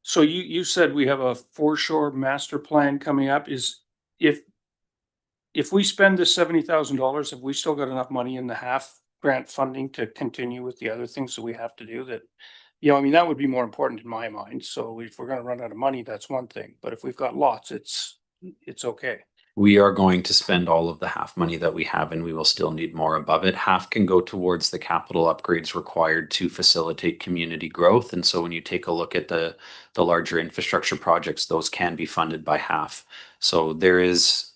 So you said we have a foreshore master plan coming up. If we spend this $70,000, have we still got enough money in the half grant funding to continue with the other things that we have to do? That, I mean, that would be more important in my mind. So if we're going to run out of money, that's one thing. But if we've got lots, it's okay. We are going to spend all of the half money that we have, and we will still need more above it. Half can go towards the capital upgrades required to facilitate community growth. And so when you take a look at the larger infrastructure projects, those can be funded by half. So there is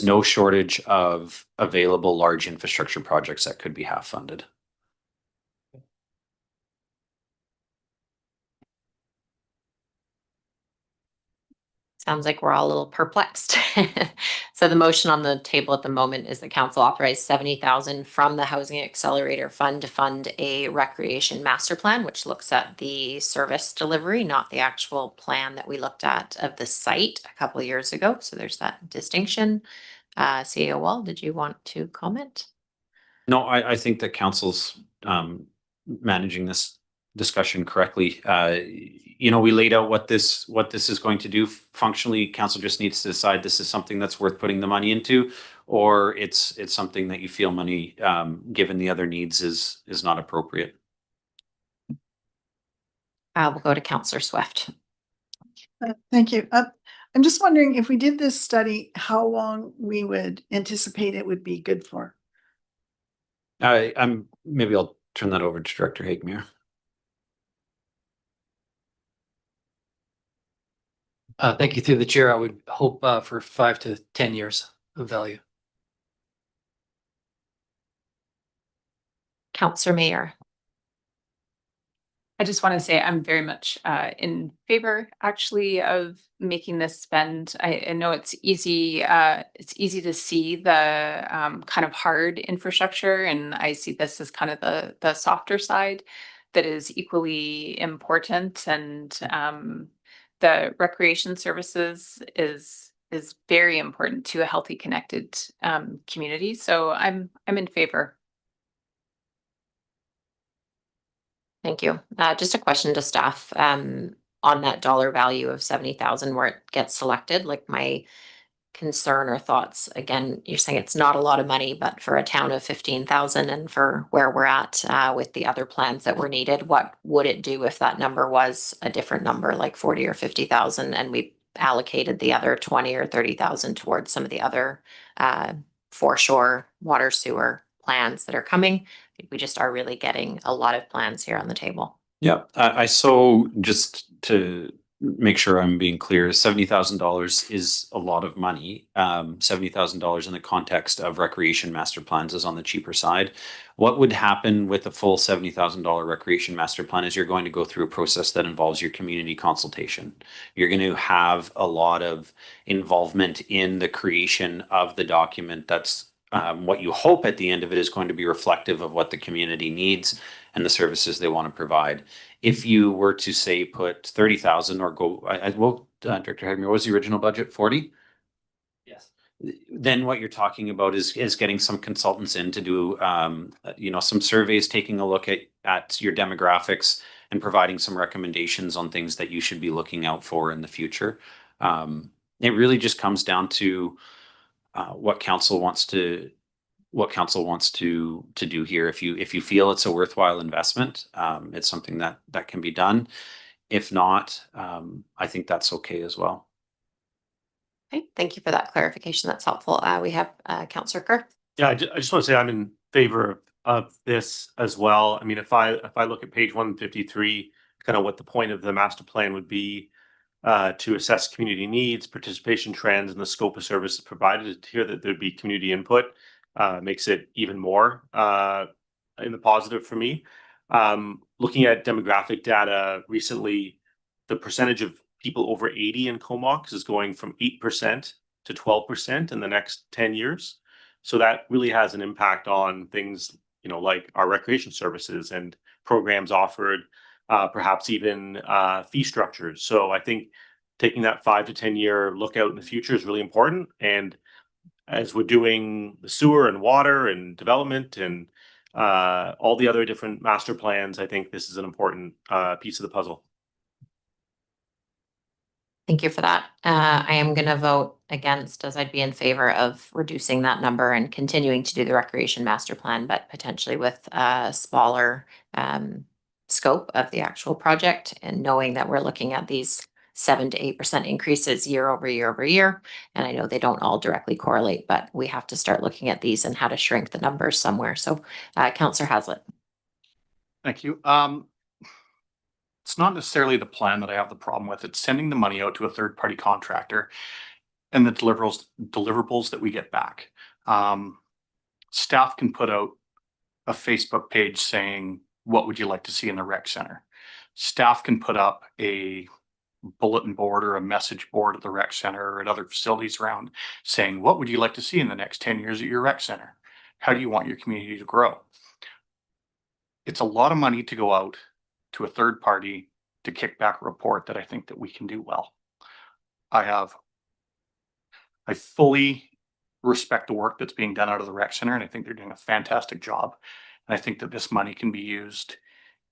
no shortage of available large infrastructure projects that could be half funded. Sounds like we're all a little perplexed. So the motion on the table at the moment is the council authorize 70,000 from the Housing Accelerator Fund to fund a recreation master plan, which looks at the service delivery, not the actual plan that we looked at of the site a couple of years ago. So there's that distinction. CAO Wall, did you want to comment? No, I think that council's managing this discussion correctly. We laid out what this is going to do functionally. Council just needs to decide this is something that's worth putting the money into, or it's something that you feel money, given the other needs, is not appropriate. We'll go to Councillor Swift. Thank you. I'm just wondering, if we did this study, how long we would anticipate it would be good for? Maybe I'll turn that over to Director Hakemeyer. Thank you through the chair. I would hope for 5 to 10 years of value. Councillor Mayor. I just want to say I'm very much in favor actually of making this spend. I know it's easy to see the kind of hard infrastructure, and I see this as kind of the softer side that is equally important. And the recreation services is very important to a healthy, connected community. So I'm in favor. Thank you. Just a question to staff, on that dollar value of 70,000 where it gets selected, like my concern or thoughts, again, you're saying it's not a lot of money, but for a town of 15,000 and for where we're at, with the other plans that were needed, what would it do if that number was a different number, like 40 or 50,000, and we allocated the other 20 or 30,000 towards some of the other, foreshore water sewer plans that are coming? We just are really getting a lot of plans here on the table. Yeah, I so just to make sure I'm being clear, $70,000 is a lot of money. $70,000 in the context of recreation master plans is on the cheaper side. What would happen with a full $70,000 recreation master plan is you're going to go through a process that involves your community consultation. You're going to have a lot of involvement in the creation of the document. That's what you hope at the end of it is going to be reflective of what the community needs and the services they want to provide. If you were to say put 30,000 or go, Director Hadmere, what was the original budget? 40? Yes. Then what you're talking about is getting some consultants in to do, some surveys, taking a look at your demographics and providing some recommendations on things that you should be looking out for in the future. It really just comes down to what council wants to do here. If you feel it's a worthwhile investment, it's something that can be done. If not, I think that's okay as well. Okay, thank you for that clarification. That's helpful. We have Councillor Kerr. Yeah, I just want to say I'm in favor of this as well. I mean, if I look at page 153, kind of what the point of the master plan would be, to assess community needs, participation trends, and the scope of services provided. To hear that there'd be community input makes it even more in the positive for me. Looking at demographic data recently, the percentage of people over 80 in Comox is going from 8% to 12% in the next 10 years. So that really has an impact on things, like our recreation services and programs offered, perhaps even fee structures. So I think taking that 5 to 10 year look out in the future is really important. And as we're doing the sewer and water and development and all the other different master plans, I think this is an important piece of the puzzle. Thank you for that. I am going to vote against, as I'd be in favor of reducing that number and continuing to do the recreation master plan, but potentially with a smaller scope of the actual project, and knowing that we're looking at these 7 to 8% increases year over year over year. And I know they don't all directly correlate, but we have to start looking at these and how to shrink the numbers somewhere. So Councillor Haslett. Thank you. It's not necessarily the plan that I have the problem with. It's sending the money out to a third-party contractor and the deliverables that we get back. Staff can put out a Facebook page saying, what would you like to see in the rec center? Staff can put up a bulletin board or a message board at the rec center or at other facilities around saying, what would you like to see in the next 10 years at your rec center? How do you want your community to grow? It's a lot of money to go out to a third party to kick back a report that I think that we can do well. I fully respect the work that's being done out of the rec center, and I think they're doing a fantastic job. And I think that this money can be used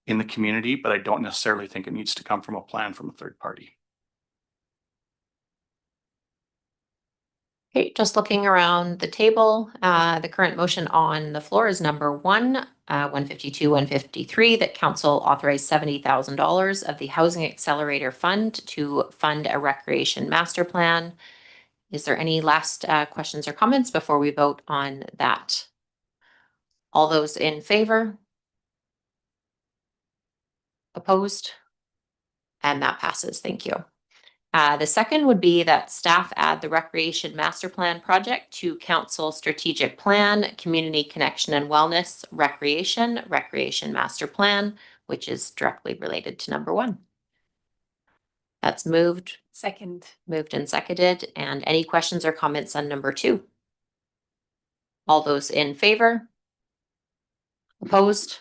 in the community, but I don't necessarily think it needs to come from a plan from a third party. Okay, just looking around the table, the current motion on the floor is number 152, 153, that council authorized $70,000 of the Housing Accelerator Fund to fund a recreation master plan. Is there any last questions or comments before we vote on that? All those in favor? Opposed? And that passes. Thank you. The second would be that staff add the Recreation Master Plan project to Council Strategic Plan, Community Connection and Wellness, Recreation Master Plan, which is directly related to number 1. That's moved and seconded. And any questions or comments on number 2? All those in favor? Opposed?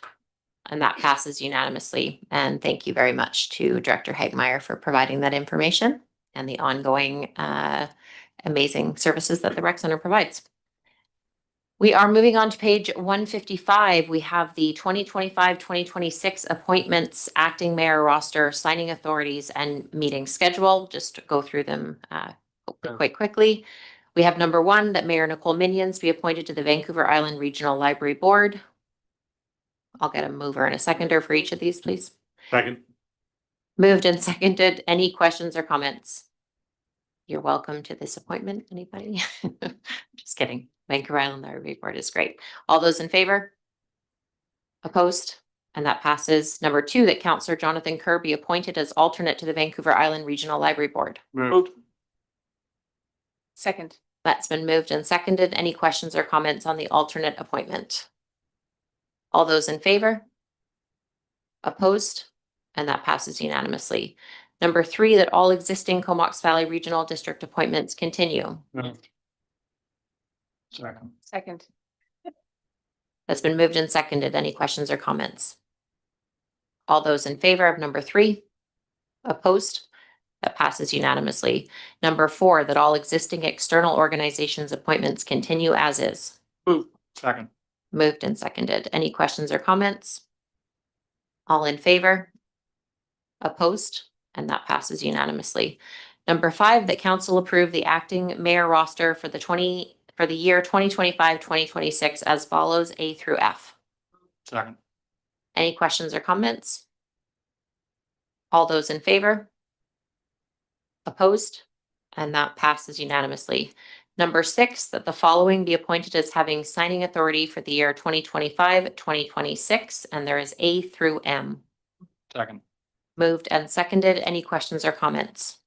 And that passes unanimously. And thank you very much to Director Hagmeyer for providing that information and the ongoing amazing services that the Rec Center provides. We are moving on to page 155. We have the 2025-2026 appointments, acting mayor roster, signing authorities, and meeting schedule. Just to go through them quite quickly. We have number 1, that Mayor Nicole Minions be appointed to the Vancouver Island Regional Library Board. I'll get a mover and a seconder for each of these, please. Second. Moved and seconded. Any questions or comments? You're welcome to this appointment. Anybody? Just kidding. Vancouver Island Library Board is great. All those in favor? Opposed? And that passes. Number 2, that Councillor Jonathan Kerr be appointed as alternate to the Vancouver Island Regional Library Board. Moved. Second. That's been moved and seconded. Any questions or comments on the alternate appointment? All those in favor? Opposed? And that passes unanimously. Number 3, that all existing Comox Valley Regional District appointments continue. Moved. Second. Second. That's been moved and seconded. Any questions or comments? All those in favor of number 3? Opposed? That passes unanimously. Number 4, that all existing external organizations appointments continue as is. Moved. Second. Moved and seconded. Any questions or comments? All in favor? Opposed? And that passes unanimously. Number 5, that council approve the acting mayor roster for the year 2025-2026 as follows, A through F. Second. Any questions or comments? All those in favor? Opposed? And that passes unanimously. Number 6, that the following be appointed as having signing authority for the year 2025-2026, and there is A through M. Second. Moved and seconded. Any questions or comments?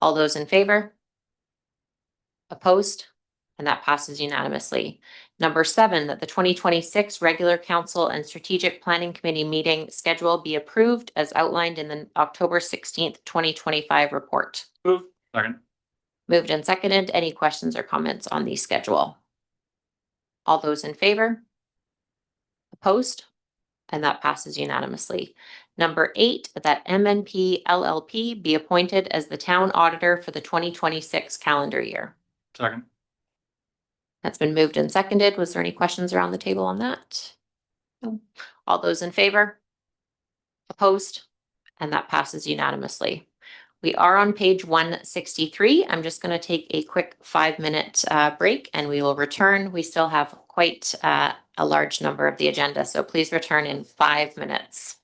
All those in favor? Opposed? And that passes unanimously. Number 7, that the 2026 regular council and strategic planning committee meeting schedule be approved as outlined in the October 16th, 2025 report. Moved. Second. Moved and seconded. Any questions or comments on the schedule? All those in favor? Opposed? And that passes unanimously. Number 8, that MNP LLP be appointed as the town auditor for the 2026 calendar year. Second. That's been moved and seconded. Was there any questions around the table on that? No. All those in favor? Opposed? And that passes unanimously. We are on page 163. I'm just going to take a quick 5-minute break and we will return. We still have quite a large number of the agenda, so please return in 5 minutes.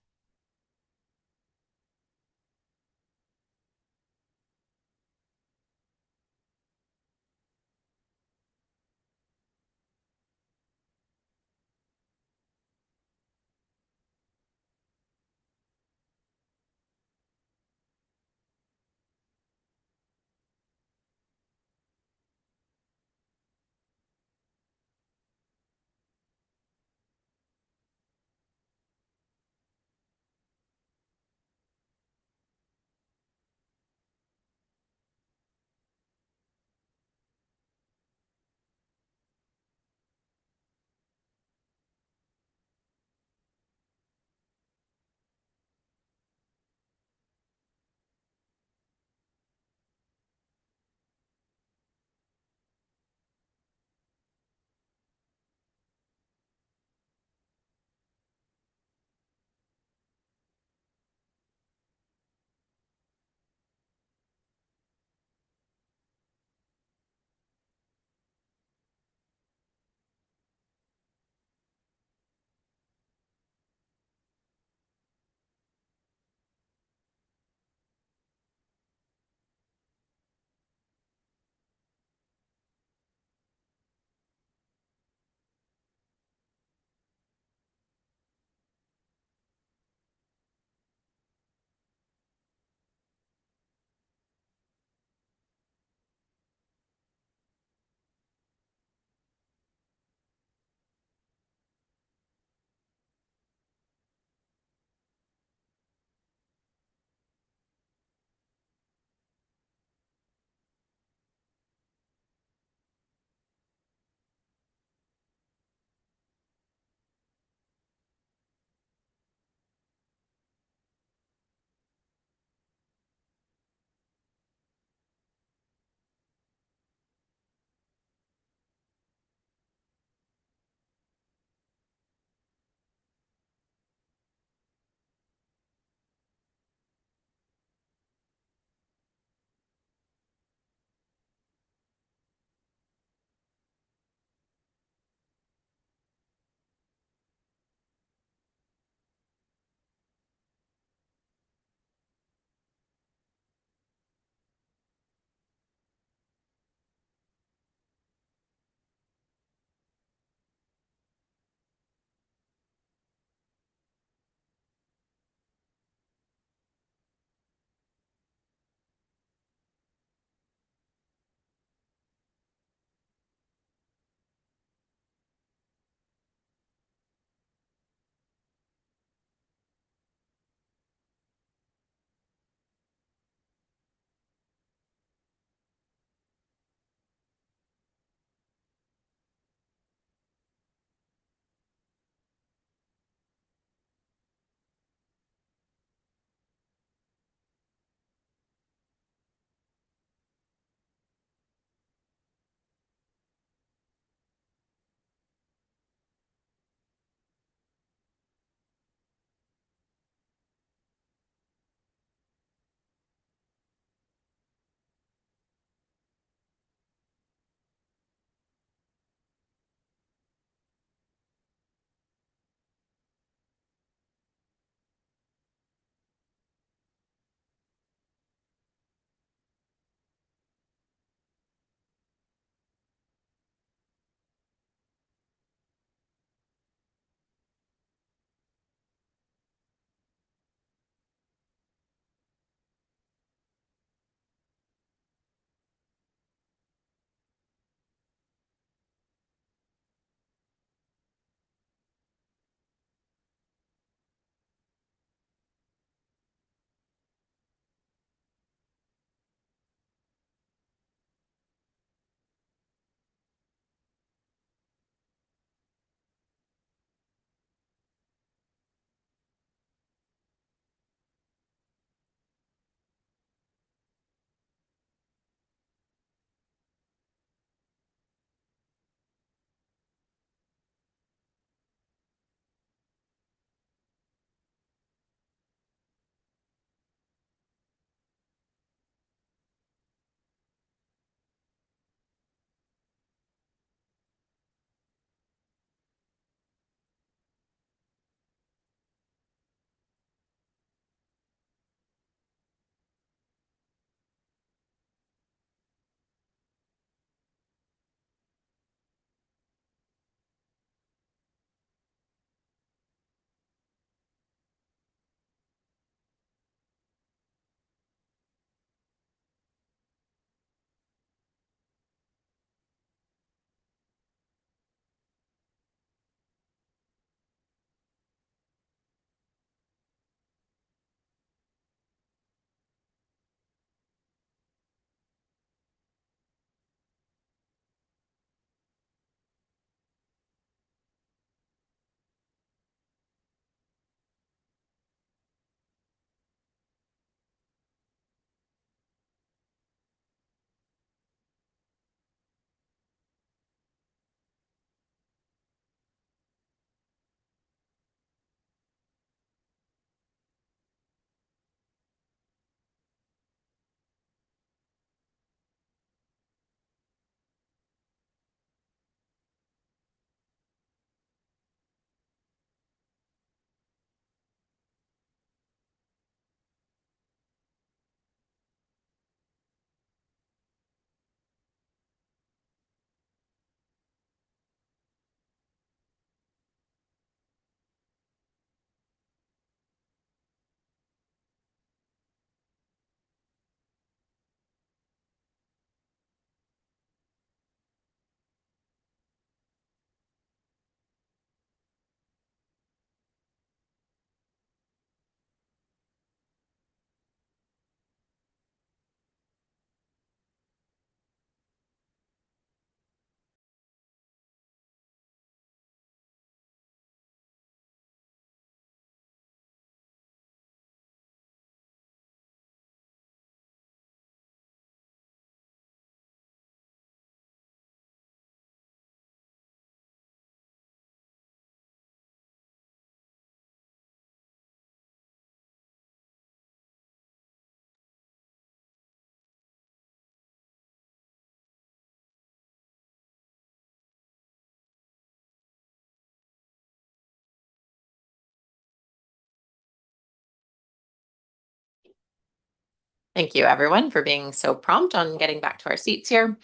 Thank you, everyone, for being so prompt on getting back to our seats here.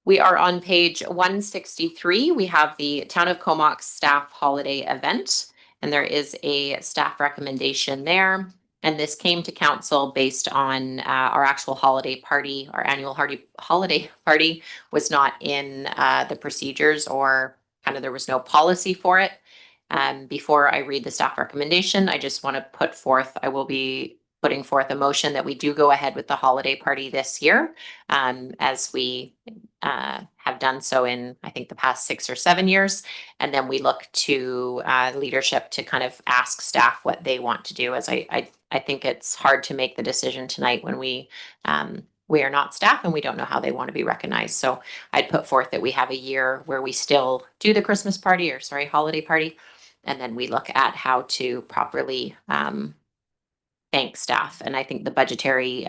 We are on page 163. We have the Town of Comox staff holiday event, and there is a staff recommendation there. And this came to council based on our actual holiday party. Our annual holiday party was not in the procedures, or kind of there was no policy for it. Before I read the staff recommendation, I just want to put forth, I will be putting forth a motion that we do go ahead with the holiday party this year, as we have done so in, I think, the past 6 or 7 years. And then we look to leadership to kind of ask staff what they want to do, as I think it's hard to make the decision tonight when we are not staff and we don't know how they want to be recognized. So I'd put forth that we have a year where we still do the Christmas party, or sorry, holiday party. And then we look at how to properly thank staff. And I think the budgetary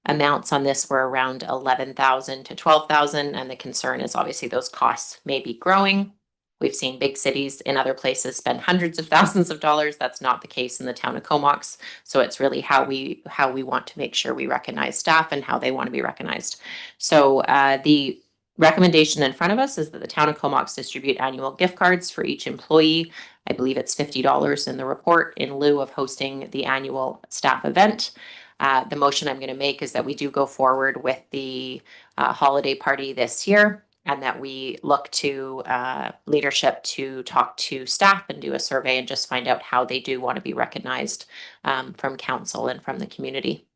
amounts on this were around 11,000 to 12,000. And the concern is obviously those costs may be growing. We've seen big cities in other places spend hundreds of thousands of dollars. That's not the case in the town of Comox. So it's really how we want to make sure we recognize staff and how they want to be recognized. So the recommendation in front of us is that the town of Comox distribute annual gift cards for each employee. I believe it's $50 in the report, in lieu of hosting the annual staff event. The motion I'm going to make is that we do go forward with the holiday party this year, and that we look to leadership to talk to staff and do a survey and just find out how they do want to be recognized from council and from the community.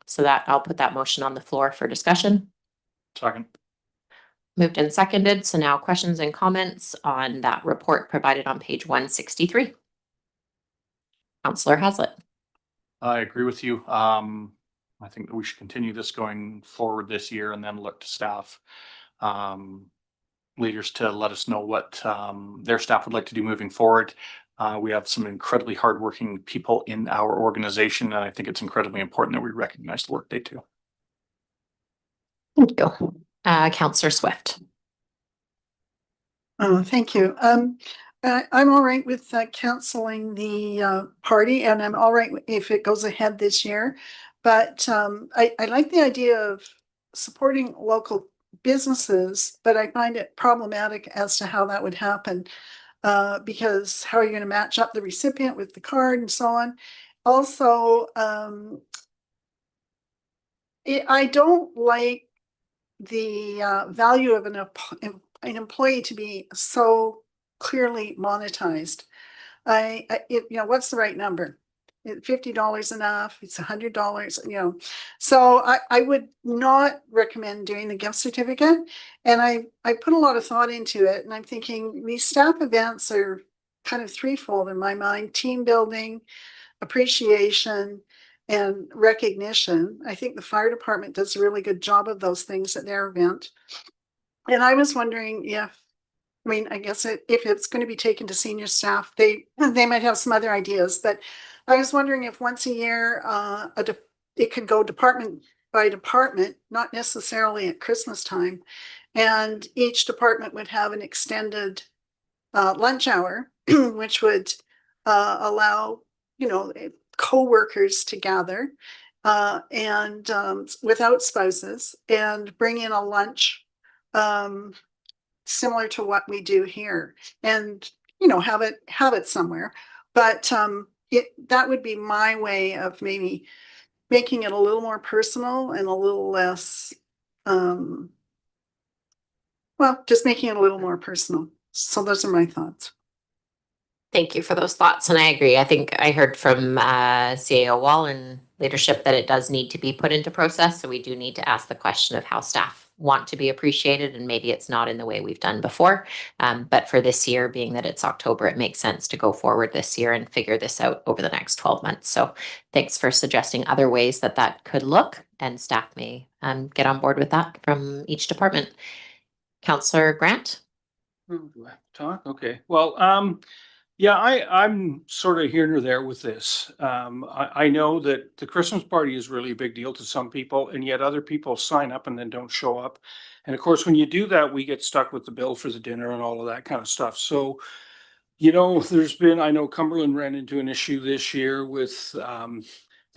So that I'll put that motion on the floor for discussion. Second. Moved and seconded. So now questions and comments on that report provided on page 163. Councillor Hazlitt. I agree with you. I think that we should continue this going forward this year, and then look to staff leaders to let us know what their staff would like to do moving forward. We have some incredibly hardworking people in our organization, and I think it's incredibly important that we recognize the work they do. Thank you. Councillor Swift. Thank you. I'm all right with canceling the party, and I'm all right if it goes ahead this year. But I like the idea of supporting local businesses, but I find it problematic as to how that would happen. Because how are you going to match up the recipient with the card and so on? Also, I don't like the value of an employee to be so clearly monetized. What's the right number? $50 enough? It's $100, So I would not recommend doing the gift certificate. And I put a lot of thought into it, and I'm thinking these staff events are kind of threefold in my mind: team building, appreciation, and recognition. I think the fire department does a really good job of those things at their event. And I was wondering I guess if it's going to be taken to senior staff, they might have some other ideas, but I was wondering if once a year, it could go department by department, not necessarily at Christmas time. And each department would have an extended lunch hour, which would allow, co-workers to gather and without spouses, and bring in a lunch similar to what we do here, and have it somewhere. But that would be my way of maybe making it a little more personal and a little less just making it a little more personal. So those are my thoughts. Thank you for those thoughts. And I agree. I think I heard from CAO Wall and leadership that it does need to be put into process. So we do need to ask the question of how staff want to be appreciated, and maybe it's not in the way we've done before. But for this year, being that it's October, it makes sense to go forward this year and figure this out over the next 12 months. So thanks for suggesting other ways that could look, and staff may get on board with that from each department. Councillor Grant. Do I have to talk? Okay. Well, I'm sort of here or there with this. I know that the Christmas party is really a big deal to some people, and yet other people sign up and then don't show up. And of course, when you do that, we get stuck with the bill for the dinner and all of that kind of stuff. So, I know Cumberland ran into an issue this year with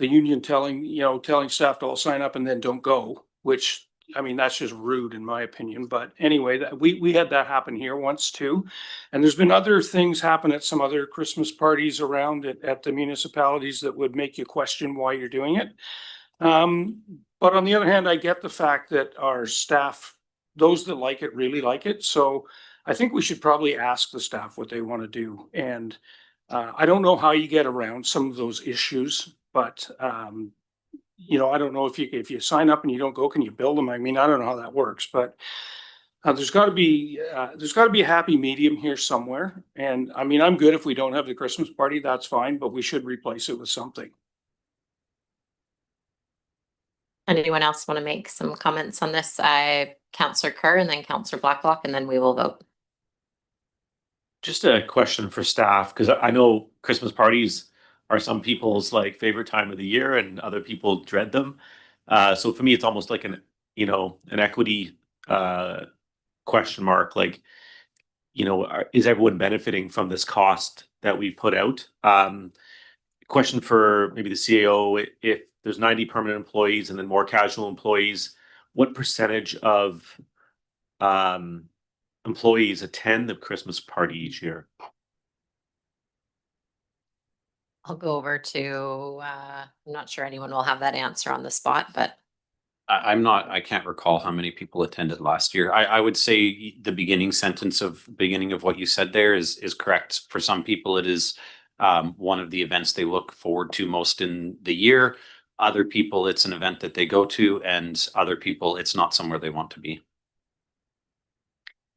the the union telling staff to all sign up and then don't go, which, I mean, that's just rude in my opinion. But anyway, we had that happen here once too. And there's been other things happen at some other Christmas parties around at the municipalities that would make you question why you're doing it. But on the other hand, I get the fact that our staff, those that like it, really like it. So I think we should probably ask the staff what they want to do. And I don't know how you get around some of those issues, but I don't know if you sign up and you don't go, can you bill them? I mean, I don't know how that works, but there's got to be a happy medium here somewhere. And I mean, I'm good if we don't have the Christmas party, that's fine, but we should replace it with something. Anyone else want to make some comments on this? Councillor Kerr and then Councillor Blacklock, and then we will vote. Just a question for staff, because I know Christmas parties are some people's like favorite time of the year and other people dread them. So for me, it's almost like an equity question mark. Like, is everyone benefiting from this cost that we put out? Question for maybe the CAO, if there's 90 permanent employees and then more casual employees, what percentage of employees attend the Christmas party each year? I'll go over to, I'm not sure anyone will have that answer on the spot, but I can't recall how many people attended last year. I would say the beginning of what you said there is correct. For some people, it is one of the events they look forward to most in the year. Other people, it's an event that they go to, and other people, it's not somewhere they want to be.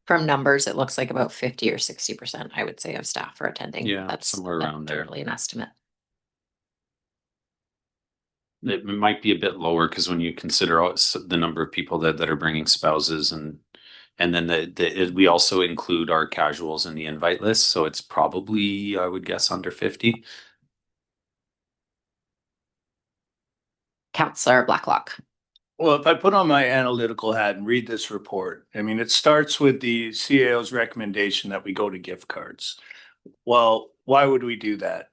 from numbers, it looks like about 50 or 60%, I would say, of staff are attending. Yeah, That's somewhere around there. Totally an estimate. It might be a bit lower because when you consider the number of people that are bringing spouses and then we also include our casuals in the invite list, so it's probably, I would guess, under 50. Councillor Blacklock. Well, if I put on my analytical hat and read this report, I mean, it starts with the CAO's recommendation that we go to gift cards. Well, why would we do that?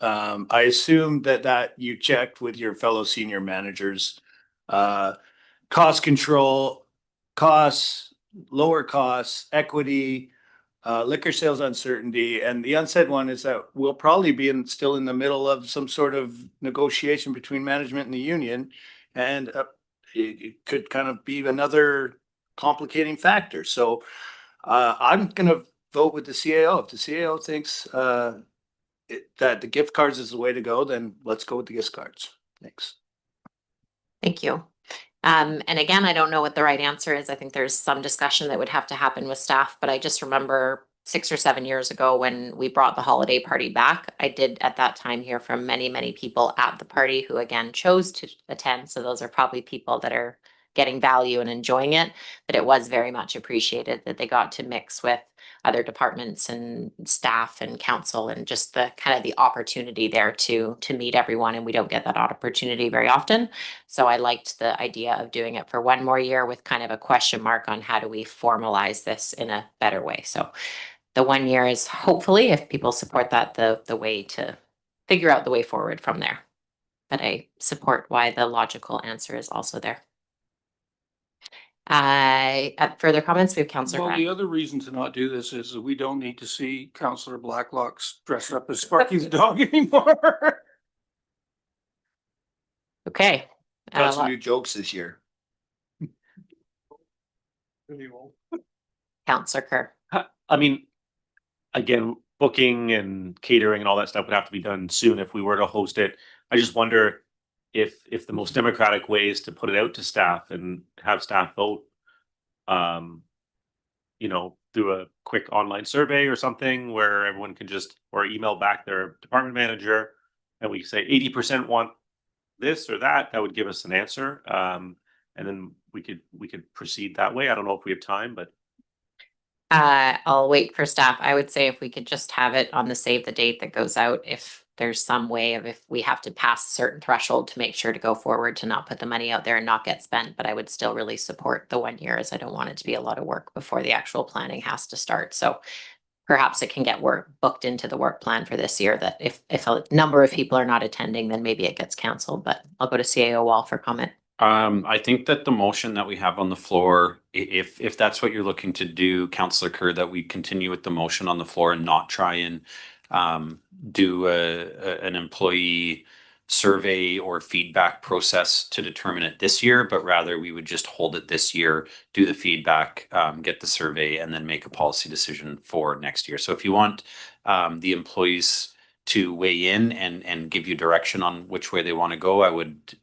I assume that you checked with your fellow senior managers, cost control, costs, lower costs, equity, liquor sales uncertainty. And the unsaid one is that we'll probably be still in the middle of some sort of negotiation between management and the union. And it could kind of be another complicating factor. So I'm going to vote with the CAO. If the CAO thinks that the gift cards is the way to go, then let's go with the gift cards. Thanks. Thank you. And again, I don't know what the right answer is. I think there's some discussion that would have to happen with staff, but I just remember 6 or 7 years ago when we brought the holiday party back, I did at that time hear from many, many people at the party who again chose to attend. So those are probably people that are getting value and enjoying it, but it was very much appreciated that they got to mix with other departments and staff and council and just the kind of the opportunity there to meet everyone. And we don't get that opportunity very often. So I liked the idea of doing it for one more year with kind of a question mark on how do we formalize this in a better way. So the 1 year is hopefully, if people support that, the way to figure out the way forward from there. But I support why the logical answer is also there. Further comments, we have Councillor Well, Grant. the other reason to not do this is that we don't need to see Councillor Blacklock dressed up as Sparky's dog anymore. Okay. Got some new jokes this year. Councillor Kerr. I mean, again, booking and catering and all that stuff would have to be done soon if we were to host it. I just wonder if the most democratic way is to put it out to staff and have staff vote, through a quick online survey or something where everyone can or email back their department manager and we say 80% want this or that would give us an answer. And then we could proceed that way. I don't know if we have time, but I'll wait for staff. I would say if we could just have it on the save the date that goes out, if there's some way of if we have to pass a certain threshold to make sure to go forward to not put the money out there and not get spent. But I would still really support the 1 year as I don't want it to be a lot of work before the actual planning has to start. So perhaps it can get booked into the work plan for this year, that if a number of people are not attending, then maybe it gets canceled, but I'll go to CAO Wall for comment. I think that the motion that we have on the floor, if that's what you're looking to do, Councillor Kerr, that we continue with the motion on the floor and not try and do an employee survey or feedback process to determine it this year, but rather we would just hold it this year, do the feedback, get the survey, and then make a policy decision for next year. So if you want the employees to weigh in and give you direction on which way they want to go, I would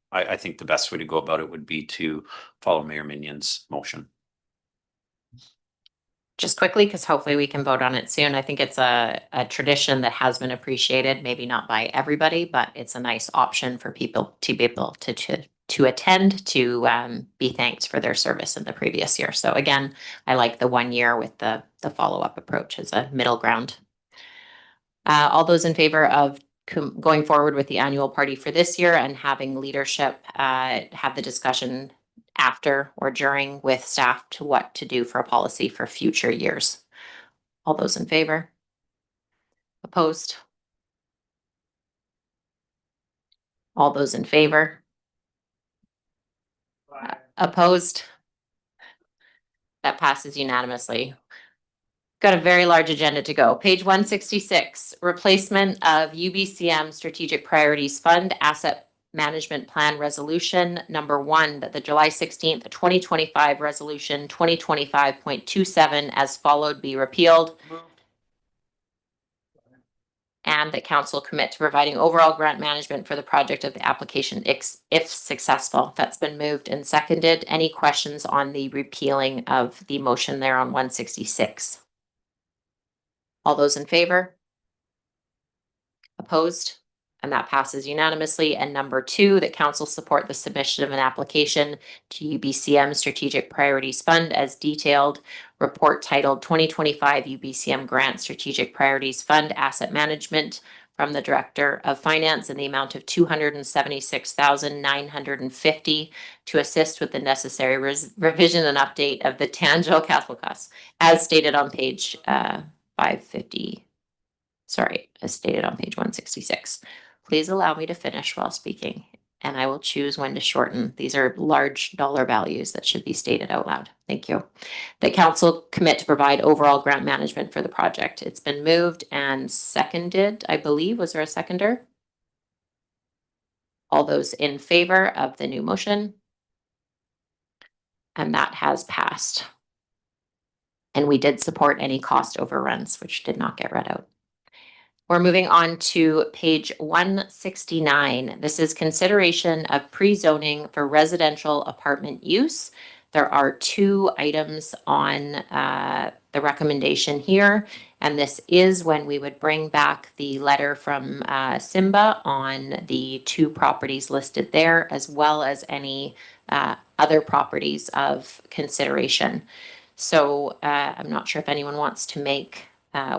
I think the best way to go about it would be to follow Mayor Minion's motion. Just quickly, because hopefully we can vote on it soon. I think it's a tradition that has been appreciated, maybe not by everybody, but it's a nice option for people to be able to attend, to be thanked for their service in the previous year. So again, I like the 1 year with the follow-up approach as a middle ground. All those in favor of going forward with the annual party for this year and having leadership have the discussion after or during with staff to what to do for a policy for future years. All those in favor? Opposed? All those in favor? Opposed? That passes unanimously. Got a very large agenda to go. Page 166, replacement of UBCM Strategic Priorities Fund Asset Management Plan Resolution number 1, that the July 16th, 2025 resolution 2025.27 as followed be repealed. And that council commit to providing overall grant management for the project of the application if successful. That's been moved and seconded. Any questions on the repealing of the motion there on 166? All those in favor? Opposed? And that passes unanimously. And number 2, that council support the submission of an application to UBCM Strategic Priorities Fund as detailed, report titled 2025 UBCM Grant Strategic Priorities Fund Asset Management from the Director of Finance in the amount of $276,950 to assist with the necessary revision and update of the tangible capital costs as stated on page 550. Sorry, as stated on page 166. Please allow me to finish while speaking, and I will choose when to shorten. These are large dollar values that should be stated out loud. Thank you. The council commit to provide overall grant management for the project. It's been moved and seconded, I believe. Was there a seconder? All those in favor of the new motion? And that has passed. And we did support any cost overruns, which did not get read out. We're moving on to page 169. This is consideration of pre-zoning for residential apartment use. There are 2 items on the recommendation here, and this is when we would bring back the letter from Simba on the 2 properties listed there, as well as any other properties of consideration. So I'm not sure if anyone wants to make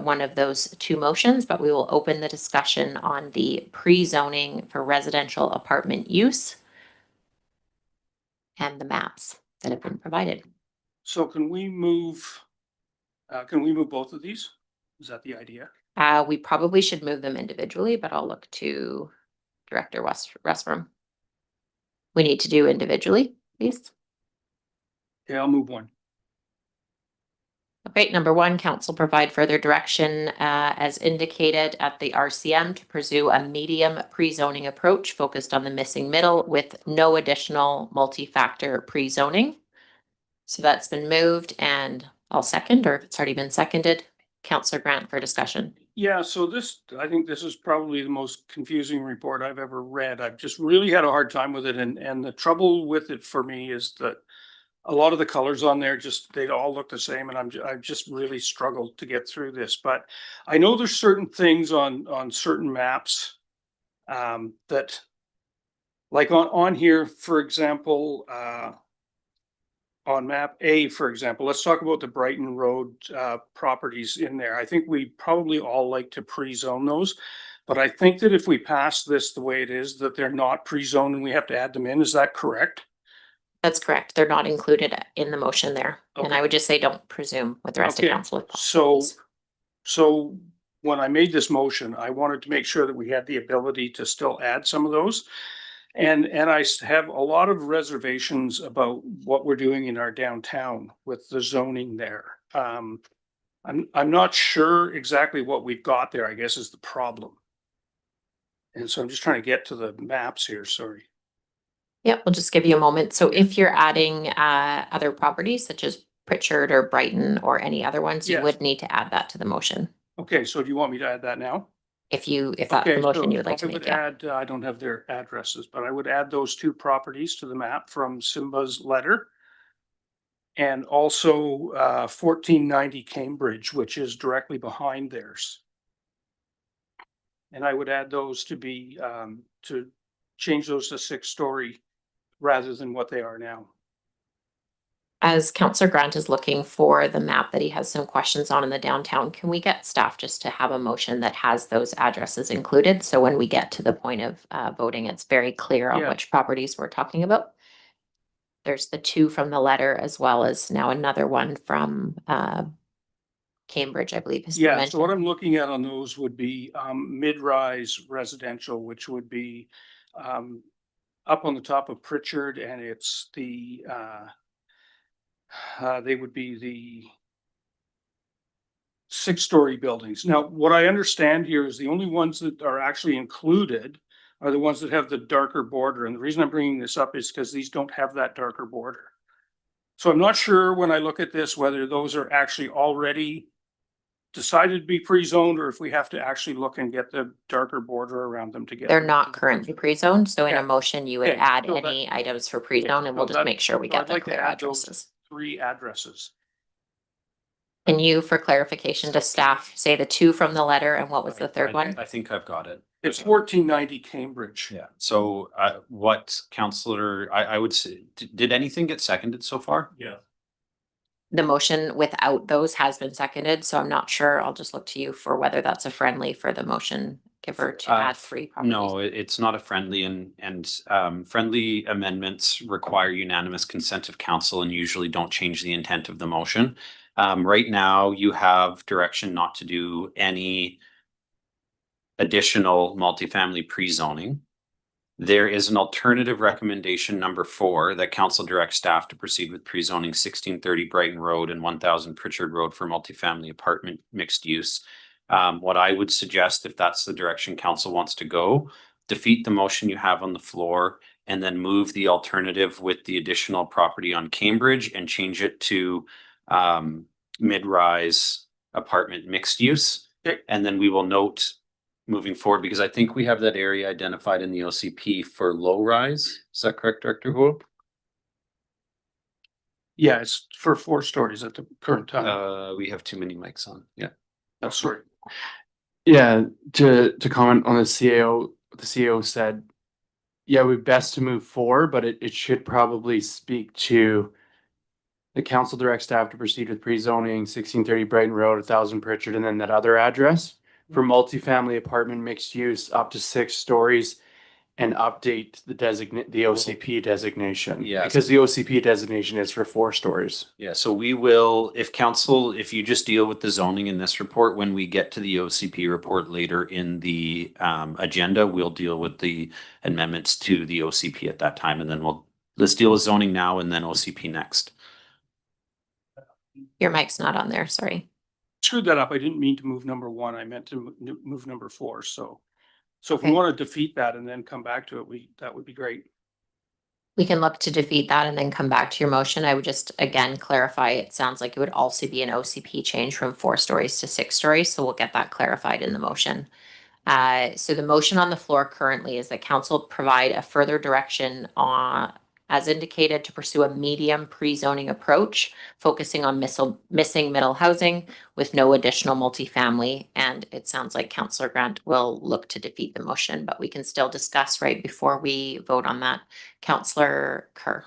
one of those 2 motions, but we will open the discussion on the pre-zoning for residential apartment use and the maps that have been provided. So can we move both of these? Is that the idea? We probably should move them individually, but I'll look to Director Westrom. We need to do individually, please. Okay, I'll move one. Okay, number 1, council provide further direction as indicated at the RCM to pursue a medium pre-zoning approach focused on the missing middle with no additional multi-factor pre-zoning. So that's been moved, and I'll second, or if it's already been seconded, Councillor Grant for discussion. Yeah, so I think this is probably the most confusing report I've ever read. I've just really had a hard time with it, and the trouble with it for me is that a lot of the colors on there they all look the same, and I've just really struggled to get through this. But I know there's certain things on certain maps that, like on here, for example, on map A, for example, let's talk about the Brighton Road properties in there. I think we probably all like to pre-zone those, but I think that if we pass this the way it is, that they're not pre-zoned and we have to add them in. Is that correct? That's correct. They're not included in the motion there. And I Okay. would just say don't presume with the rest of Okay, council. if so, possible. so when I made this motion, I wanted to make sure that we had the ability to still add some of those. And I have a lot of reservations about what we're doing in our downtown with the zoning there. I'm not sure exactly what we've got there, I guess is the problem. And so I'm just trying to get to the maps here, sorry. Yep, we'll just give you a moment. So if you're adding other properties such as Pritchard or Brighton or any other ones, you Yes. would need to add that to the motion. Okay, so do you want me to add that now? If that's the Okay, motion so you would like I to would make, yeah. add, I don't have their addresses, but I would add those two properties to the map from Simba's letter. And also 1490 Cambridge, which is directly behind theirs. And I would add those to be, to change those to 6-story rather than what they are now. As Councillor Grant is looking for the map that he has some questions on in the downtown, can we get staff just to have a motion that has those addresses included? So when we get to the point of voting, it's very clear on Yeah. which properties we're talking about. There's the two from the letter as well as now another one from Cambridge, I believe. has been Yeah, so mentioned. what I'm looking at on those would be mid-rise residential, which would be up on the top of Pritchard, and it's the they would be the 6-story buildings. Now, what I understand here is the only ones that are actually included are the ones that have the darker border. And the reason I'm bringing this up is because these don't have that darker border. So I'm not sure when I look at this, whether those are actually already decided to be pre-zoned or if we have to actually look and get the darker border around them to get. They're them not to the currently pre-zoned, so in Yeah. a motion, you would Okay, add so that- any items for pre-zone and we'll so just that- make sure we so get I'd the like to clear add those addresses. 3 addresses. Can you, for clarification to staff, say the two from the letter and what was the third one? I think I've got it. It's 1490 Cambridge. Yeah, so what Counselor, I would say, did anything get seconded so far? Yeah. The motion without those has been seconded, so I'm not sure. I'll just look to you for whether that's a friendly for the motion giver to add 3 properties. No, it's not a friendly and friendly amendments require unanimous consent of council and usually don't change the intent of the motion. Right now, you have direction not to do any additional multifamily pre-zoning. There is an alternative recommendation number 4 that council directs staff to proceed with pre-zoning 1630 Brighton Road and 1000 Pritchard Road for multifamily apartment mixed use. What I would suggest, if that's the direction council wants to go, defeat the motion you have on the floor and then move the alternative with the additional property on Cambridge and change it to mid-rise apartment mixed use. Okay. And then we will note moving forward, because I think we have that area identified in the OCP for low rise. Is that correct, Director Hoop? Yeah, it's for 4 stories at the current time. We have too many mics on. Yeah. Oh, sorry. Yeah, to comment on the CAO said, yeah, we're best to move 4, but it should probably speak to the council direct staff to proceed with pre-zoning 1630 Brighton Road, 1000 Pritchard, and then that other address for multifamily apartment mixed use up to 6 stories and update the OCP designation. Yes. Because the OCP designation is for 4 stories. Yeah, so we will, if council, if you just deal with the zoning in this report, when we get to the OCP report later in the agenda, we'll deal with the amendments to the OCP at that time, and then let's deal with zoning now and then OCP next. Your mic's not on there, sorry. Screwed that up. I didn't mean to move number 1. I meant to move number 4. So if Okay. we want to defeat that and then come back to it, that would be great. We can look to defeat that and then come back to your motion. I would just, again, clarify, it sounds like it would also be an OCP change from 4 stories to 6 stories, so we'll get that clarified in the motion. So the motion on the floor currently is that council provide a further direction on, as indicated, to pursue a medium pre-zoning approach, focusing on missing middle housing with no additional multifamily. And it sounds like Councillor Grant will look to defeat the motion, but we can still discuss right before we vote on that. Councillor Kerr.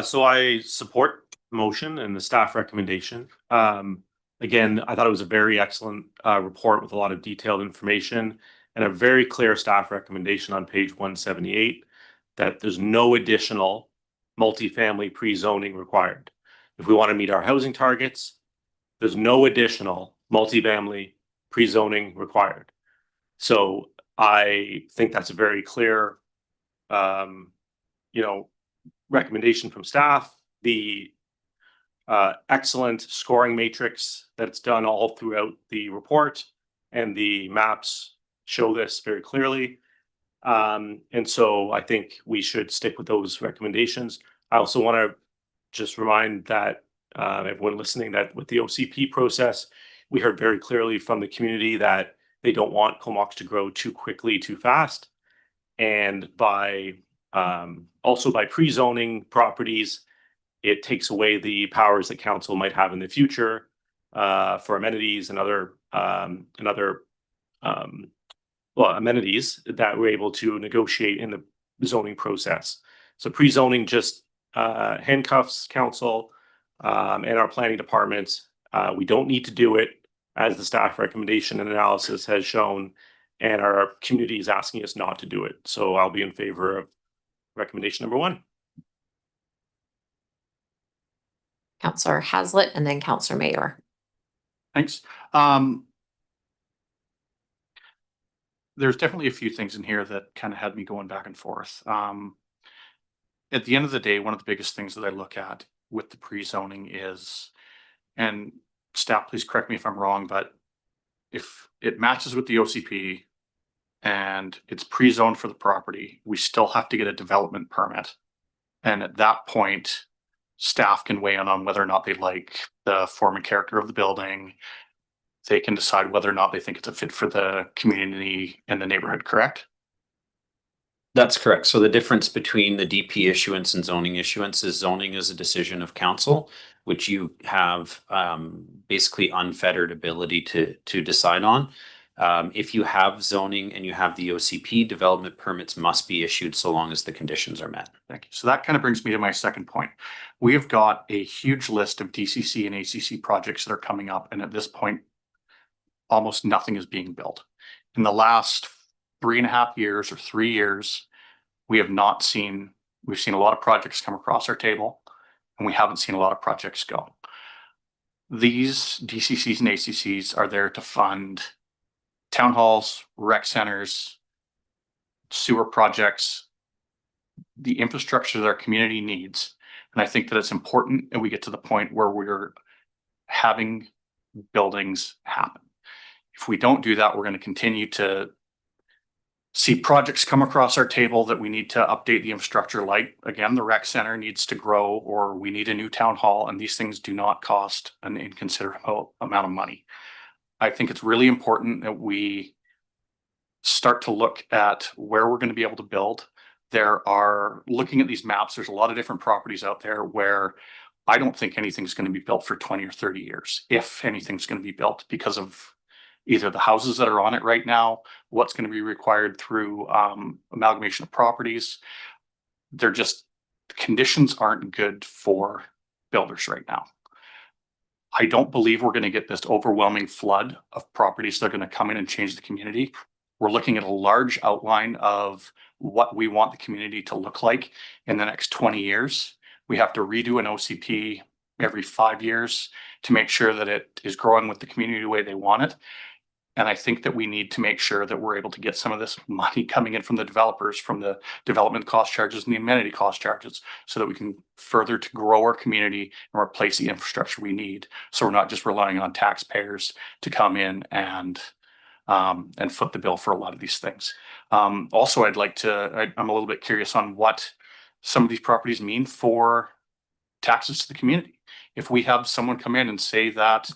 So I support the motion and the staff recommendation. Again, I thought it was a very excellent report with a lot of detailed information and a very clear staff recommendation on page 178. that there's no additional multifamily pre-zoning required. If we want to meet our housing targets, there's no additional multifamily pre-zoning required. So I think that's a very clear, recommendation from staff. The excellent scoring matrix that's done all throughout the report and the maps show this very clearly. And so I think we should stick with those recommendations. I also want to just remind that everyone listening that with the OCP process, we heard very clearly from the community that they don't want Comox to grow too quickly, too fast. And by also by pre-zoning properties, it takes away the powers that council might have in the future for amenities and other amenities that we're able to negotiate in the zoning process. So pre-zoning just handcuffs council and our planning departments. We don't need to do it, as the staff recommendation and analysis has shown, and our community is asking us not to do it. So I'll be in favor of recommendation number 1. Councillor Hazlitt and then Councillor Mayor. Thanks. There's definitely a few things in here that kind of had me going back and forth. At the end of the day, one of the biggest things that I look at with the pre-zoning is, and staff, please correct me if I'm wrong, but if it matches with the OCP and it's pre-zoned for the property, we still have to get a development permit. And at that point, staff can weigh in on whether or not they like the form and character of the building. They can decide whether or not they think it's a fit for the community and the neighborhood, correct? That's correct. So the difference between the DP issuance and zoning issuance is zoning is a decision of council, which you have basically unfettered ability to decide on. If you have zoning and you have the OCP, development permits must be issued so long as the conditions are met. Thank you. So that kind of brings me to my second point. We have got a huge list of DCC and ACC projects that are coming up, and at this point, almost nothing is being built. In the last 3.5 years or 3 years, we've seen a lot of projects come across our table, and we haven't seen a lot of projects go. These DCCs and ACCs are there to fund town halls, rec centers, sewer projects, the infrastructure that our community needs. And I think that it's important that we get to the point where we're having buildings happen. If we don't do that, we're going to continue to see projects come across our table that we need to update the infrastructure. Like, again, the rec center needs to grow, or we need a new town hall, and these things do not cost an inconsiderable amount of money. I think it's really important that we start to look at where we're going to be able to build. Looking at these maps, there's a lot of different properties out there where I don't think anything's going to be built for 20 or 30 years, if anything's going to be built, because of either the houses that are on it right now, what's going to be required through amalgamation of properties. Conditions aren't good for builders right now. I don't believe we're going to get this overwhelming flood of properties that are going to come in and change the community. We're looking at a large outline of what we want the community to look like in the next 20 years. We have to redo an OCP every 5 years to make sure that it is growing with the community the way they want it. And I think that we need to make sure that we're able to get some of this money coming in from the developers, from the development cost charges and the amenity cost charges, so that we can further to grow our community and replace the infrastructure we need. So we're not just relying on taxpayers to come in and foot the bill for a lot of these things. Also, I'm a little bit curious on what some of these properties mean for taxes to the community. If we have someone come in and say that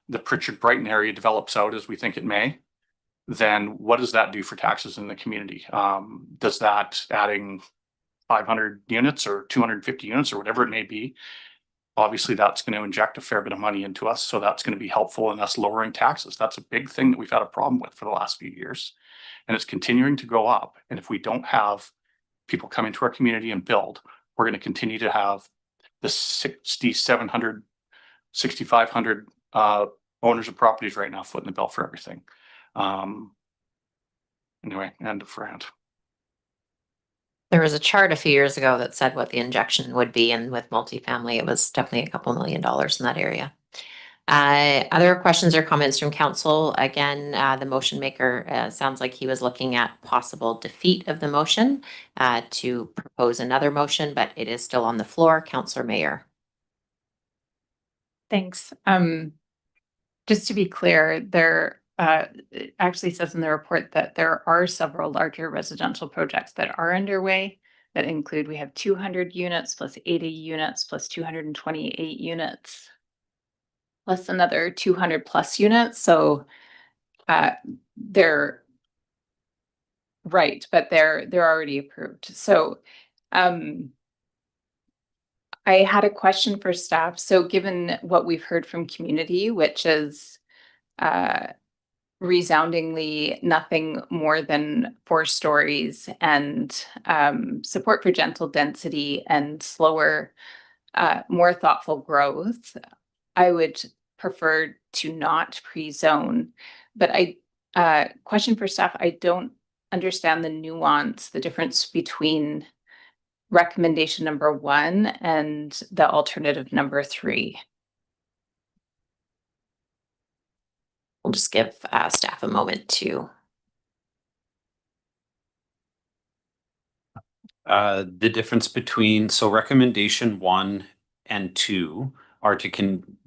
the Pritchard Brighton area develops out as we think it may, then what does that do for taxes in the community? Does that adding 500 units or 250 units or whatever it may be, obviously that's going to inject a fair bit of money into us. So that's going to be helpful in us lowering taxes. That's a big thing that we've had a problem with for the last few years. And it's continuing to go up. And if we don't have people come into our community and build, we're going to continue to have the 6,700, 6,500 owners of properties right now footing the bill for everything. Anyway, end of rant. There was a chart a few years ago that said what the injection would be, and with multifamily, it was definitely a couple $1 million in that area. Other questions or comments from council? Again, the motion maker sounds like he was looking at possible defeat of the motion to propose another motion, but it is still on the floor. Councillor Mayer. Thanks. Just to be clear, there it actually says in the report that there are several larger residential projects that are underway that include, we have 200 units plus 80 units plus 228 units plus another 200 plus units. So they're right, but they're already approved. So I had a question for staff. So given what we've heard from community, which is resoundingly nothing more than 4 stories and support for gentle density and slower, more thoughtful growth, I would prefer to not pre-zone. But question for staff, I don't understand the nuance, the difference between recommendation number 1 and the alternative number 3. We'll just give staff a moment to. The difference between, so recommendation 1 and 2 are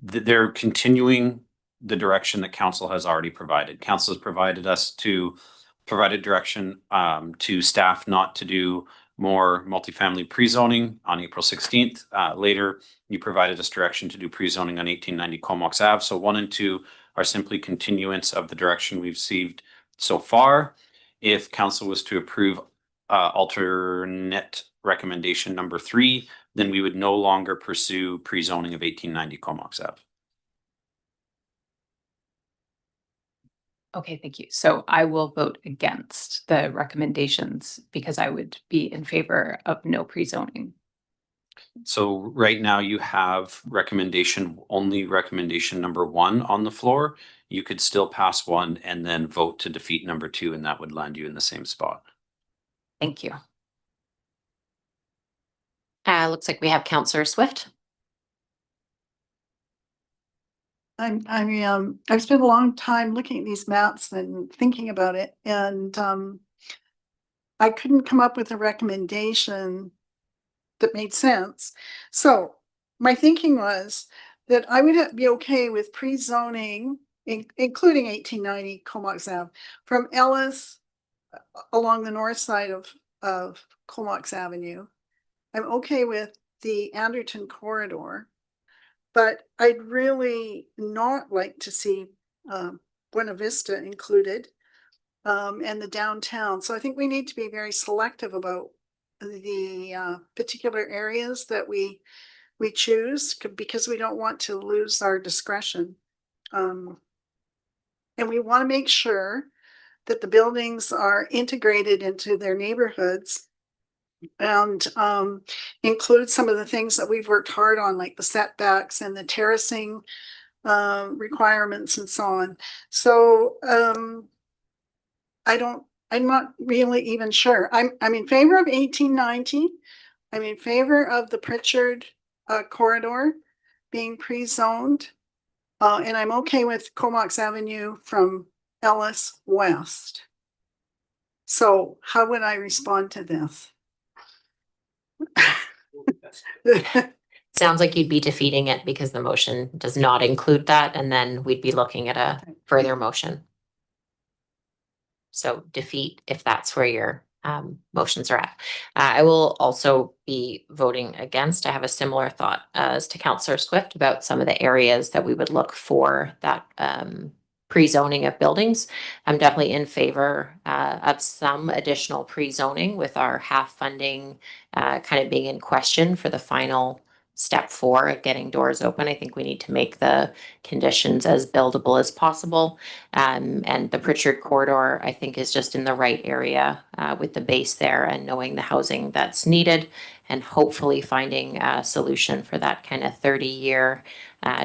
they're continuing the direction that council has already provided. Council has provided direction to staff not to do more multifamily pre-zoning on April 16th. Later, you provided us direction to do pre-zoning on 1890 Comox Ave. So 1 and 2 are simply continuance of the direction we've received so far. If council was to approve alternate recommendation number 3, then we would no longer pursue pre-zoning of 1890 Comox Ave. Okay, thank you. So I will vote against the recommendations because I would be in favor of no pre-zoning. So right now you have only recommendation number 1 on the floor. You could still pass 1 and then vote to defeat number 2, and that would land you in the same spot. Thank you. Looks like we have Councillor Swift. I've spent a long time looking at these maps and thinking about it, and I couldn't come up with a recommendation that made sense. So my thinking was that I would be okay with pre-zoning, including 1890 Comox Ave, from Ellis along the north side of Comox Avenue. I'm okay with the Anderton corridor, but I'd really not like to see Buena Vista included and the downtown. So I think we need to be very selective about the particular areas that we choose, because we don't want to lose our discretion. And we want to make sure that the buildings are integrated into their neighborhoods and include some of the things that we've worked hard on, like the setbacks and the terracing requirements and so on. So I'm not really even sure. I'm in favor of 1890. I'm in favor of the Pritchard corridor being pre-zoned. And I'm okay with Comox Avenue from Ellis West. So how would I respond to this? Sounds like you'd be defeating it because the motion does not include that, and then we'd be looking at a further motion. So defeat if that's where your motions are at. I will also be voting against. I have a similar thought as to Councillor Swift about some of the areas that we would look for that pre-zoning of buildings. I'm definitely in favor of some additional pre-zoning, with our half funding kind of being in question for the final step 4 of getting doors open. I think we need to make the conditions as buildable as possible. And the Pritchard corridor, I think, is just in the right area with the base there and knowing the housing that's needed, and hopefully finding a solution for that kind of 30-year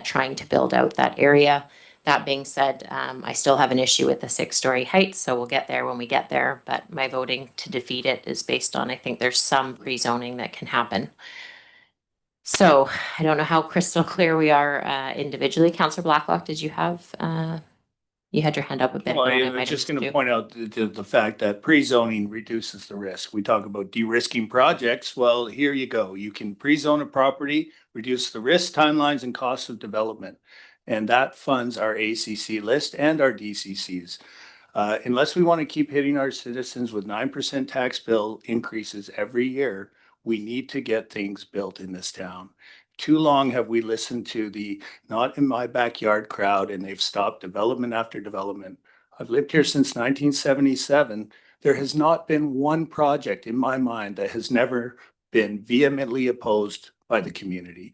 trying to build out that area. That being said, I still have an issue with the 6-story height, so we'll get there when we get there. But my voting to defeat it is based on, I think there's some pre-zoning that can happen. So I don't know how crystal clear we are individually. Councillor Blacklock, did you have, you had your hand up a bit. Well, Rowan, I might was have just missed gonna you. point out the fact that pre-zoning reduces the risk. We talk about de-risking projects. Well, here you go. You can pre-zone a property, reduce the risk, timelines, and costs of development. And that funds our ACC list and our DCCs. Unless we want to keep hitting our citizens with 9% tax bill increases every year, we need to get things built in this town. Too long have we listened to the not in my backyard crowd, and they've stopped development after development. I've lived here since 1977. There has not been one project in my mind that has never been vehemently opposed by the community.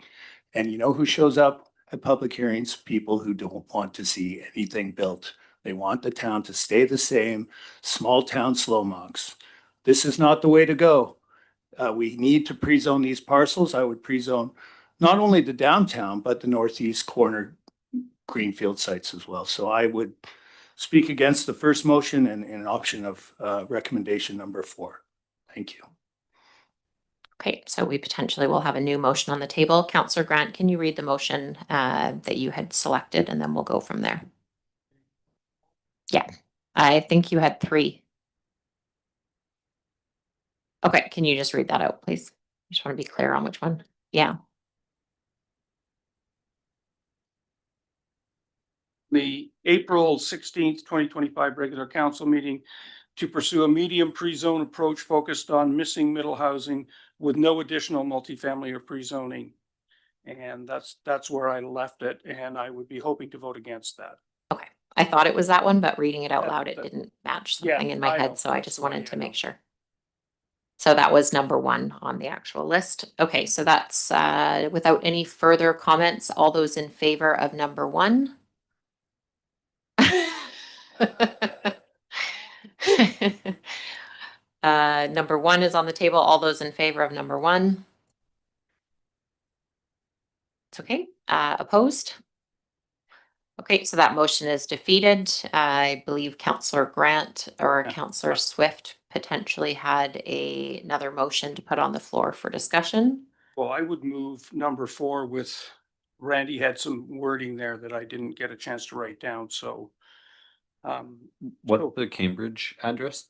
And you know who shows up at public hearings? People who don't want to see anything built. They want the town to stay the same, small town slow monks. This is not the way to go. We need to pre-zone these parcels. I would pre-zone not only the downtown, but the northeast corner greenfield sites as well. So I would speak against the first motion and option of recommendation number 4. Thank you. Okay, so we potentially will have a new motion on the table. Councillor Grant, can you read the motion that you had selected, and then we'll go from there? Yeah, I think you had 3. Okay, can you just read that out, please? I just want to be clear on which one. Yeah. The April 16th, 2025 regular council meeting to pursue a medium pre-zone approach focused on missing middle housing with no additional multifamily or pre-zoning. And that's where I left it, and I would be hoping to vote against that. Okay, I thought it was that one, but reading it out Yeah, loud, it that- didn't match Yeah, something in my I know. head, so I That's just the way wanted to I know. make sure. So that was number 1 on the actual list. Okay, so that's without any further comments, all those in favor of number 1? Number 1 is on the table. All those in favor of number 1? It's okay. Opposed? Okay, so that motion is defeated. I believe Councillor Grant or Yeah. Councillor Swift potentially had another motion to put on the floor for discussion. Well, I would move number 4 with Randy had some wording there that I didn't get a chance to write down, so. What's the Cambridge address?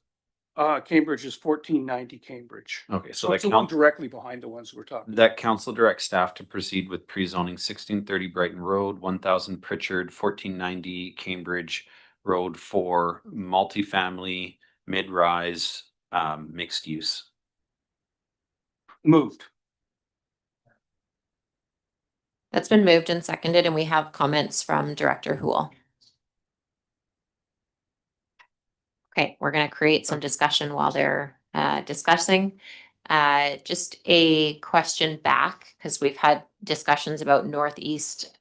Cambridge is 1490 Cambridge. Okay, so So it's the one directly behind the ones we're talking. that council directs staff to proceed with pre-zoning 1630 Brighton Road, 1000 Pritchard, 1490 Cambridge Road for multifamily, mid-rise, mixed use. Moved. That's been moved and seconded, and we have comments from Director Houle. Okay, we're going to create some discussion while they're discussing. Just a question back, because we've had discussions about Northeast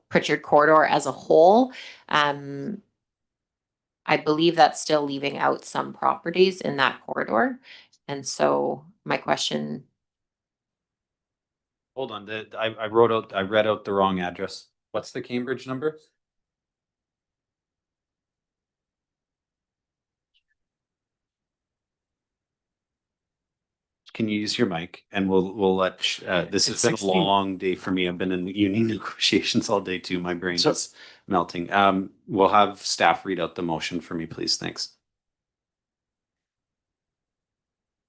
Pritchard corridor as a whole. I believe that's still leaving out some properties in that corridor. And so my question, Hold on, I read out the wrong address. What's the Cambridge number? Can you use your mic, and we'll let, this has It's been a 16. long day for me. I've been in union negotiations all day too. My brain So- is melting. We'll have staff read out the motion for me, please. Thanks.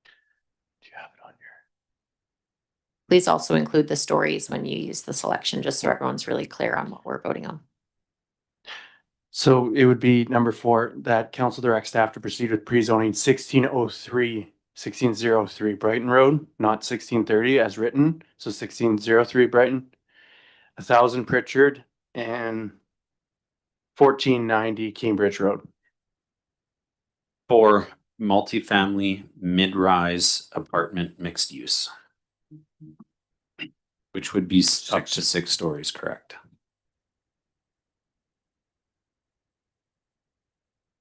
Do you have it on your? please also include the stories when you use the selection, just so everyone's really clear on what we're voting on. So it would be number 4, that council directs staff to proceed with pre-zoning 1603 Brighton Road, not 1630 as written. So 1603 Brighton, 1000 Pritchard, and 1490 Cambridge Road. For multifamily, mid-rise apartment mixed use. Which would be up to 6 stories, correct?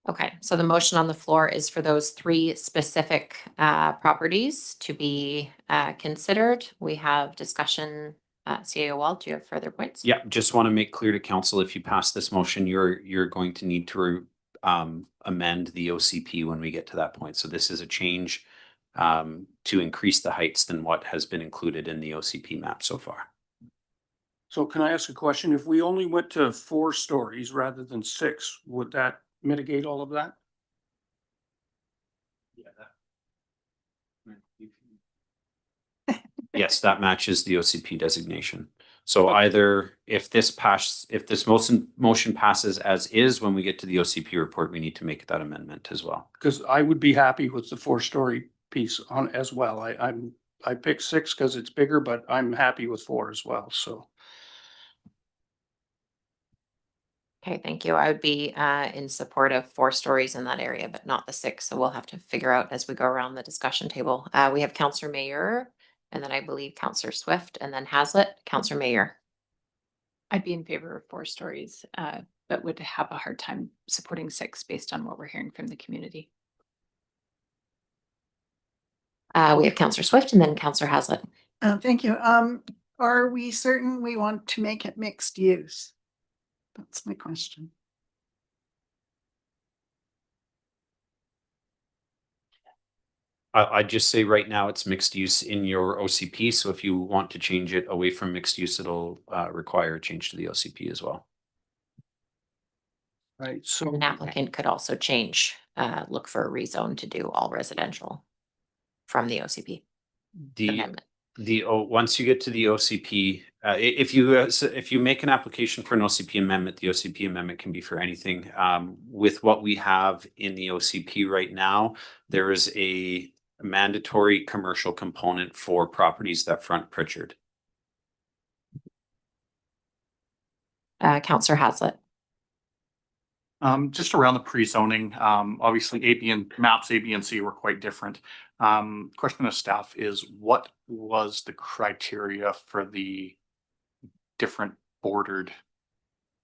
Okay, so the motion on the floor is for those 3 specific properties to be considered. We have discussion CAO Wall, do you have further points? Yeah, just want to make clear to council, if you pass this motion, you're going to need to amend the OCP when we get to that point. So this is a change to increase the heights than what has been included in the OCP map so far. So can I ask a question? If we only went to 4 stories rather than 6, would that mitigate all of that? Yes, that matches the OCP designation. So either if this motion passes as is, when we get to the OCP report, we need to make that amendment as well. Because I would be happy with the 4-story piece on as well. I picked 6 because it's bigger, but I'm happy with 4 as well, so. Okay, thank you. I would be in support of 4 stories in that area, but not the 6. So we'll have to figure out as we go around the discussion table. We have Councillor Mayor, and then I believe Councillor Swift, and then Hazlet. Councillor Mayor. I'd be in favor of 4 stories, but would have a hard time supporting 6 based on what we're hearing from the community. We have Councillor Swift and then Councillor Hazlet. Thank you. Are we certain we want to make it mixed use? That's my question. I'd just say right now it's mixed use in your OCP. So if you want to change it away from mixed use, it'll require a change to the OCP as well. Right, so An applicant could also change, look for a rezone to do all residential from the OCP amendment. Once you get to the OCP, if you make an application for an OCP amendment, the OCP amendment can be for anything. With what we have in the OCP right now, there is a mandatory commercial component for properties that front Pritchard. Councillor Hazlet. Just around the pre-zoning, obviously maps A, B, and C were quite different. Question of staff is, what was the criteria for the different bordered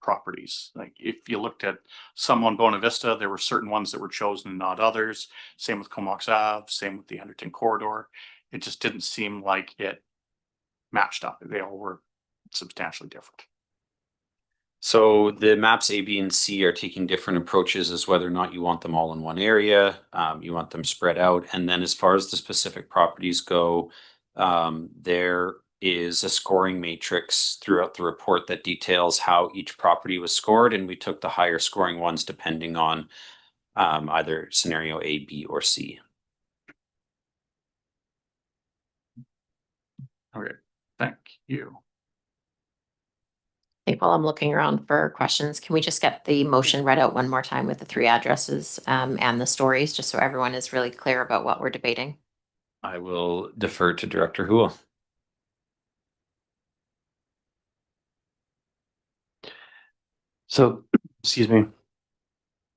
properties? Like if you looked at some on Bona Vista, there were certain ones that were chosen and not others. Same with Comox Ave, same with the Henderson corridor. It just didn't seem like it matched up. They all were substantially different. So the maps A, B, and C are taking different approaches as whether or not you want them all in one area, you want them spread out. And then as far as the specific properties go, there is a scoring matrix throughout the report that details how each property was scored. And we took the higher scoring ones depending on either scenario A, B, or C. Okay, thank you. Okay, while I'm looking around for questions, can we just get the motion read out one more time with the 3 addresses and the stories, just so everyone is really clear about what we're debating? I will defer to Director Houle. So, excuse me.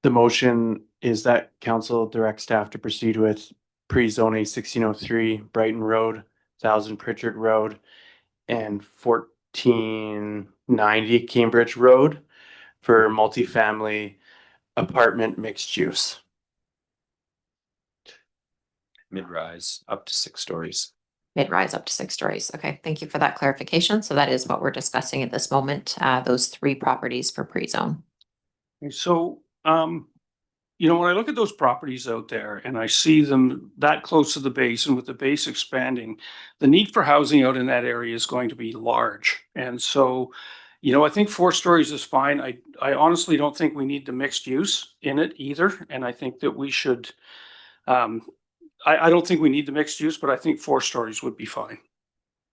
The motion is that council direct staff to proceed with pre-zoning 1603 Brighton Road, 1000 Pritchard Road, and 1490 Cambridge Road for multifamily apartment mixed use. Mid-rise up to 6 stories. Mid-rise up to 6 stories. Okay, thank you for that clarification. So that is what we're discussing at this moment, those 3 properties for pre-zone. So, you know, when I look at those properties out there and I see them that close to the base and with the base expanding, the need for housing out in that area is going to be large. And so, you know, I think 4 stories is fine. I honestly don't think we need the mixed use in it either. And I think that we should, I don't think we need the mixed use, but I think 4 stories would be fine.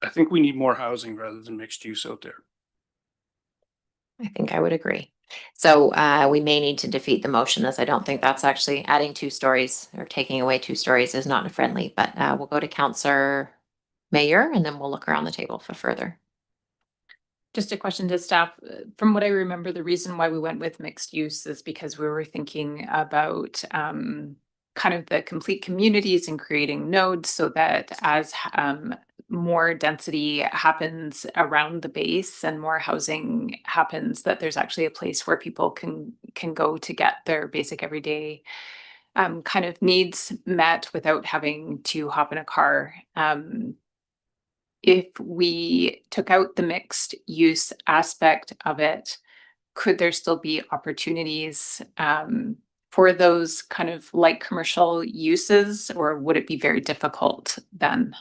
I think we need more housing rather than mixed use out there. I think I would agree. So we may need to defeat the motion, as I don't think that's actually adding 2 stories or taking away 2 stories is not friendly, but we'll go to Councillor Mayor and then we'll look around the table for further. Just a question to staff. From what I remember, the reason why we went with mixed use is because we were thinking about kind of the complete communities and creating nodes so that as more density happens around the base and more housing happens, that there's actually a place where people can go to get their basic everyday kind of needs met without having to hop in a car. if we took out the mixed use aspect of it, could there still be opportunities for those kind of light commercial uses, or would it be very difficult then?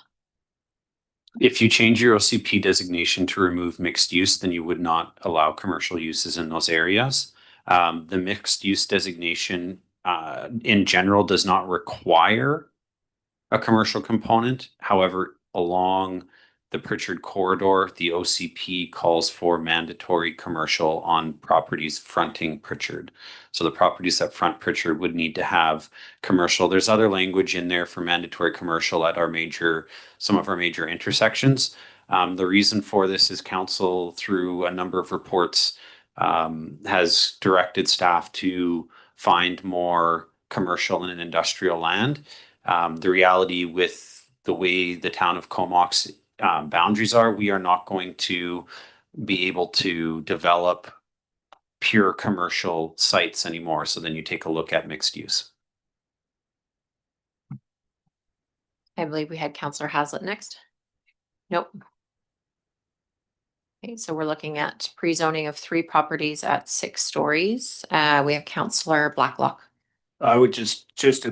If you change your OCP designation to remove mixed use, then you would not allow commercial uses in those areas. The mixed use designation in general does not require a commercial component. However, along the Pritchard corridor, the OCP calls for mandatory commercial on properties fronting Pritchard. So the properties that front Pritchard would need to have commercial. There's other language in there for mandatory commercial at some of our major intersections. The reason for this is council, through a number of reports, has directed staff to find more commercial and industrial land. The reality with the way the town of Comox boundaries are, we are not going to be able to develop pure commercial sites anymore. So then you take a look at mixed use. I believe we had Councillor Hazlitt next. Nope. Okay, so we're looking at pre-zoning of 3 properties at 6 stories. We have Councillor Blacklock. I would just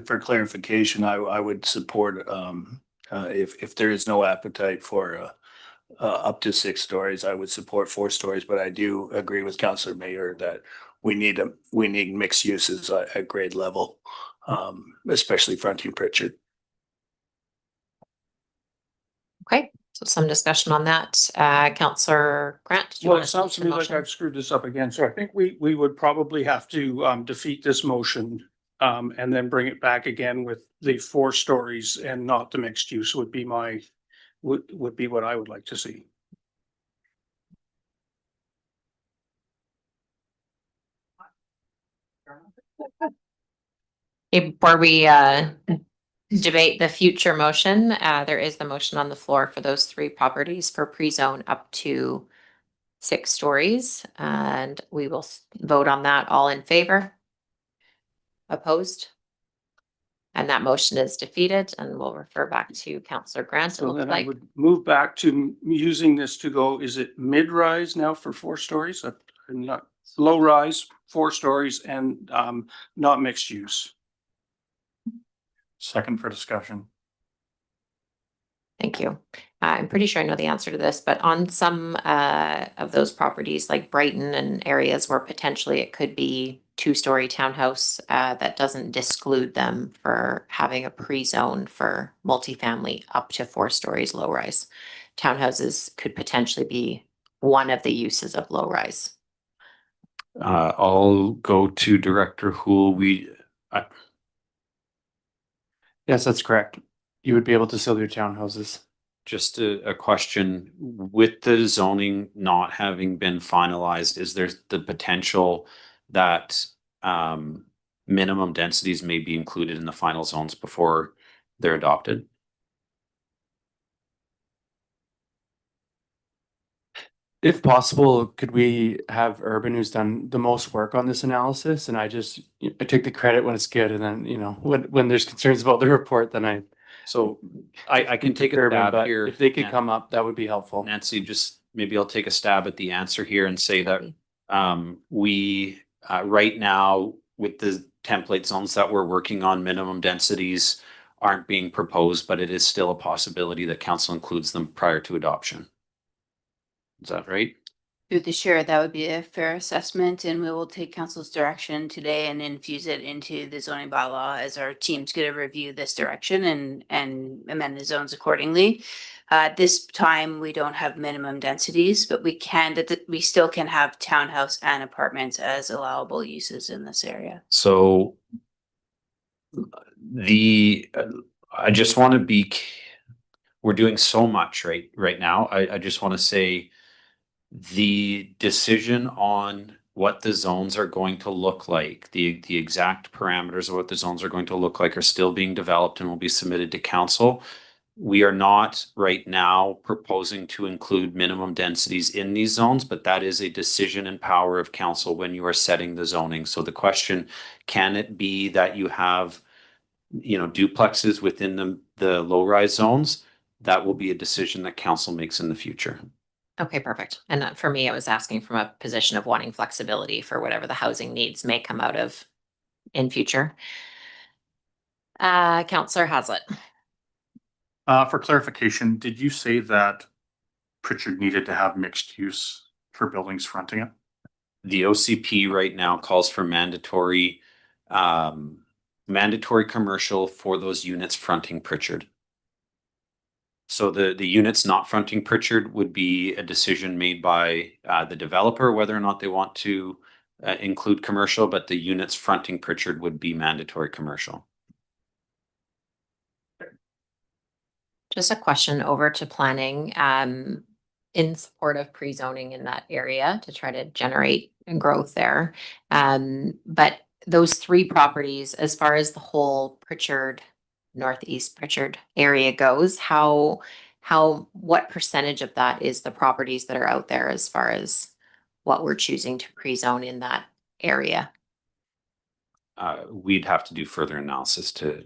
for clarification, I would support, if there is no appetite for up to 6 stories, I would support 4 stories, but I do agree with Councillor Mayor that we need mixed uses at grade level, especially fronting Pritchard. Okay, so some discussion on that. Councillor Grant, do you Well, want it to sounds speak to to me the like motion? I've screwed this up again, so I think we would probably have to defeat this motion and then bring it back again with the 4 stories and not the mixed use would be would be what I would like to see. Before we debate the future motion, there is the motion on the floor for those 3 properties for pre-zone up to 6 stories, and we will vote on that. All in favor? Opposed? And that motion is defeated, and we'll refer back to Councillor Grant. It So looks then I like would move back to using this to go, is it mid-rise now for 4 stories? Not low rise, 4 stories and not mixed use. Second for discussion. Thank you. I'm pretty sure I know the answer to this, but on some of those properties like Brighton and areas where potentially it could be 2-story townhouse, that doesn't disclude them for having a pre-zone for multifamily up to 4 stories low rise. Townhouses could potentially be one of the uses of low rise. I'll go to Director Houle. Yes, that's correct. You would be able to sell your townhouses. Just a question, with the zoning not having been finalized, is there the potential that minimum densities may be included in the final zones before they're adopted? If possible, could we have Urban, who's done the most work on this analysis, and I take the credit when it's good, and then, when there's concerns about the report, then So I can take a Urban, stab but here. if they could come up, that would be helpful. Nancy, just maybe I'll take a stab at the answer here and say that we right now, with the template zones that we're working on, minimum densities aren't being proposed, but it is still a possibility that council includes them prior to adoption. Is that right? Through the chair, that would be a fair assessment, and we will take council's direction today and infuse it into the zoning bylaw as our team's going to review this direction and amend the zones accordingly. This time, we don't have minimum densities, but we still can have townhouse and apartments as allowable uses in this area. So I just want to we're doing so much right now. I just want to say the decision on what the zones are going to look like, the exact parameters of what the zones are going to look like are still being developed and will be submitted to council. We are not right now proposing to include minimum densities in these zones, but that is a decision and power of council when you are setting the zoning. So the question, can it be that you have, duplexes within the low-rise zones? that will be a decision that council makes in the future. Okay, perfect. And for me, I was asking from a position of wanting flexibility for whatever the housing needs may come out of in future. Counselor Hazlet. For clarification, did you say that Pritchard needed to have mixed use for buildings fronting it? The OCP right now calls for mandatory commercial for those units fronting Pritchard. So the units not fronting Pritchard would be a decision made by the developer whether or not they want to include commercial, but the units fronting Pritchard would be mandatory commercial. Just a question over to planning, in support of pre-zoning in that area to try to generate growth there. But those three properties, as far as the whole Pritchard, Northeast Pritchard area goes, what percentage of that is the properties that are out there as far as what we're choosing to pre-zone in that area? We'd have to do further analysis to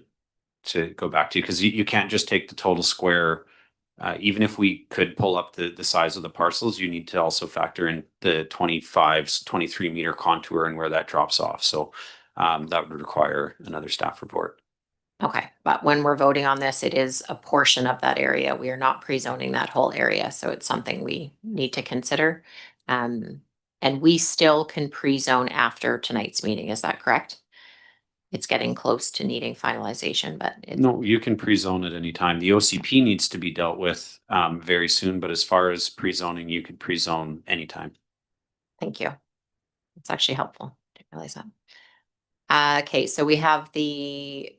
go back to, because you can't just take the total square. Even if we could pull up the size of the parcels, you need to also factor in the 23 meter contour and where that drops off. So that would require another staff report. Okay, but when we're voting on this, it is a portion of that area. We are not pre-zoning that whole area, so it's something we need to consider. And we still can pre-zone after tonight's meeting, is that correct? It's getting close to needing finalization, but No, you can pre-zone at any time. The OCP needs to be dealt with very soon, but as far as pre-zoning, you could pre-zone anytime. Thank you. It's actually helpful. Didn't realize that. Okay, so we have the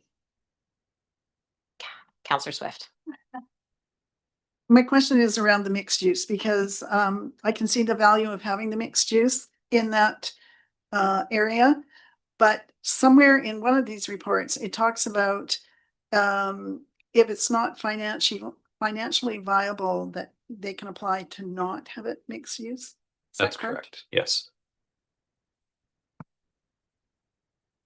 Counselor Swift. My question is around the mixed use because I can see the value of having the mixed use in that area. But somewhere in one of these reports, it talks about if it's not financially viable, that they can apply to not have it mixed use. Is that That's correct. Yes.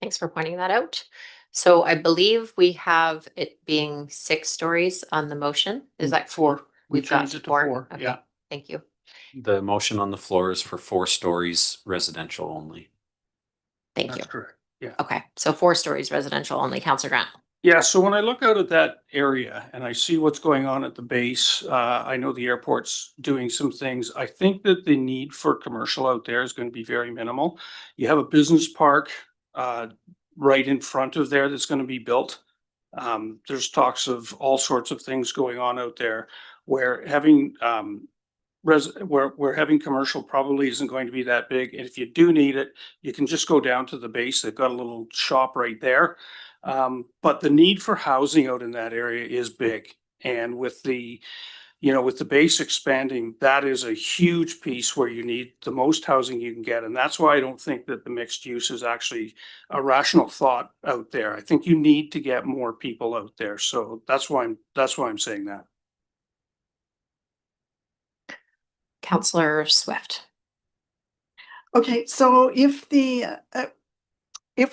Thanks for pointing that out. So I believe we have it being 6 stories on the motion. Is that 4? We We've got changed it to 4. 4. Okay, Yeah. thank you. The motion on the floor is for 4 stories residential only. Thank you. That's correct. Yeah. Okay, so 4 stories residential only. Counselor Grant. Yeah, so when I look out at that area and I see what's going on at the base, I know the airport's doing some things. I think that the need for commercial out there is going to be very minimal. You have a business park right in front of there that's going to be built. There's talks of all sorts of things going on out there where having where having commercial probably isn't going to be that big. And if you do need it, you can just go down to the base. They've got a little shop right there. But the need for housing out in that area is big. And with the base expanding, that is a huge piece where you need the most housing you can get. And that's why I don't think that the mixed use is actually a rational thought out there. I think you need to get more people out there. So that's why I'm saying that. Counselor Swift. Okay, so if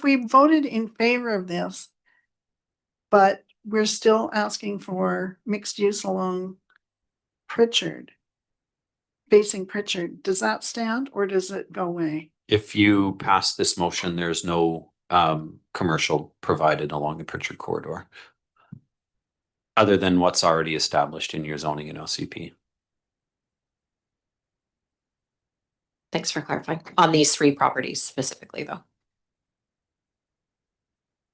we voted in favor of this, but we're still asking for mixed use along Pritchard, facing Pritchard, does that stand or does it go away? If you pass this motion, there's no commercial provided along the Pritchard corridor, other than what's already established in your zoning and OCP. Thanks for clarifying. On these 3 properties specifically, though.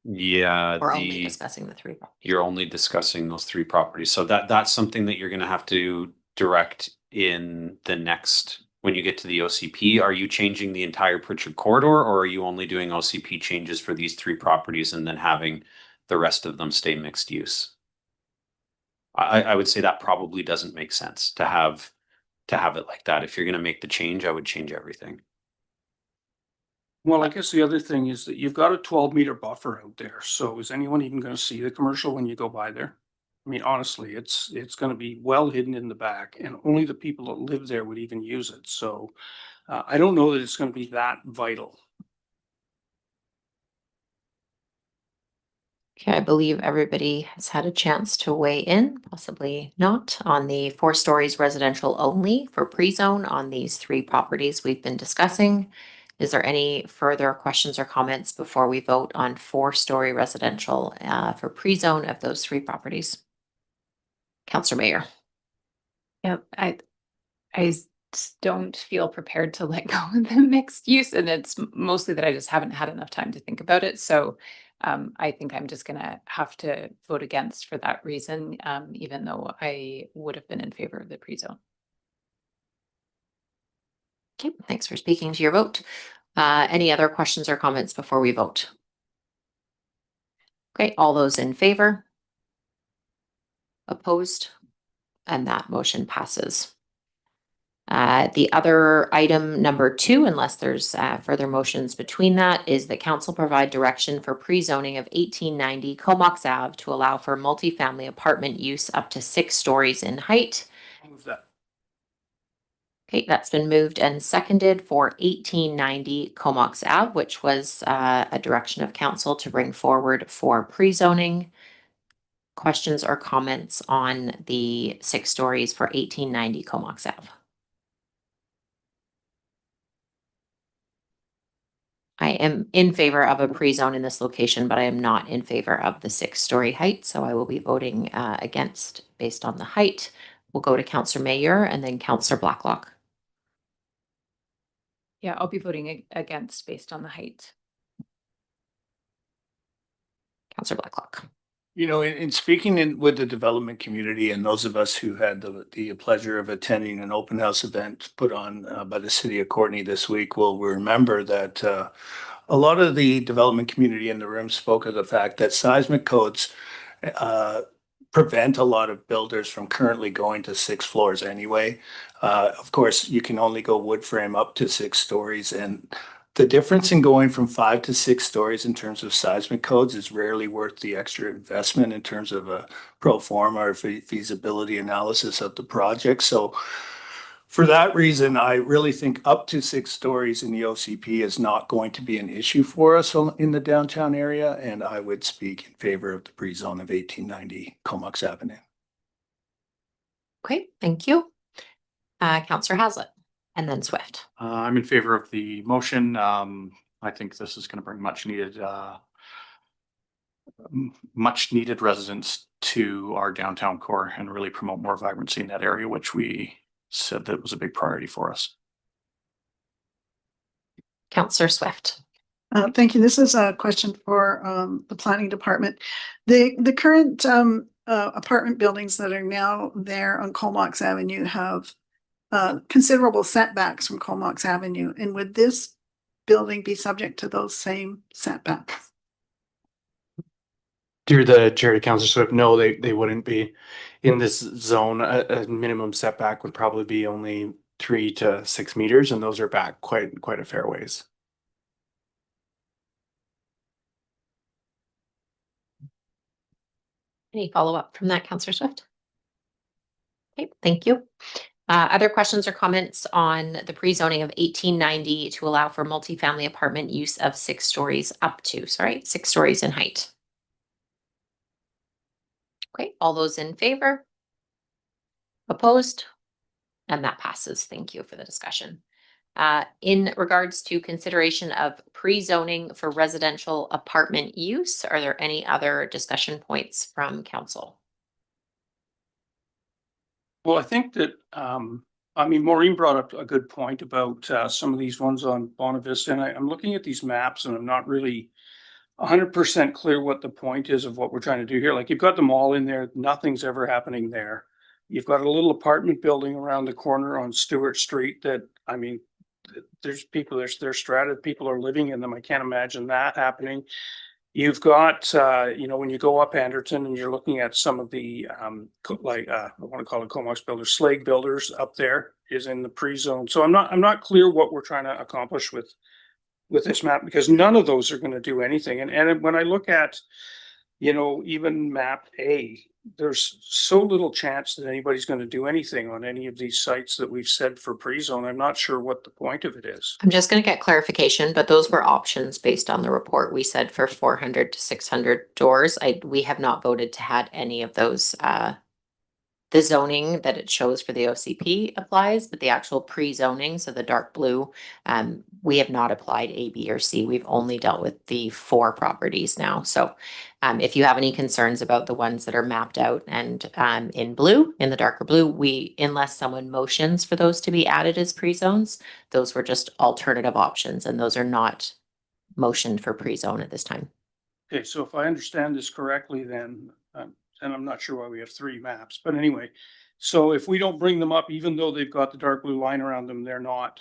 Yeah, We're only discussing the 3 properties. You're only discussing those 3 properties. So that's something that you're going to have to direct in the next, when you get to the OCP. Are you changing the entire Pritchard corridor, or are you only doing OCP changes for these 3 properties and then having the rest of them stay mixed use? I would say that probably doesn't make sense to have it like that. If you're going to make the change, I would change everything. Well, I guess the other thing is that you've got a 12-meter buffer out there. So is anyone even going to see the commercial when you go by there? I mean, honestly, it's going to be well hidden in the back, and only the people that live there would even use it. So I don't know that it's going to be that vital. Okay, I believe everybody has had a chance to weigh in, possibly not, on the 4 stories residential only for pre-zone on these 3 properties we've been discussing. Is there any further questions or comments before we vote on 4-story residential for pre-zone of those 3 properties? Councillor Mayor. Yep, I don't feel prepared to let go of the mixed use, and it's mostly that I just haven't had enough time to think about it. So I think I'm just gonna have to vote against for that reason, even though I would have been in favor of the pre-zone. Okay, thanks for speaking to your vote. Any other questions or comments before we vote? Okay, all those in favor? Opposed? And that motion passes. The other item number 2, unless there's further motions between that, is that council provide direction for pre-zoning of 1890 Comox Ave to allow for multifamily apartment use up to 6 stories in height. Move that. Okay, that's been moved and seconded for 1890 Comox Ave, which was a direction of council to bring forward for pre-zoning. Questions or comments on the 6 stories for 1890 Comox Ave? I am in favor of a pre-zone in this location, but I am not in favor of the 6-story height, so I will be voting against based on the height. We'll go to Councillor Mayor and then Councillor Blacklock. Yeah, I'll be voting against based on the height. Councillor Blacklock. You know, in speaking with the development community and those of us who had the pleasure of attending an open house event put on by the city of Courtenay this week, will remember that a lot of the development community in the room spoke of the fact that seismic codes prevent a lot of builders from currently going to 6 floors anyway. Of course, you can only go wood frame up to 6 stories, and the difference in going from 5 to 6 stories in terms of seismic codes is rarely worth the extra investment in terms of a pro forma or feasibility analysis of the project. So for that reason, I really think up to 6 stories in the OCP is not going to be an issue for us in the downtown area, and I would speak in favor of the pre-zone of 1890 Comox Avenue. Okay, thank you. Councillor Hazlett and then Swift. I'm in favor of the motion. I think this is going to bring much needed residents to our downtown core and really promote more vibrancy in that area, which we said that was a big priority for us. Councillor Swift. Thank you. This is a question for the planning department. The current apartment buildings that are now there on Comox Avenue have considerable setbacks from Comox Avenue. And would this building be subject to those same setbacks? Through the chair to Councillor Swift, no, they wouldn't be. In this zone, a minimum setback would probably be only 3 to 6 meters, and those are back quite a fair ways. Any follow-up from that, Councillor Swift? Okay, thank you. Other questions or comments on the pre-zoning of 1890 to allow for multifamily apartment use of 6 stories up to, 6 stories in height? Okay, all those in favor? Opposed? And that passes. Thank you for the discussion. In regards to consideration of pre-zoning for residential apartment use, are there any other discussion points from council? Well, I think that, Maureen brought up a good point about some of these ones on Bonavista, and I'm looking at these maps and I'm not really 100% clear what the point is of what we're trying to do here. Like, you've got them all in there, nothing's ever happening there. You've got a little apartment building around the corner on Stewart Street that, there's strata, people are living in them. I can't imagine that happening. You've got, when you go up Anderton and you're looking at some of the, I want to call it Comox builders, Slag builders up there is in the pre-zone. So I'm not clear what we're trying to accomplish with this map, because none of those are going to do anything. And when I look at, even map A, there's so little chance that anybody's going to do anything on any of these sites that we've said for pre-zone. I'm not sure what the point of it is. I'm just going to get clarification, but those were options based on the report we said for 400 to 600 doors. We have not voted to have any of those. The zoning that it shows for the OCP applies, but the actual pre-zoning, so the dark blue, we have not applied A, B, or C. We've only dealt with the 4 properties now. So if you have any concerns about the ones that are mapped out and in blue, in the darker blue, unless someone motions for those to be added as pre-zones, those were just alternative options, and those are not motioned for pre-zone at this time. Okay, so if I understand this correctly, then, and I'm not sure why we have 3 maps, but anyway, so if we don't bring them up, even though they've got the dark blue line around them, they're not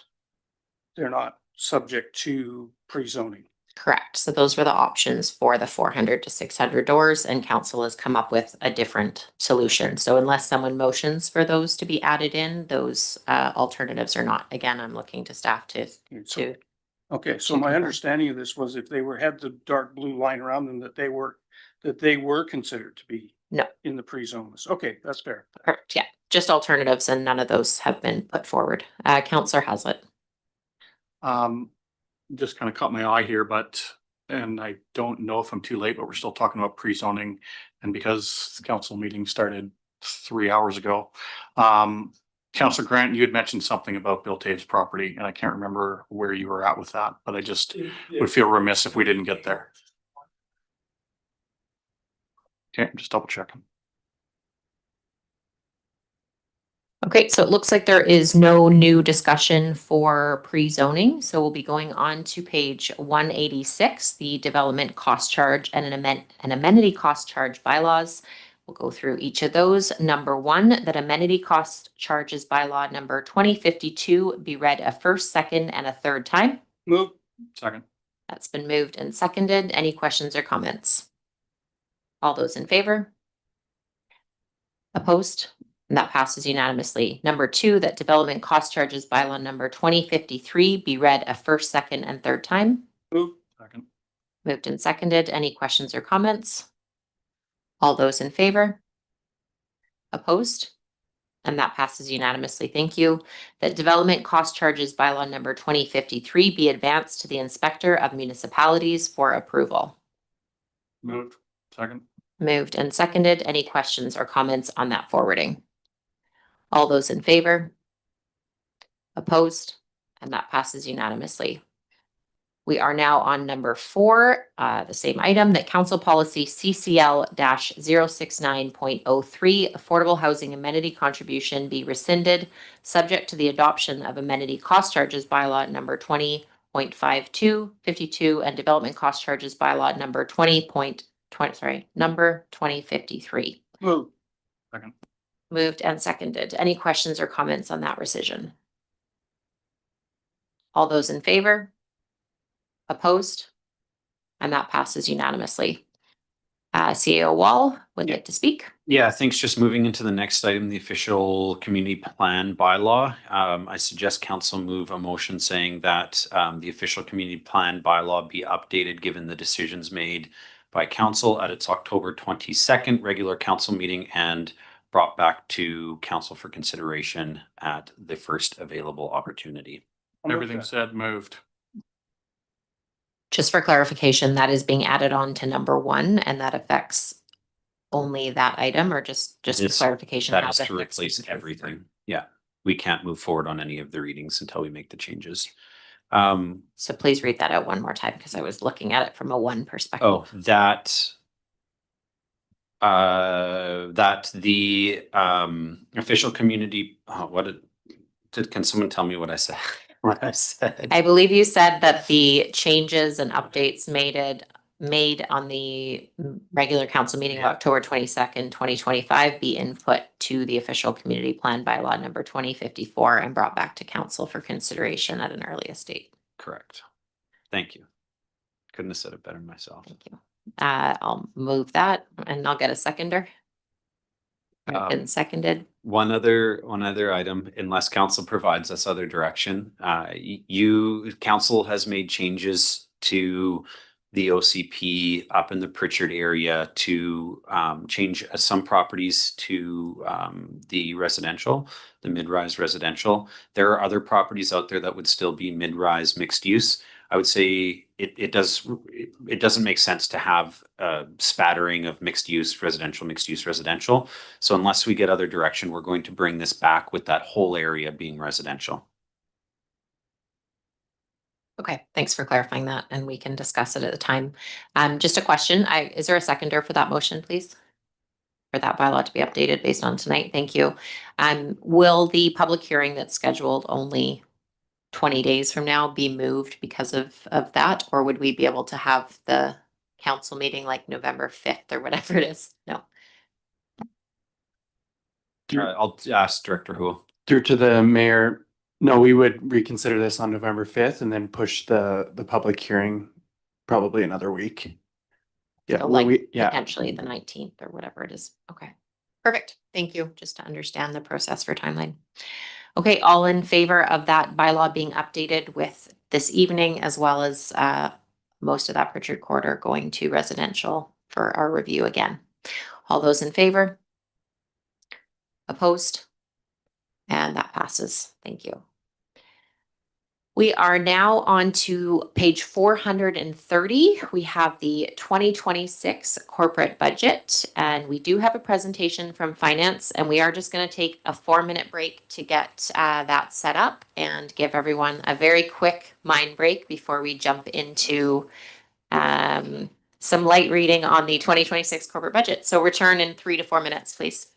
subject to pre-zoning. Correct. So those were the options for the 400 to 600 doors, and council has come up with a different solution. So unless someone motions for those to be added in, those alternatives are not. Again, I'm looking to staff to Okay, so to my confirm. understanding of this was if they had the dark blue line around them, that they were considered to be No. in the pre-zones. Okay, that's fair. Correct. Yeah, just alternatives, and none of those have been put forward. Councillor Hazlitt. Just kind of caught my eye here, and I don't know if I'm too late, but we're still talking about pre-zoning. And because the council meeting started 3 hours ago, Councillor Grant, you had mentioned something about Bill Taves' property, and I can't remember where you were at with that, but I just would feel remiss if we didn't get there. Okay, just double checking. Okay, so it looks like there is no new discussion for pre-zoning. So we'll be going on to page 186, the development cost charge and an amenity cost charge bylaws. We'll go through each of those. Number 1, that amenity cost charges bylaw number 2052 be read a first, second, and a third time. Move. Second. That's been moved and seconded. Any questions or comments? All those in favor? Opposed? And that passes unanimously. Number 2, that development cost charges bylaw number 2053 be read a first, second, and third time. Move. Second. Moved and seconded. Any questions or comments? All those in favor? Opposed? And that passes unanimously. Thank you. That development cost charges bylaw number 2053 be advanced to the Inspector of Municipalities for approval. Moved. Second. Moved and seconded. Any questions or comments on that forwarding? All those in favor? Opposed? And that passes unanimously. We are now on number 4, the same item, that council policy CCL-069.03 affordable housing amenity contribution be rescinded, subject to the adoption of amenity cost charges bylaw number 20.5252 and development cost charges bylaw number 2053. Move. Second. Moved and seconded. Any questions or comments on that rescission? All those in favor? Opposed? And that passes unanimously. CAO Wall would like to speak. Yeah, thanks. Just moving into the next item, the official community plan bylaw. I suggest council move a motion saying that the official community plan bylaw be updated given the decisions made by council at its October 22nd regular council meeting and brought back to council for consideration at the first available opportunity. Everything said, moved. Just for clarification, that is being added on to number 1, and that affects only that item, or just for clarification? That how is that to affects replace the- everything. Yeah, we can't move forward on any of the readings until we make the changes. So please read that out one more time, because I was looking at it from a 1 perspective. Oh, that the official community, can someone tell me what I said? What I said? I believe you said that the changes and updates made on the regular council meeting of October 22nd, 2025 be input to the official community plan bylaw number 2054 and brought back to council for consideration at an earliest date. Correct. Thank you. Couldn't have said it better myself. Thank you. I'll move that and I'll get a seconder. And seconded. One other item, unless council provides us other direction, council has made changes to the OCP up in the Pritchard area to change some properties to the residential, the mid-rise residential. There are other properties out there that would still be mid-rise mixed use. I would say it doesn't make sense to have a spattering of mixed use residential. So unless we get other direction, we're going to bring this back with that whole area being residential. Okay, thanks for clarifying that, and we can discuss it at the time. Just a question, is there a seconder for that motion, please? For that bylaw to be updated based on tonight, thank you. Will the public hearing that's scheduled only 20 days from now be moved because of that? Or would we be able to have the council meeting like November 5th or whatever it is? No. I'll ask Director Hu. Through to the mayor, no, we would reconsider this on November 5th and then push the public hearing probably another week. Yeah, So well, like yeah. potentially the 19th or whatever it is. Okay, perfect. Thank you. Just to understand the process for timeline. Okay, all in favor of that bylaw being updated with this evening, as well as most of that Pritchard Quarter going to residential for our review again. All those in favor? Opposed? And that passes. Thank you. We are now on to page 430. We have the 2026 corporate budget, and we do have a presentation from finance, and we are just going to take a 4-minute break to get that set up and give everyone a very quick mind break before we jump into some light reading on the 2026 corporate budget. So return in 3 to 4 minutes, please.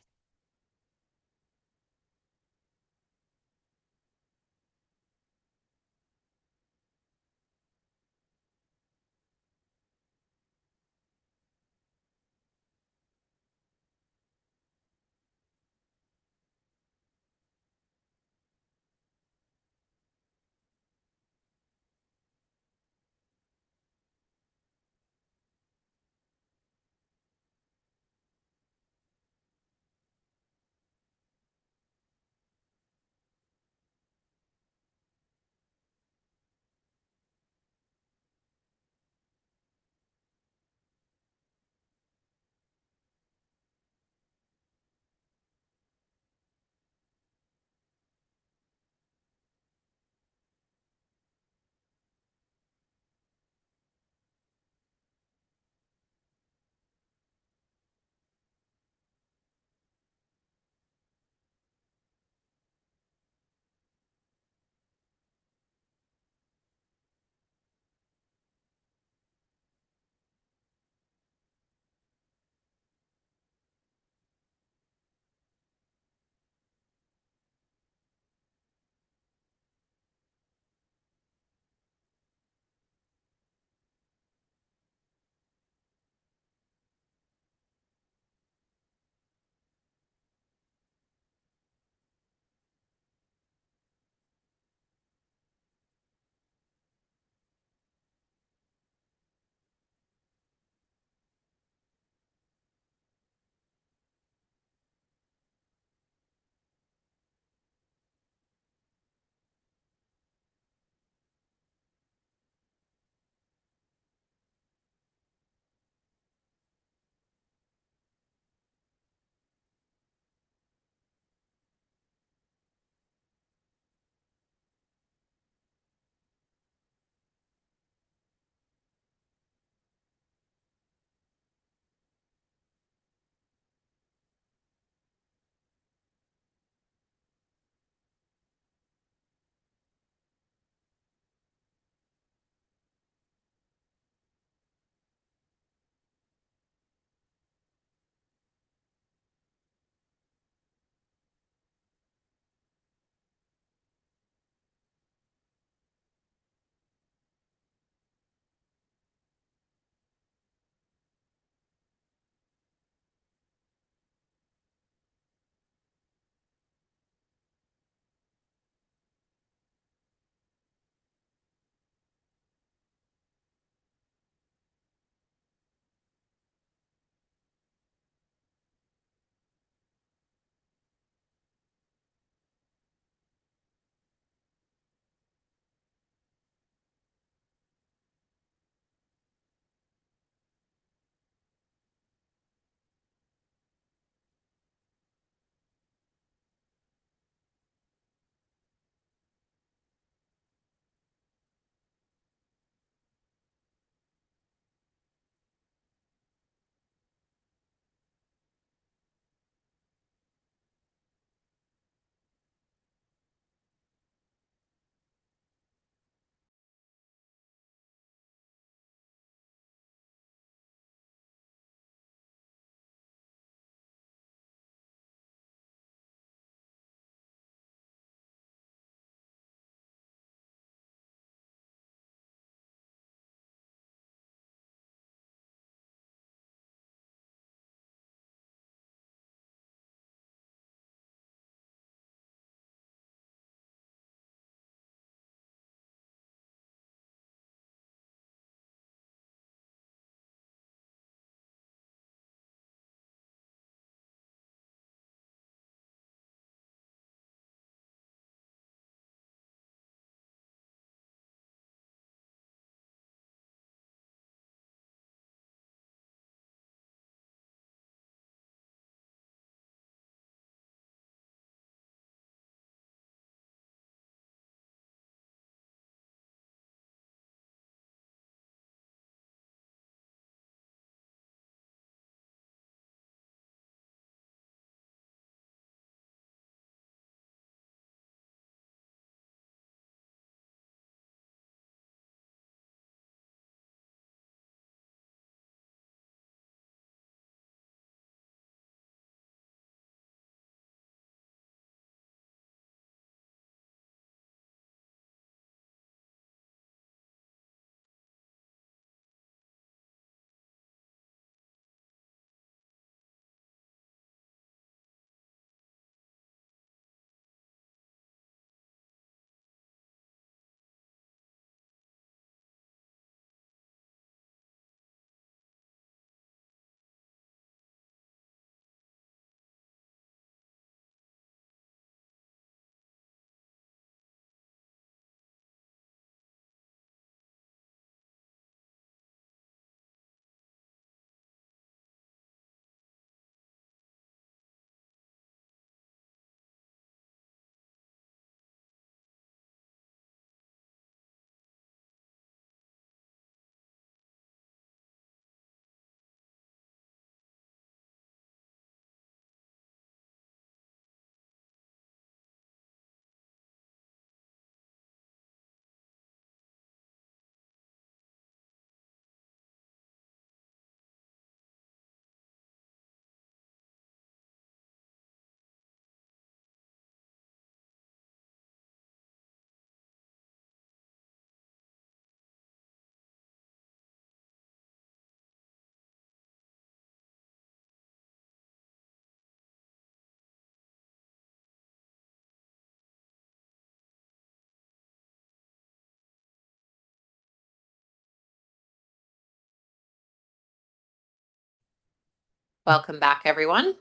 Welcome back, everyone.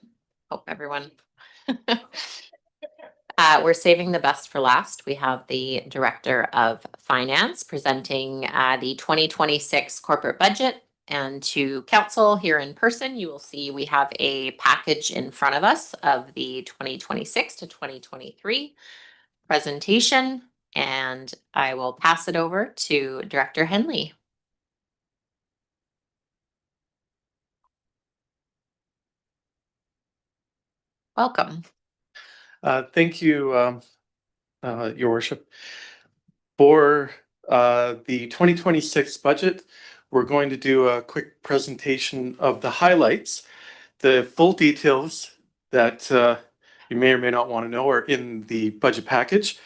Hope everyone. We're saving the best for last. We have the Director of Finance presenting the 2026 corporate budget. And to council here in person, you will see we have a package in front of us of the 2026 to 2023 presentation. And I will pass it over to Director Henley. Welcome. Thank you, Your Worship. For the 2026 budget, we're going to do a quick presentation of the highlights. The full details that you may or may not want to know are in the budget package.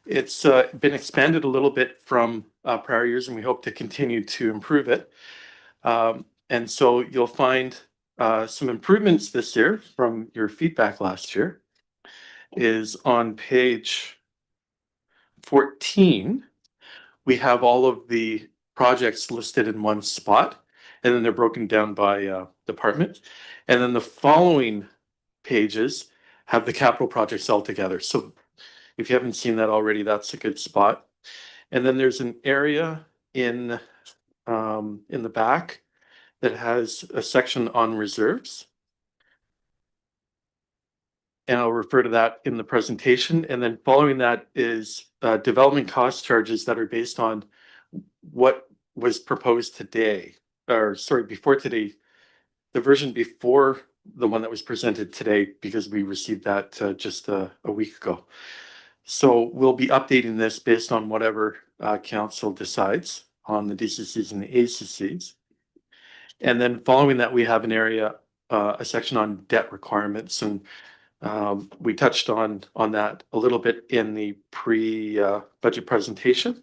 It's been expanded a little bit from prior years, and we hope to continue to improve it. And so you'll find some improvements this year from your feedback last year is on page 14. We have all of the projects listed in one spot, and then they're broken down by department. And then the following pages have the capital projects all together. So if you haven't seen that already, that's a good spot. And then there's an area in the back that has a section on reserves. And I'll refer to that in the presentation. And then following that is development cost charges that are based on what was proposed today, or sorry, before today, the version before the one that was presented today, because we received that just a week ago. So we'll be updating this based on whatever council decides on the DCCs and the ACCs. And then following that, we have an area, a section on debt requirements, and we touched on that a little bit in the pre-budget presentation.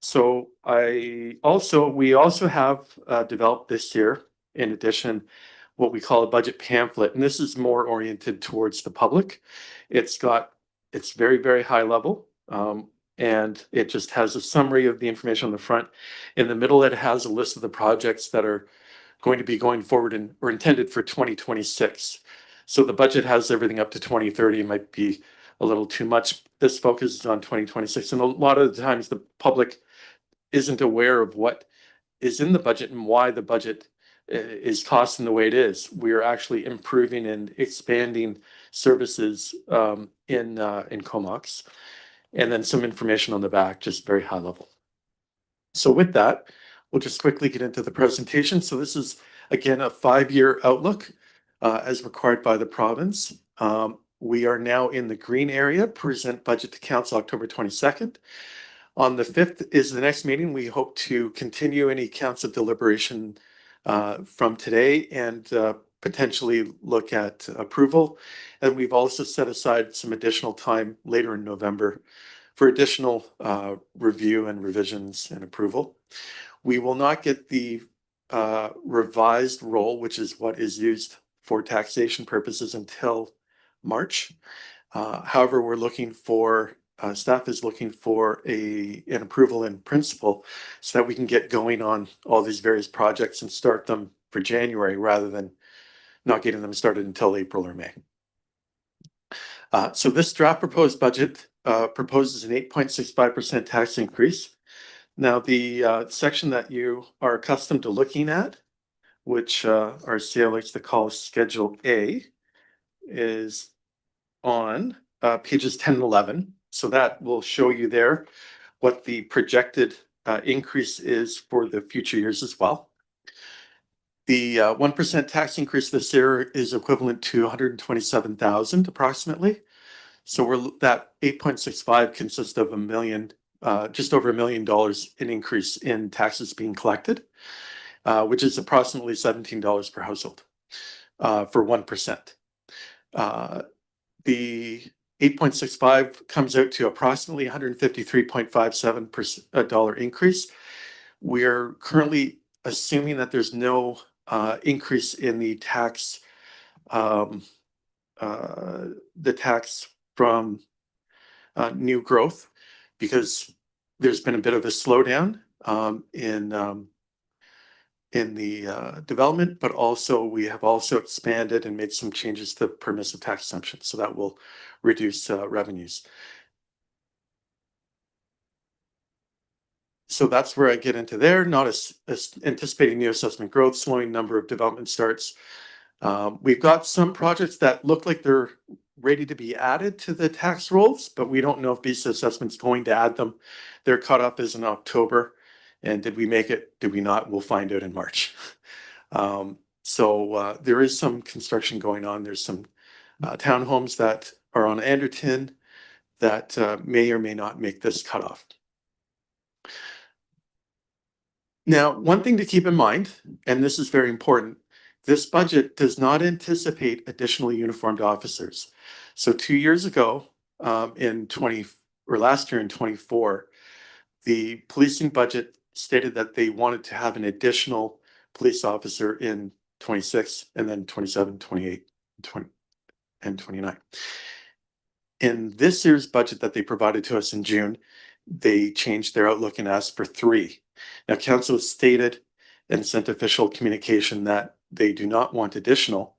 So we also have developed this year, in addition, what we call a budget pamphlet, and this is more oriented towards the public. It's very, very high level, and it just has a summary of the information on the front. In the middle, it has a list of the projects that are going to be going forward or intended for 2026. So the budget has everything up to 2030. It might be a little too much. This focuses on 2026. And a lot of the times the public isn't aware of what is in the budget and why the budget is costing the way it is. We are actually improving and expanding services in Comox. And then some information on the back, just very high level. So with that, we'll just quickly get into the presentation. So this is, again, a 5-year outlook. As required by the province. We are now in the green area, present budget to council October 22nd. On the 5th is the next meeting. We hope to continue any council deliberation from today and potentially look at approval. And we've also set aside some additional time later in November for additional review and revisions and approval. We will not get the revised roll, which is what is used for taxation purposes until March. However, we're looking for, staff is looking for an approval in principle so that we can get going on all these various projects and start them for January rather than not getting them started until April or May. So this draft proposed budget proposes an 8.65% tax increase. Now the section that you are accustomed to looking at, which our CA likes to call Schedule A, is on pages 10 and 11. So that will show you there what the projected increase is for the future years as well. The 1% tax increase this year is equivalent to 127,000 approximately. So that 8.65 consists of just over $1 million in increase in taxes being collected. Which is approximately $17 per household for 1%. The 8.65 comes out to approximately $153.57 increase. We're currently assuming that there's no increase in the tax from new growth because there's been a bit of a slowdown development, but also we have also expanded and made some changes to permissive tax assumptions, so that will reduce revenues. So that's where I get into there, not as anticipating new assessment growth, slowing number of development starts. We've got some projects that look like they're ready to be added to the tax rolls, but we don't know if BC Assessment's going to add them. Their cutoff is in October. And did we make it? Did we not? We'll find out in March. So there is some construction going on. There's some townhomes that are on Anderton that may or may not make this cutoff. Now, one thing to keep in mind, and this is very important, this budget does not anticipate additional uniformed officers. So 2 years ago, last year in 24, the policing budget stated that they wanted to have an additional police officer in 26 and then 27, 28, 20, and 29. In this year's budget that they provided to us in June, they changed their outlook and asked for 3. Now, council stated and sent official communication that they do not want additional,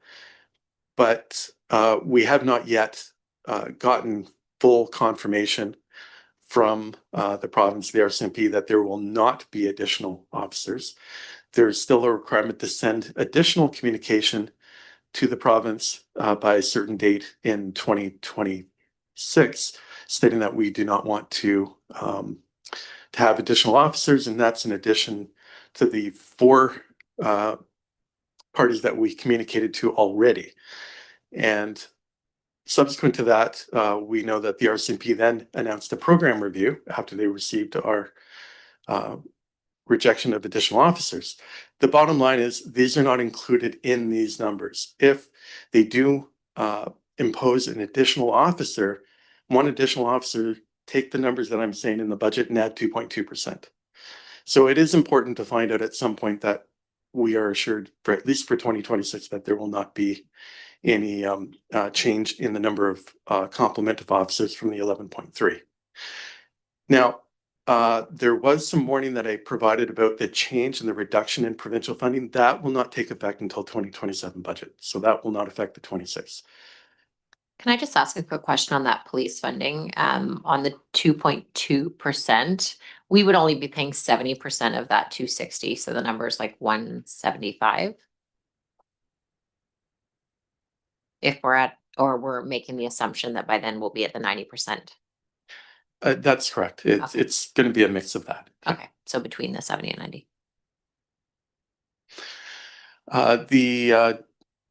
but we have not yet gotten full confirmation from the province, the RCMP, that there will not be additional officers. There's still a requirement to send additional communication to the province by a certain date in 2026, stating that we do not want to have additional officers, and that's in addition to the 4 parties that we communicated to already. And subsequent to that, we know that the RCMP then announced a program review after they received our rejection of additional officers. The bottom line is these are not included in these numbers. If they do impose an additional officer, one additional officer, take the numbers that I'm saying in the budget and add 2.2%. So it is important to find out at some point that we are assured, for at least for 2026, that there will not be any change in the number of complement of officers from the 11.3. Now, there was some warning that I provided about the change in the reduction in provincial funding. That will not take effect until 2027 budget. So that will not affect the 26. Can I just ask a quick question on that police funding? On the 2.2%, we would only be paying 70% of that 260. So the number is like 175. If we're making the assumption that by then we'll be at the 90%. That's correct. It's going to be a mix of that. Okay. So between the 70 and 90.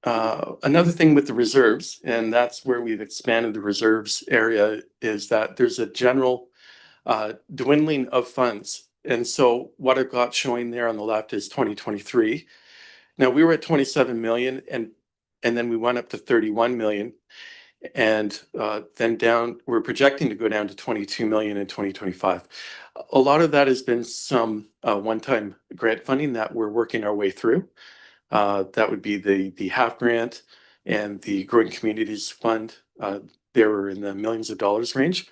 Another thing with the reserves, and that's where we've expanded the reserves area, is that there's a general dwindling of funds. And so what I've got showing there on the left is 2023. Now we were at 27 million and then we went up to 31 million. And then we're projecting to go down to 22 million in 2025. A lot of that has been some one-time grant funding that we're working our way through. That would be the HAF grant and the Growing Communities Fund. They were in the millions of dollars range,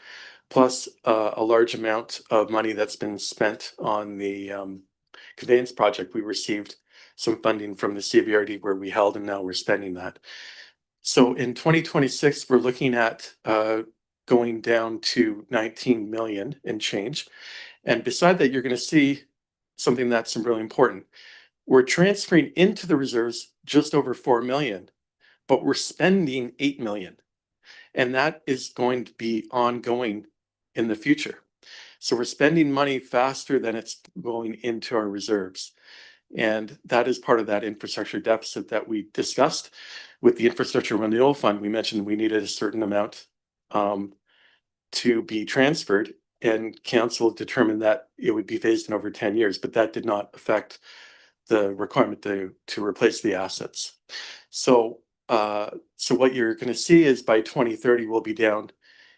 plus a large amount of money that's been spent on the conveyance project. We received some funding from the CVRD where we held, and now we're spending that. So in 2026, we're looking at going down to 19 million and change. And beside that, you're going to see something that's really important. We're transferring into the reserves just over 4 million, but we're spending 8 million. And that is going to be ongoing in the future. So we're spending money faster than it's going into our reserves. And that is part of that infrastructure deficit that we discussed with the infrastructure renewal fund. We mentioned we needed a certain amount to be transferred, and council determined that it would be phased in over 10 years, but that did not affect the requirement to replace the assets. So what you're going to see is by 2030, we'll be down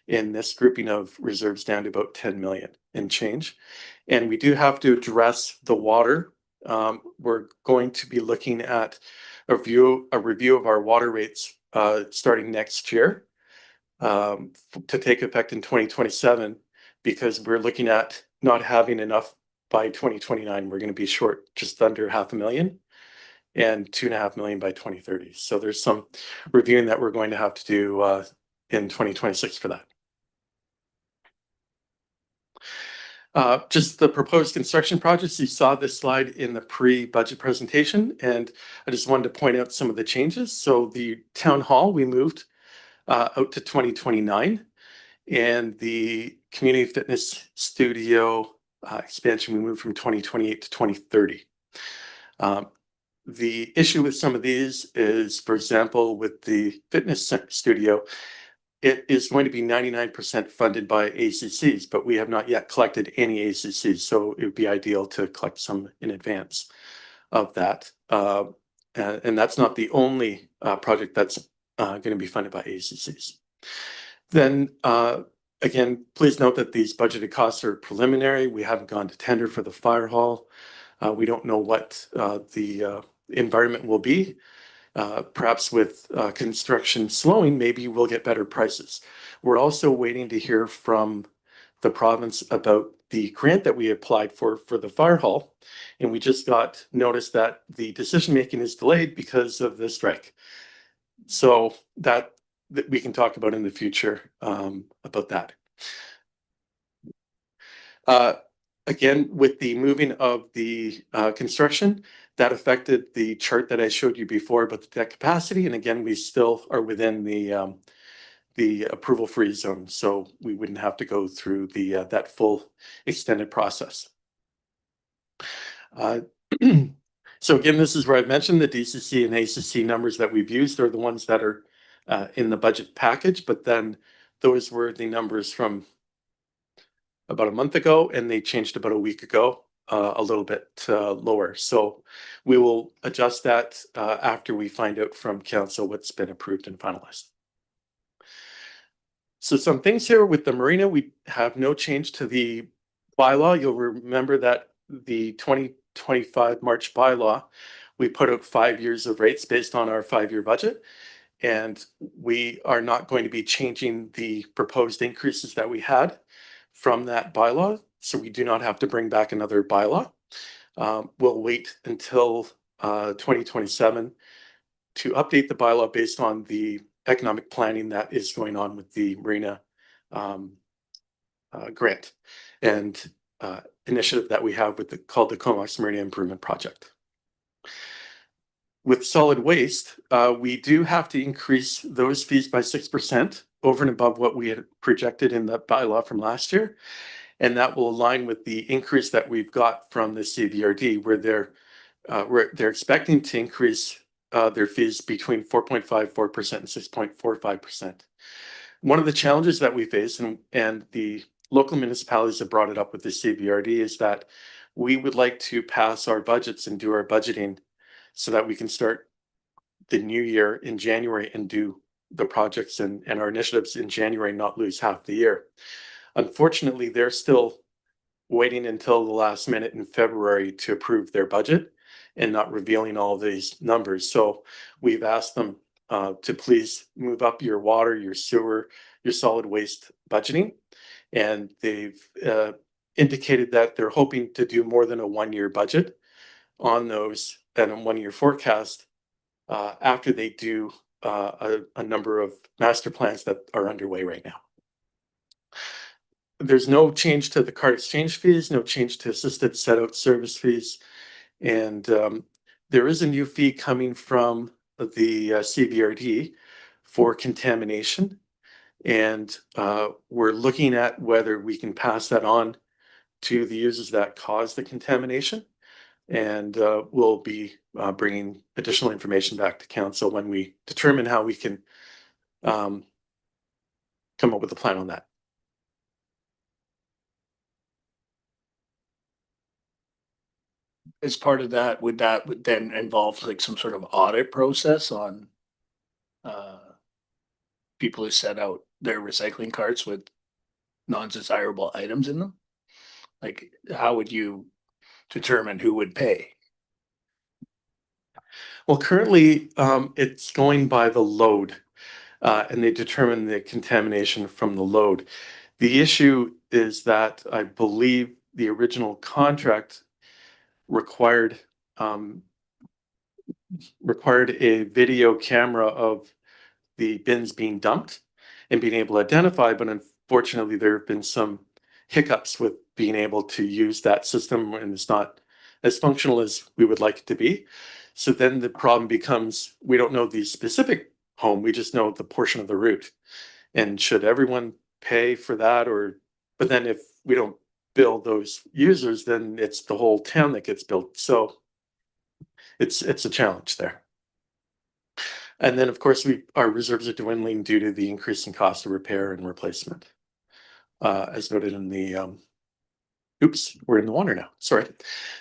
in this grouping of reserves down to about 10 million and change. And we do have to address the water. We're going to be looking at a review of our water rates starting next year to take effect in 2027, because we're looking at not having enough by 2029, we're going to be short just under $500,000 and 2.5 million by 2030. So there's some reviewing that we're going to have to do in 2026 for that. Just the proposed construction projects. You saw this slide in the pre-budget presentation, and I just wanted to point out some of the changes. So the town hall, we moved out to 2029, and the community fitness studio expansion, we moved from 2028 to 2030. The issue with some of these is, for example, with the fitness studio, it is going to be 99% funded by ACCs, but we have not yet collected any ACCs, so it would be ideal to collect some in advance of that. And that's not the only project that's going to be funded by ACCs. Then again, please note that these budgeted costs are preliminary. We haven't gone to tender for the fire hall. We don't know what the environment will be. Perhaps with construction slowing, maybe we'll get better prices. We're also waiting to hear from the province about the grant that we applied for the fire hall. And we just got notice that the decision-making is delayed because of the strike. So that we can talk about in the future about that. Again, with the moving of the construction, that affected the chart that I showed you before about the debt capacity. And again, we still are within the approval free zone, so we wouldn't have to go through the that full extended process. So again, this is where I've mentioned the DCC and ACC numbers that we've used are the ones that are in the budget package, but then those were the numbers from about a month ago, and they changed about a week ago, a little bit lower. So we will adjust that after we find out from council what's been approved and finalized. So some things here with the marina, we have no change to the bylaw. You'll remember that the 2025 March bylaw, we put out 5 years of rates based on our 5-year budget. And we are not going to be changing the proposed increases that we had from that bylaw. So we do not have to bring back another bylaw. We'll wait until 2027 to update the bylaw based on the economic planning that is going on with the marina grant and initiative that we have with called the Comox Marina Improvement Project. With solid waste, we do have to increase those fees by 6% over and above what we had projected in the bylaw from last year. And that will align with the increase that we've got from the CVRD, where they're expecting to increase their fees between 4.54% and 6.45%. One of the challenges that we face, and the local municipalities have brought it up with the CVRD, is that we would like to pass our budgets and do our budgeting so that we can start the new year in January and do the projects and our initiatives in January, not lose half the year. Unfortunately, they're still waiting until the last minute in February to approve their budget and not revealing all of these numbers. So we've asked them to please move up your water, your sewer, your solid waste budgeting. And they've indicated that they're hoping to do more than a 1-year budget on those and a 1-year forecast after they do a number of master plans that are underway right now. There's no change to the card exchange fees, no change to assisted set out service fees. And there is a new fee coming from the CVRD for contamination. And we're looking at whether we can pass that on to the users that cause the contamination. And we'll be bringing additional information back to council when we determine how we can come up with a plan on that. As part of that, would then involve like some sort of audit process on people who set out their recycling carts with non-desirable items in them? Like, how would you determine who would pay? Well, currently it's going by the load and they determine the contamination from the load. The issue is that I believe the original contract required a video camera of the bins being dumped and being able to identify, but unfortunately there have been some hiccups with being able to use that system, and it's not as functional as we would like it to be. So then the problem becomes, we don't know the specific home, we just know the portion of the route. And should everyone pay for that, or, but then if we don't bill those users, then it's the whole town that gets billed. So it's a challenge there. And then, of course, our reserves are dwindling due to the increase in cost of repair and replacement. As noted in the, oops, we're in the water now, sorry.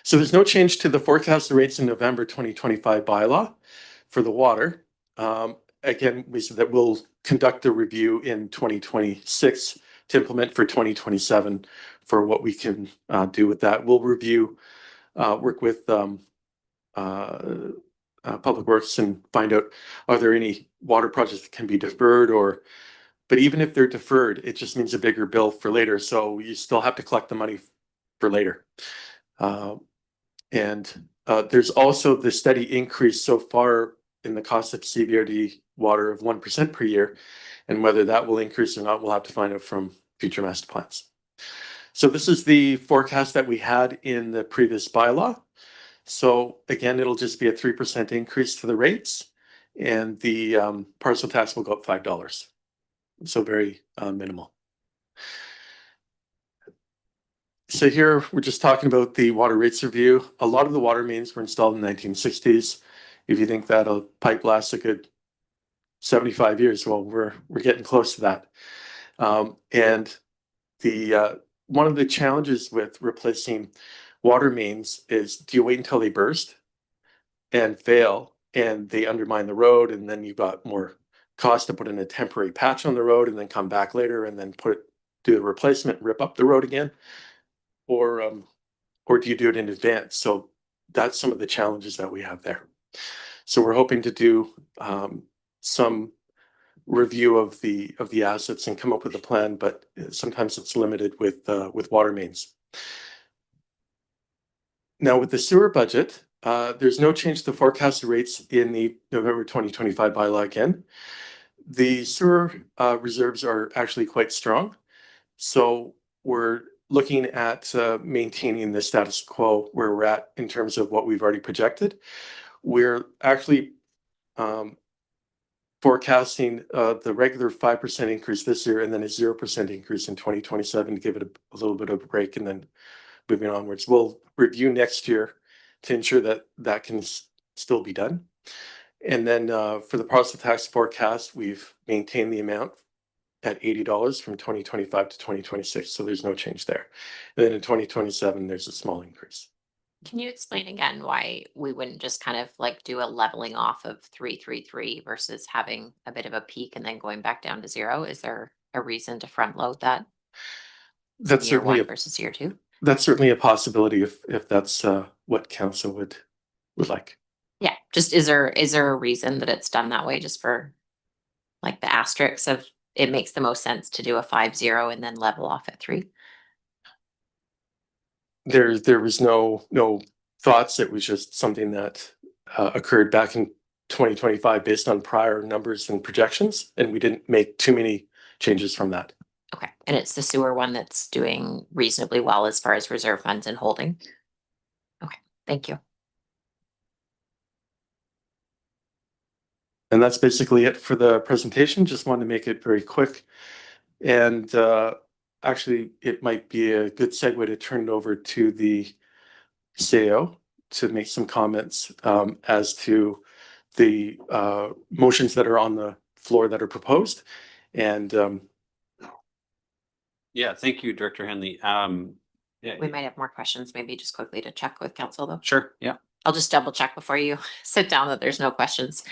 So there's no change to the forecasted rates in November 2025 bylaw for the water. Again, we said that we'll conduct a review in 2026 to implement for 2027 for what we can do with that. We'll review, work with Public Works and find out, are there any water projects that can be deferred, or, but even if they're deferred, it just means a bigger bill for later. So you still have to collect the money for later. There's also the steady increase so far in the cost of CVRD water of 1% per year, and whether that will increase or not, we'll have to find out from future master plans. So this is the forecast that we had in the previous bylaw. So again, it'll just be a 3% increase to the rates, and the parcel tax will go up $5. So very minimal. So here we're just talking about the water rates review. A lot of the water mains were installed in the 1960s. If you think that a pipe lasts a good 75 years, well, we're getting close to that. And the one of the challenges with replacing water mains is, do you wait until they burst and fail and they undermine the road, and then you've got more cost to put in a temporary patch on the road and then come back later and then do the replacement, rip up the road again? Or do you do it in advance? So that's some of the challenges that we have there. So we're hoping to do some review of the assets and come up with a plan, but sometimes it's limited with water mains. Now with the sewer budget, there's no change to the forecasted rates in the November 2025 bylaw again. The sewer reserves are actually quite strong. So we're looking at maintaining the status quo where we're at in terms of what we've already projected. We're actually forecasting the regular 5% increase this year and then a 0% increase in 2027 to give it a little bit of a break, and then moving onwards. We'll review next year to ensure that that can still be done. And then for the parcel tax forecast, we've maintained the amount at $80 from 2025 to 2026. So there's no change there. And then in 2027, there's a small increase. Can you explain again why we wouldn't just kind of like do a leveling off of 333 versus having a bit of a peak and then going back down to 0? Is there a reason to front load that? That's year certainly one versus year 2? That's certainly a possibility if that's what council would like. Yeah, just is there a reason that it's done that way, just for like the asterisks of it makes the most sense to do a 5-0 and then level off at 3? There was no thoughts. It was just something that occurred back in 2025 based on prior numbers and projections, and we didn't make too many changes from that. Okay, and it's the sewer one that's doing reasonably well as far as reserve funds and holding. Okay, thank you. And that's basically it for the presentation. Just wanted to make it very quick. And actually, it might be a good segue to turn it over to the CAO to make some comments as to the motions that are on the floor that are proposed. And yeah, thank you, Director Henley. Yeah, We might have more questions, maybe just quickly to check with council though. sure. Yeah. I'll just double check before you sit down that there's no questions.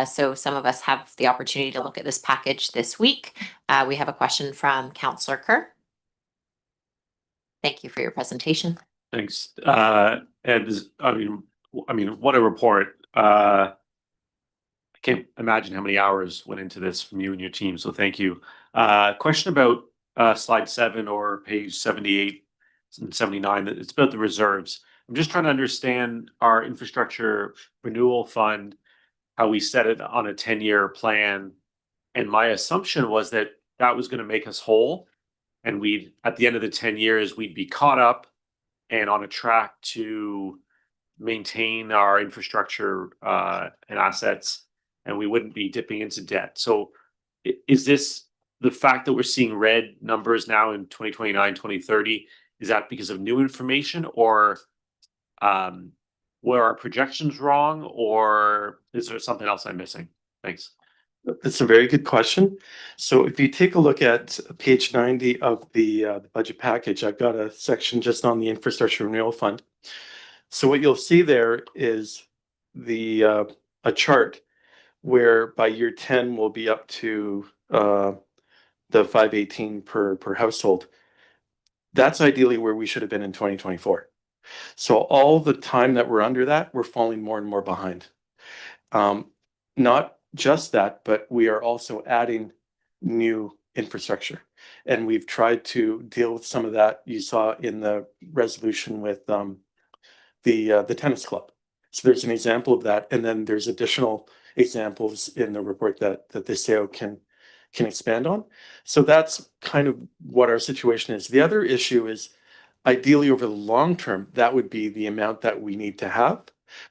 So some of us have the opportunity to look at this package this week. We have a question from Councillor Kerr. Thank you for your presentation. Thanks. Ed, I mean, what a report. I can't imagine how many hours went into this from you and your team, so thank you. Question about slide 7 or page 78. in 79, that it's about the reserves. I'm just trying to understand our infrastructure renewal fund, how we set it on a 10-year plan. And my assumption was that that was going to make us whole. And we'd, at the end of the 10 years, we'd be caught up and on a track to maintain our infrastructure and assets, and we wouldn't be dipping into debt. So is this the fact that we're seeing red numbers now in 2029, 2030? Is that because of new information, or were our projections wrong, or is there something else I'm missing? Thanks. That's a very good question. So if you take a look at page 90 of the budget package, I've got a section just on the infrastructure renewal fund. So what you'll see there is a chart where by year 10 we'll be up to the 518 per household. That's ideally where we should have been in 2024. So all the time that we're under that, we're falling more and more behind. Not just that, but we are also adding new infrastructure. And we've tried to deal with some of that. You saw in the resolution with the tennis club. So there's an example of that. And then there's additional examples in the report that the CAO can expand on. So that's kind of what our situation is. The other issue is ideally over the long term, that would be the amount that we need to have.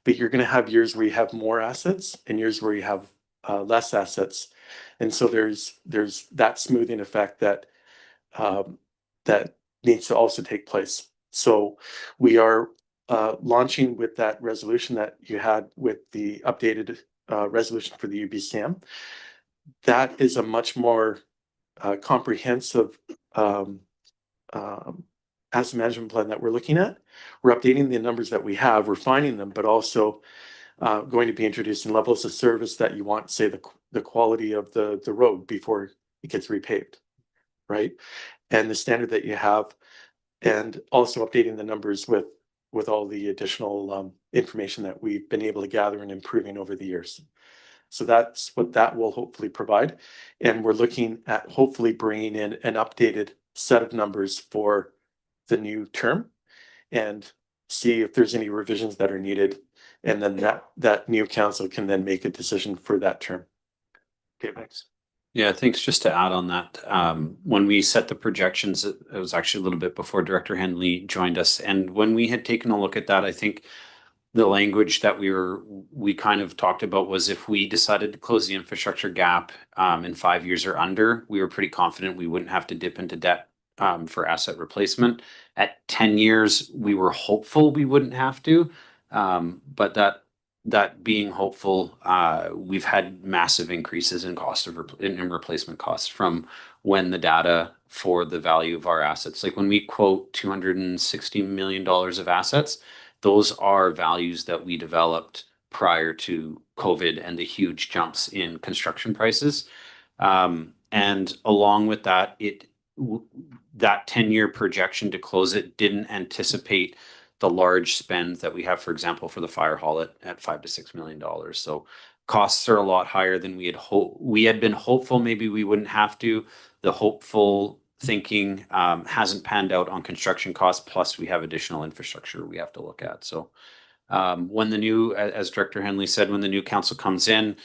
But you're going to have years where you have more assets and years where you have less assets. And so there's that smoothing effect that that needs to also take place. So we are launching with that resolution that you had with the updated resolution for the UBCM. That is a much more comprehensive asset management plan that we're looking at. We're updating the numbers that we have, refining them, but also going to be introducing levels of service that you want, say the quality of the road before it gets repaved, right? And the standard that you have, and also updating the numbers with all the additional information that we've been able to gather and improving over the years. So that's what that will hopefully provide. And we're looking at hopefully bringing in an updated set of numbers for the new term and see if there's any revisions that are needed. And then that new council can then make a decision for that term. Okay, thanks. Yeah, thanks. Just to add on that, when we set the projections, it was actually a little bit before Director Henley joined us. And when we had taken a look at that, I think the language that we kind of talked about was if we decided to close the infrastructure gap in 5 years or under, we were pretty confident we wouldn't have to dip into debt for asset replacement. At 10 years, we were hopeful we wouldn't have to, but that being hopeful, we've had massive increases in cost of in replacement costs from when the data for the value of our assets, like when we quote $260 million of assets, those are values that we developed prior to COVID and the huge jumps in construction prices. And along with that, that 10-year projection to close it didn't anticipate the large spend that we have, for example, for the fire hall at $5 to $6 million. So costs are a lot higher than we had been hopeful maybe we wouldn't have to. The hopeful thinking hasn't panned out on construction costs, plus we have additional infrastructure we have to look at. So when the new, as Director Henley said, when the new council comes in,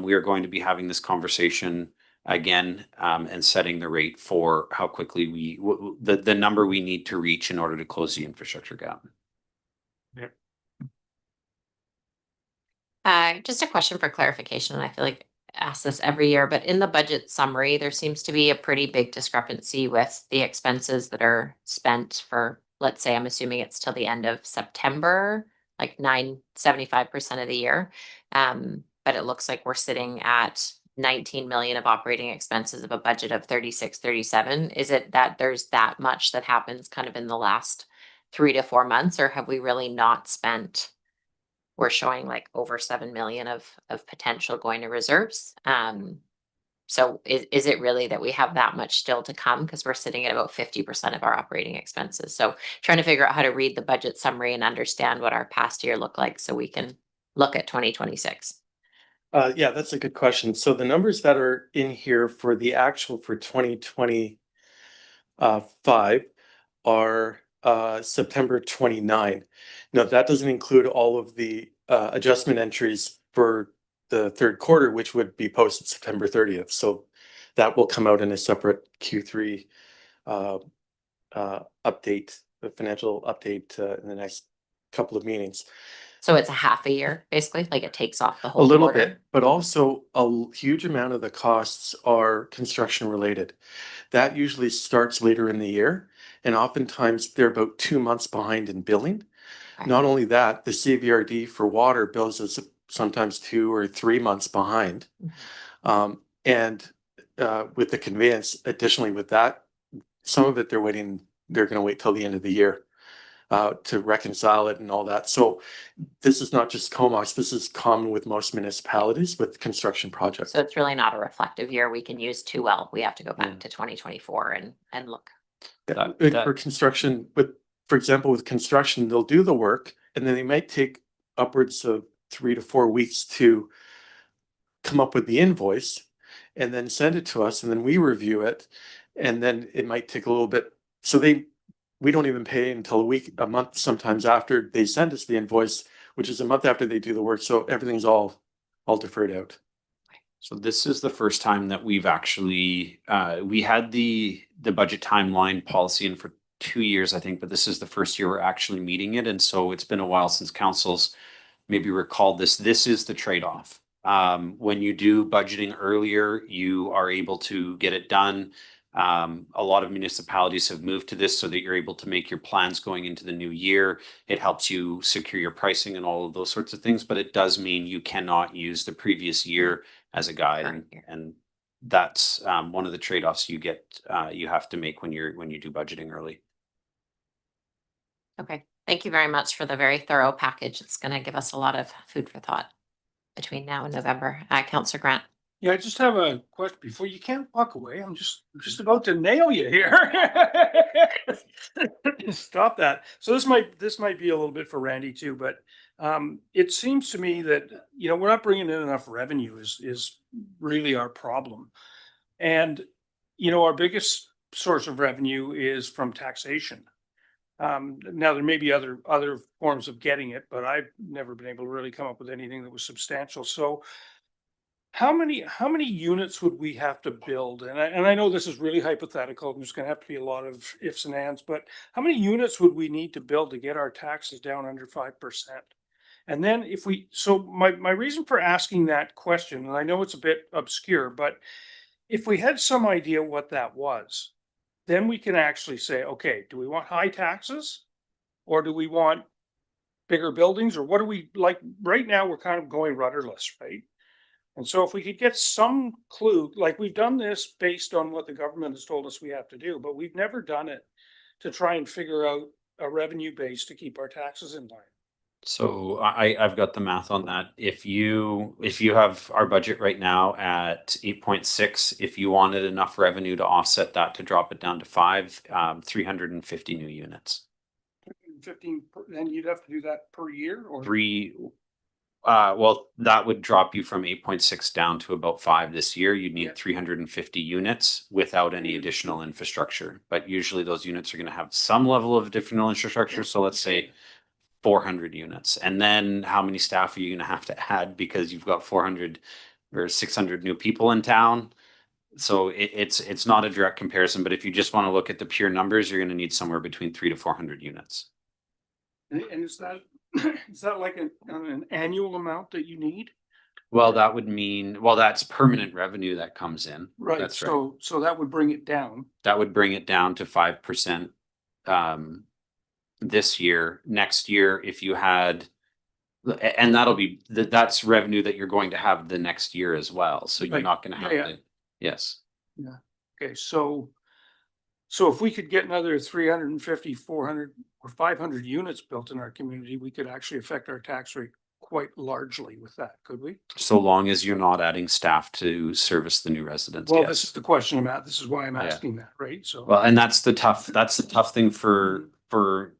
we are going to be having this conversation again and setting the rate for how quickly the number we need to reach in order to close the infrastructure gap. Just a question for clarification, and I feel like I ask this every year, but in the budget summary, there seems to be a pretty big discrepancy with the expenses that are spent for, let's say, I'm assuming it's till the end of September, like 75% of the year. But it looks like we're sitting at 19 million of operating expenses of a budget of 36, 37. Is it that there's that much that happens kind of in the last 3 to 4 months, or have we really not spent? We're showing like over 7 million of potential going to reserves. So is it really that we have that much still to come? Because we're sitting at about 50% of our operating expenses. So trying to figure out how to read the budget summary and understand what our past year looked like so we can look at 2026. Yeah, that's a good question. So the numbers that are in here for the actual for 2025 are September 29. Now, that doesn't include all of the adjustment entries for the third quarter, which would be posted September 30th. So that will come out in a separate Q3 update, the financial update in the next couple of meetings. So it's a half a year, basically, like it takes off the A whole little quarter. bit, but also huge amount of the costs are construction related. That usually starts later in the year, and oftentimes they're about 2 months behind in billing. Okay. Not only that, the CVRD for water bills us sometimes 2 or 3 months behind. And with the conveyance, additionally with that, some of it they're gonna wait till the end of the year to reconcile it and all that. So this is not just Comox, this is common with most municipalities with construction projects. So it's really not a reflective year we can use too well. We have to go back to 2024 and look. For construction, but for example, with construction, they'll do the work and then they might take upwards of 3 to 4 weeks to come up with the invoice and then send it to us and then we review it. And then it might take a little bit. So we don't even pay until a month sometimes after they send us the invoice, which is a month after they do the work. So everything's all deferred out. So this is the first time that we've actually, we had the budget timeline policy in for 2 years, I think, but this is the first year we're actually meeting it. And so it's been a while since councils maybe recalled this. This is the trade-off. When you do budgeting earlier, you are able to get it done. A lot of municipalities have moved to this so that you're able to make your plans going into the new year. It helps you secure your pricing and all of those sorts of things, but it does mean you cannot use the previous year as a guide. And that's one of the trade-offs you have to make when you do budgeting early. Okay, thank you very much for the very thorough package. It's going to give us a lot of food for thought between now and November. Councillor Grant. Yeah, I just have a question before you can't walk away. I'm just about to nail you here. Stop that. So this might be a little bit for Randy too, but it seems to me that, we're not bringing in enough revenue is really our problem. And, our biggest source of revenue is from taxation. Now there may be other forms of getting it, but I've never been able to really come up with anything that was substantial. So how many units would we have to build? And I know this is really hypothetical. There's going to have to be a lot of ifs and ands, but how many units would we need to build to get our taxes down under 5%? And then my reason for asking that question, and I know it's a bit obscure, but if we had some idea what that was, then we can actually say, okay, do we want high taxes or do we want bigger buildings, or what do we like? Right now, we're kind of going rudderless, right? And so if we could get some clue, like we've done this based on what the government has told us we have to do, but we've never done it to try and figure out a revenue base to keep our taxes in line. So I've got the math on that. If you have our budget right now at 8.6, if you wanted enough revenue to offset that to drop it down to 5, 350 new units. 15, then you'd have to do that per year or well, that would drop you from 8.6 down to about 5 this year. You'd need 350 units without any additional infrastructure. But usually those units are going to have some level of additional infrastructure. So let's say 400 units. And then how many staff are you going to have to add because you've got 400 or 600 new people in town? So it's not a direct comparison, but if you just want to look at the pure numbers, you're going to need somewhere between 300 to 400 units. And is that like an annual amount that you need? Well, that would mean, that's permanent revenue that comes in. Right. That's So that would bring it down. That would bring it down to 5% this year. Next year, if you had, and that's revenue that you're going to have the next year as well. So you're not going to have to. Yes. Yeah. Okay. So if we could get another 350, 400 or 500 units built in our community, we could actually affect our tax rate quite largely with that, could we? So long as you're not adding staff to service the new residents. Well, yes. This is the question I'm at. This is why I'm asking that, right? So well, and that's the tough thing for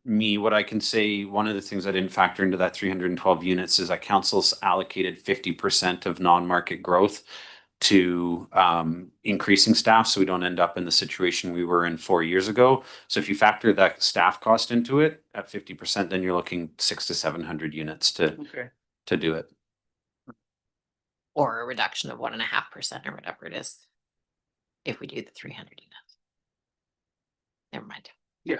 me. What I can say, one of the things I didn't factor into that 312 units is that council's allocated 50% of non-market growth to increasing staff so we don't end up in the situation we were in 4 years ago. So if you factor that staff cost into it at 50%, then you're looking 600 to 700 units Okay. to do it. Or a reduction of 1.5% or whatever it is. If we do the 300 units. Never mind. Yeah.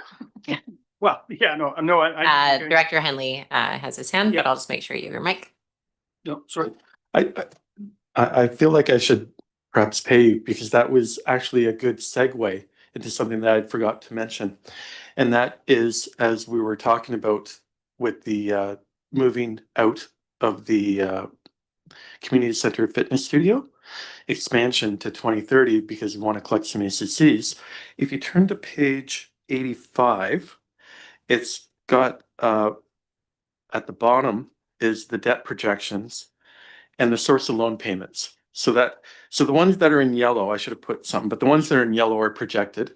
Well, yeah, no, I. Director Henley has his hand, but I'll just make sure you have your mic. No, sorry. I feel like I should perhaps pay you because that was actually a good segue into something that I forgot to mention. And that is, as we were talking about with the moving out of the community center fitness studio expansion to 2030 because we want to collect some ACCs. If you turn to page 85, it's got at the bottom is the debt projections and the source of loan payments. So the ones that are in yellow, I should have put something, but the ones that are in yellow are projected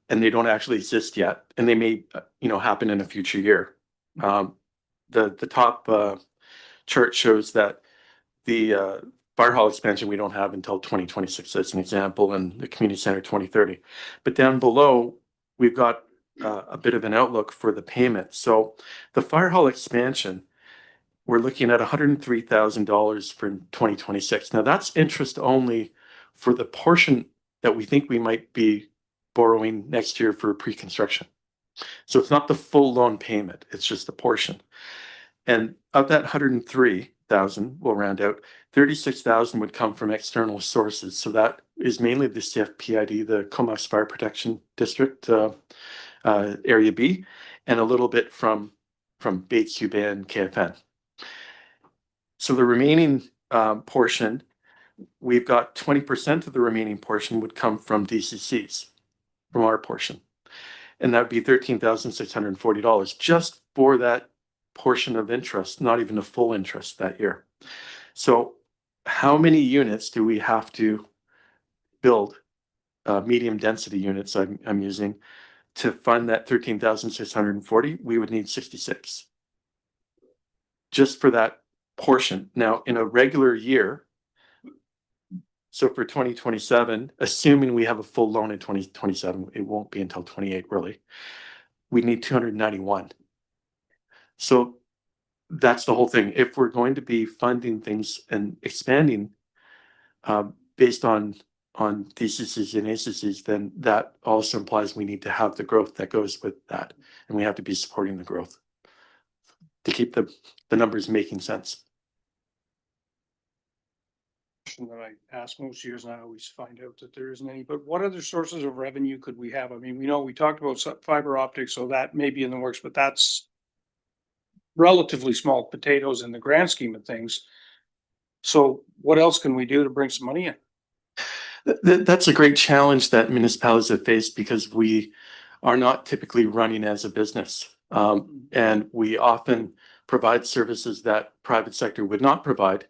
and they don't actually exist yet. And they may, happen in a future year. The top chart shows that the fire hall expansion we don't have until 2026 as an example, and the community center 2030. But down below, we've got a bit of an outlook for the payment. So the fire hall expansion, we're looking at $103,000 for 2026. Now that's interest only for the portion that we think we might be borrowing next year for pre-construction. So it's not the full loan payment, it's just a portion. And of that 103,000, we'll round out, 36,000 would come from external sources. So that is mainly the CFPID, the Comox Fire Protection District, Area B, and a little bit from Bates, Huban, KFN. So the remaining portion, we've got 20% of the remaining portion would come from DCCs, from our portion. And that would be $13,640 just for that portion of interest, not even a full interest that year. So how many units do we have to build, medium density units I'm using, to fund that 13,640? We would need 66 just for that portion. Now, in a regular year, so for 2027, assuming we have a full loan in 2027, it won't be until 28 really, we need 291. So that's the whole thing. If we're going to be funding things and expanding based on DCCs and ACCs, then that also implies we need to have the growth that goes with that. And we have to be supporting the growth to keep the numbers making sense. That I ask most years and I always find out that there isn't any, but what other sources of revenue could we have? I mean, we talked about fiber optics, so that may be in the works, but that's relatively small potatoes in the grand scheme of things. So what else can we do to bring some money in? That's a great challenge that municipalities have faced because we are not typically running as a business. And we often provide services that private sector would not provide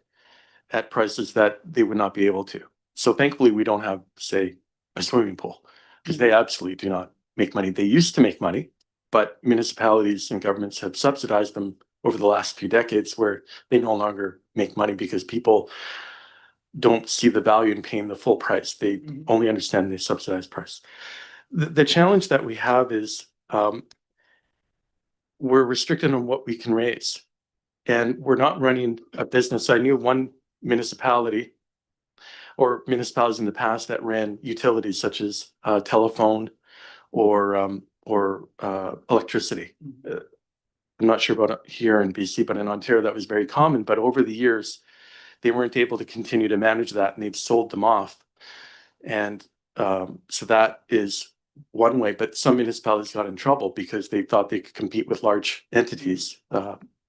at prices that they would not be able to. So thankfully, we don't have, say, a swimming pool because they absolutely do not make money. They used to make money, but municipalities and governments have subsidized them over the last few decades where they no longer make money because people don't see the value in paying the full price. They only understand the subsidized price. The challenge that we have is we're restricted on what we can raise. And we're not running a business. I knew one municipality or municipalities in the past that ran utilities such as telephone or electricity. I'm not sure about here in BC, but in Ontario that was very common. But over the years, they weren't able to continue to manage that and they've sold them off. And so that is one way, but some municipalities got in trouble because they thought they could compete with large entities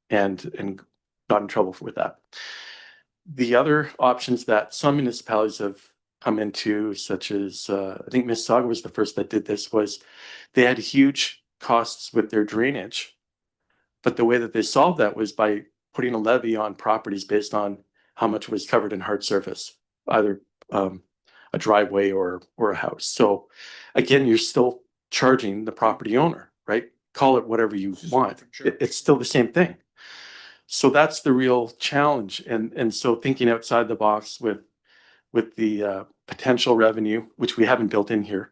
and got in trouble with that. The other options that some municipalities have come into, such as I think Mississauga was the first that did this, was they had huge costs with their drainage. But the way that they solved that was by putting a levy on properties based on how much was covered in hard surface, either a driveway or a house. So again, you're still charging the property owner, right? Call it whatever you want. It's still the same thing. So that's the real challenge. And so thinking outside the box with with the potential revenue, which we haven't built in here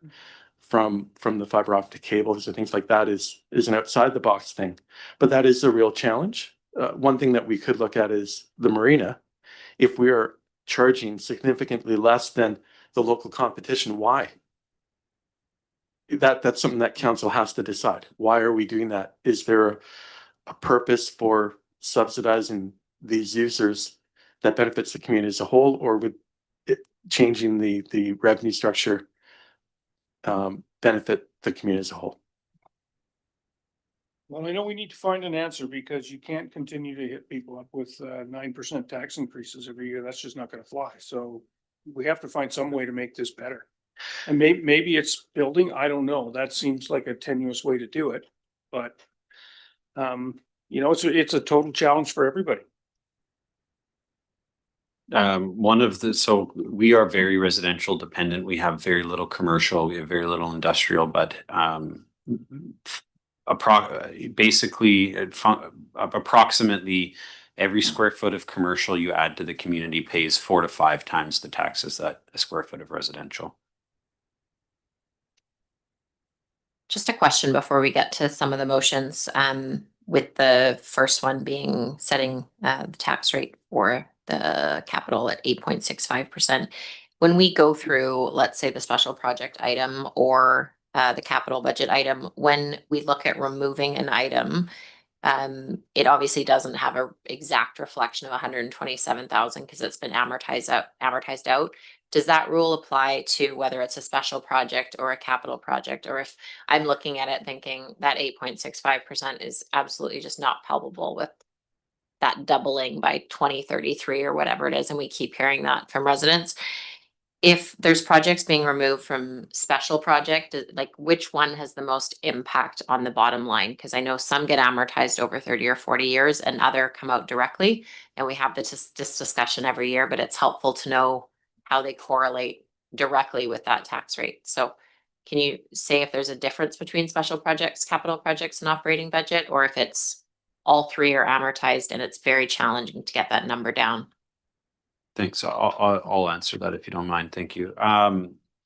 from the fiber optic cables and things like that is an outside the box thing. But that is a real challenge. One thing that we could look at is the marina. If we are charging significantly less than the local competition, why? That's something that council has to decide. Why are we doing that? Is there a purpose for subsidizing these users that benefits the community as a whole, or would it changing the revenue structure benefit the community as a whole? Well, I know we need to find an answer because you can't continue to hit people up with 9% tax increases every year. That's just not gonna fly. So we have to find some way to make this better. And maybe it's building, I don't know. That seems like a tenuous way to do it, but you know, it's a total challenge for everybody. So we are very residential dependent. We have very little commercial, we have very little industrial, but approximately every square foot of commercial you add to the community pays 4 to 5 times the taxes that a square foot of residential. Just a question before we get to some of the motions, with the first one being setting the tax rate for the capital at 8.65%. When we go through, let's say, the special project item or the capital budget item, when we look at removing an item, it obviously doesn't have an exact reflection of 127,000 because it's been amortized out. Does that rule apply to whether it's a special project or a capital project? Or if I'm looking at it thinking that 8.65% is absolutely just not palpable with that doubling by 2033 or whatever it is, and we keep hearing that from residents. If there's projects being removed from special project, like which one has the most impact on the bottom line? Because I know some get amortized over 30 or 40 years and other come out directly. And we have this discussion every year, but it's helpful to know how they correlate directly with that tax rate. So can you say if there's a difference between special projects, capital projects, and operating budget, or if it's all three are amortized and it's very challenging to get that number down? Thanks. I'll answer that if you don't mind. Thank you.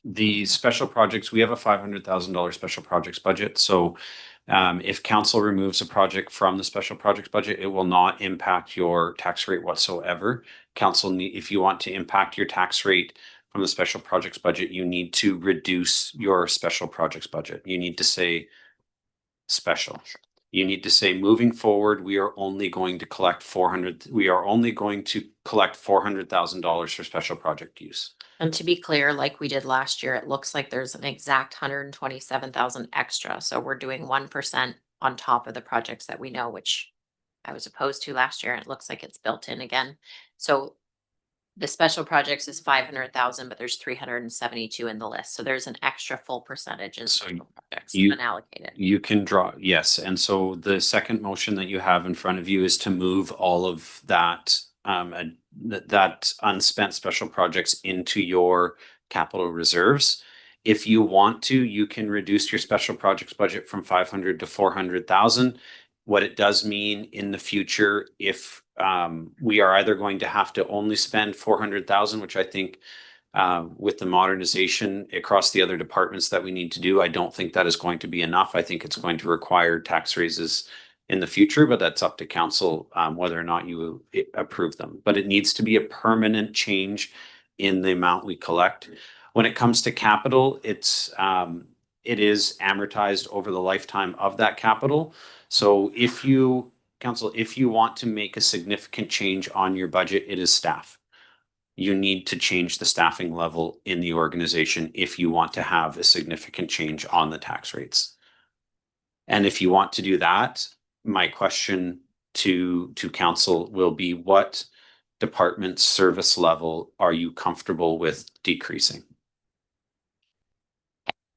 The special projects, we have a $500,000 special projects budget. So if council removes a project from the special projects budget, it will not impact your tax rate whatsoever. Council, if you want to impact your tax rate from the special projects budget, you need to reduce your special projects budget. You need to say special. You need to say, moving forward, we are only going to collect $400,000 for special project use. And to be clear, like we did last year, it looks like there's an exact 127,000 extra. So we're doing 1% on top of the projects that we know, which I was opposed to last year. And it looks like it's built in again. So the special projects is 500,000, but there's 372 in the list. So there's an extra full percentage in special projects unallocated. You can draw, yes. And so the second motion that you have in front of you is to move all of that, that unspent special projects into your capital reserves. If you want to, you can reduce your special projects budget from 500 to 400,000. What it does mean in the future, if we are either going to have to only spend 400,000, which I think with the modernization across the other departments that we need to do, I don't think that is going to be enough. I think it's going to require tax raises in the future, but that's up to council whether or not you approve them. But it needs to be a permanent change in the amount we collect. When it comes to capital, it is amortized over the lifetime of that capital. So if you, council, if you want to make a significant change on your budget, it is staff. You need to change the staffing level in the organization if you want to have a significant change on the tax rates. And if you want to do that, my question to council will be, what department service level are you comfortable with decreasing?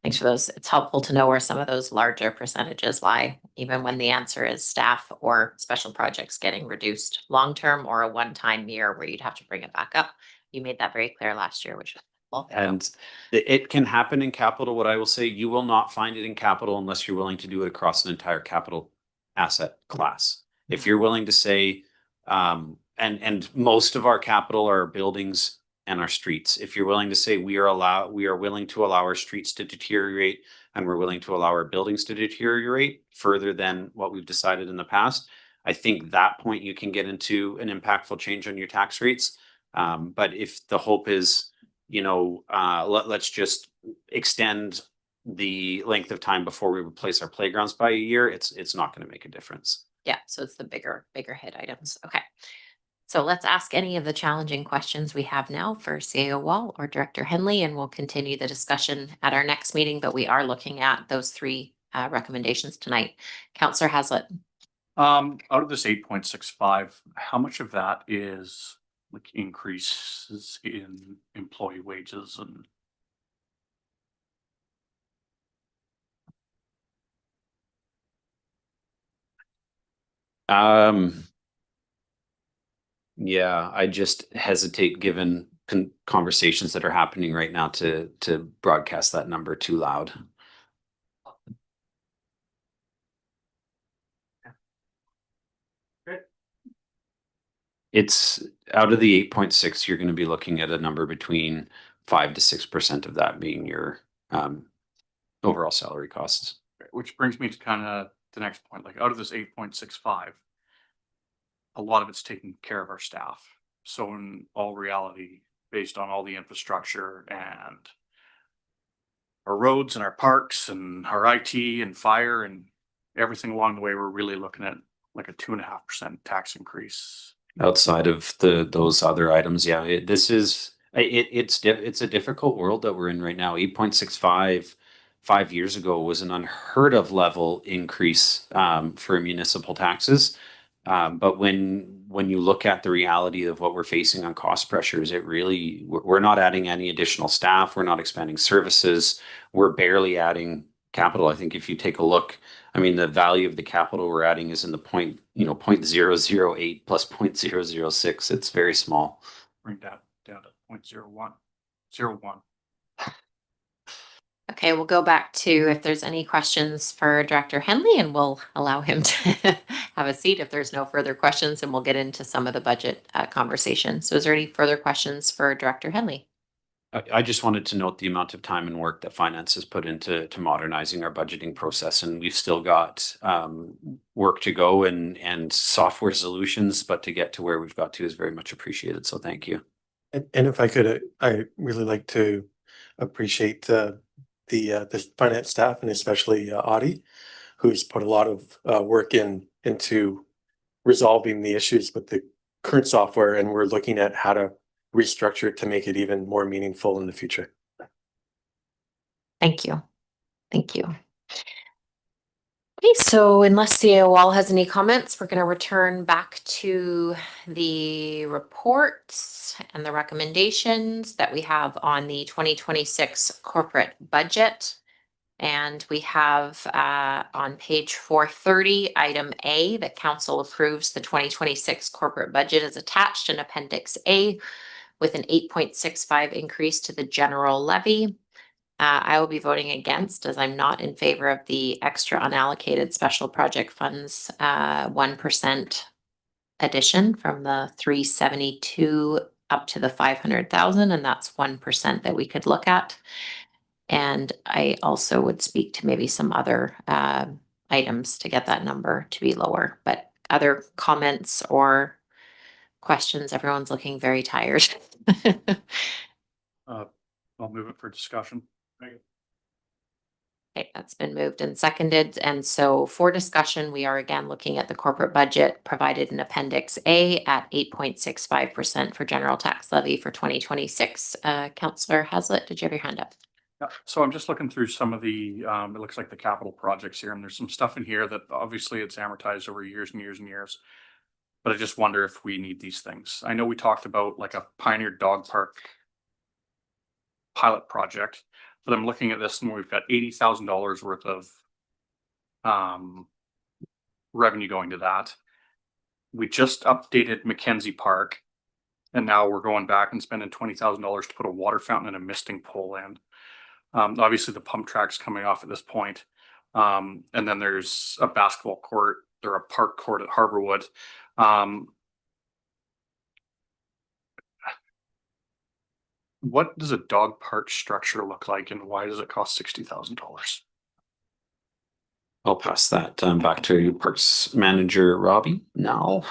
Thanks for those. It's helpful to know where some of those larger percentages lie, even when the answer is staff or special projects getting reduced long-term or a one-time year where you'd have to bring it back up. You made that very clear last year, which was helpful. And it can happen in capital. What I will say, you will not find it in capital unless you're willing to do it across an entire capital asset class. If you're willing to say, and most of our capital are buildings and our streets. If you're willing to say we are willing to allow our streets to deteriorate and we're willing to allow our buildings to deteriorate further than what we've decided in the past, I think that point you can get into an impactful change on your tax rates. But if the hope is, let's just extend the length of time before we replace our playgrounds by a year, it's not going to make a difference. Yeah, so it's the bigger hit items. Okay. So let's ask any of the challenging questions we have now for CAO Wall or Director Henley, and we'll continue the discussion at our next meeting, but we are looking at those three recommendations tonight. Councillor Haslett. Out of this 8.65, how much of that is like increases in employee wages and Yeah, I just hesitate given conversations that are happening right now to broadcast that number too loud. It's out of the 8.6, you're going to be looking at a number between 5 to 6% of that being your overall salary costs. which brings me to kind of the next point, like out of this 8.65, a lot of it's taking care of our staff. So in all reality, based on all the infrastructure and our roads and our parks and our IT and fire and everything along the way, we're really looking at like a 2.5% tax increase. Outside of those other items, yeah, it's a difficult world that we're in right now. 8.65 5 years ago was an unheard of level increase for municipal taxes. But when you look at the reality of what we're facing on cost pressures, we're not adding any additional staff. We're not expanding services. We're barely adding capital. I think if you take a look, I mean, the value of the capital we're adding is in the 0.008 plus 0.006. It's very small. Bring that down to 0.01. Okay, we'll go back to if there's any questions for Director Henley, and we'll allow him to have a seat if there's no further questions, and we'll get into some of the budget conversation. So is there any further questions for Director Henley? I just wanted to note the amount of time and work that finance has put into modernizing our budgeting process, and we've still got work to go and software solutions, but to get to where we've got to is very much appreciated. So thank you. And if I could, I really like to appreciate the finance staff and especially Audie, who's put a lot of work into resolving the issues with the current software, and we're looking at how to restructure it to make it even more meaningful in the future. Thank you. Thank you. Okay, so unless CAO Wall has any comments, we're going to return back to the reports and the recommendations that we have on the 2026 corporate budget. And we have on page 430, item A, that council approves the 2026 corporate budget as attached in Appendix A with an 8.65 increase to the general levy. I will be voting against as I'm not in favor of the extra unallocated special project funds 1% addition from the 372 up to the 500,000, and that's 1% that we could look at. And I also would speak to maybe some other items to get that number to be lower. But other comments or questions? Everyone's looking very tired. I'll move it for discussion. Okay, that's been moved and seconded. And so for discussion, we are again looking at the corporate budget provided in Appendix A at 8.65% for general tax levy for 2026. Councillor Haslett, did you have your hand up? Yeah, so I'm just looking through some of the, it looks like the capital projects here, and there's some stuff in here that obviously it's amortized over years and years and years. But I just wonder if we need these things. I know we talked about like a Pioneer Dog Park pilot project, but I'm looking at this and we've got $80,000 worth of revenue going to that. We just updated Mackenzie Park, and now we're going back and spending $20,000 to put a water fountain and a misting pole in. Obviously the pump track's coming off at this point. And then there's a basketball court, or a park court at Harborwood. what does a dog park structure look like and why does it cost $60,000? I'll pass that back to Parks Manager Robbie now.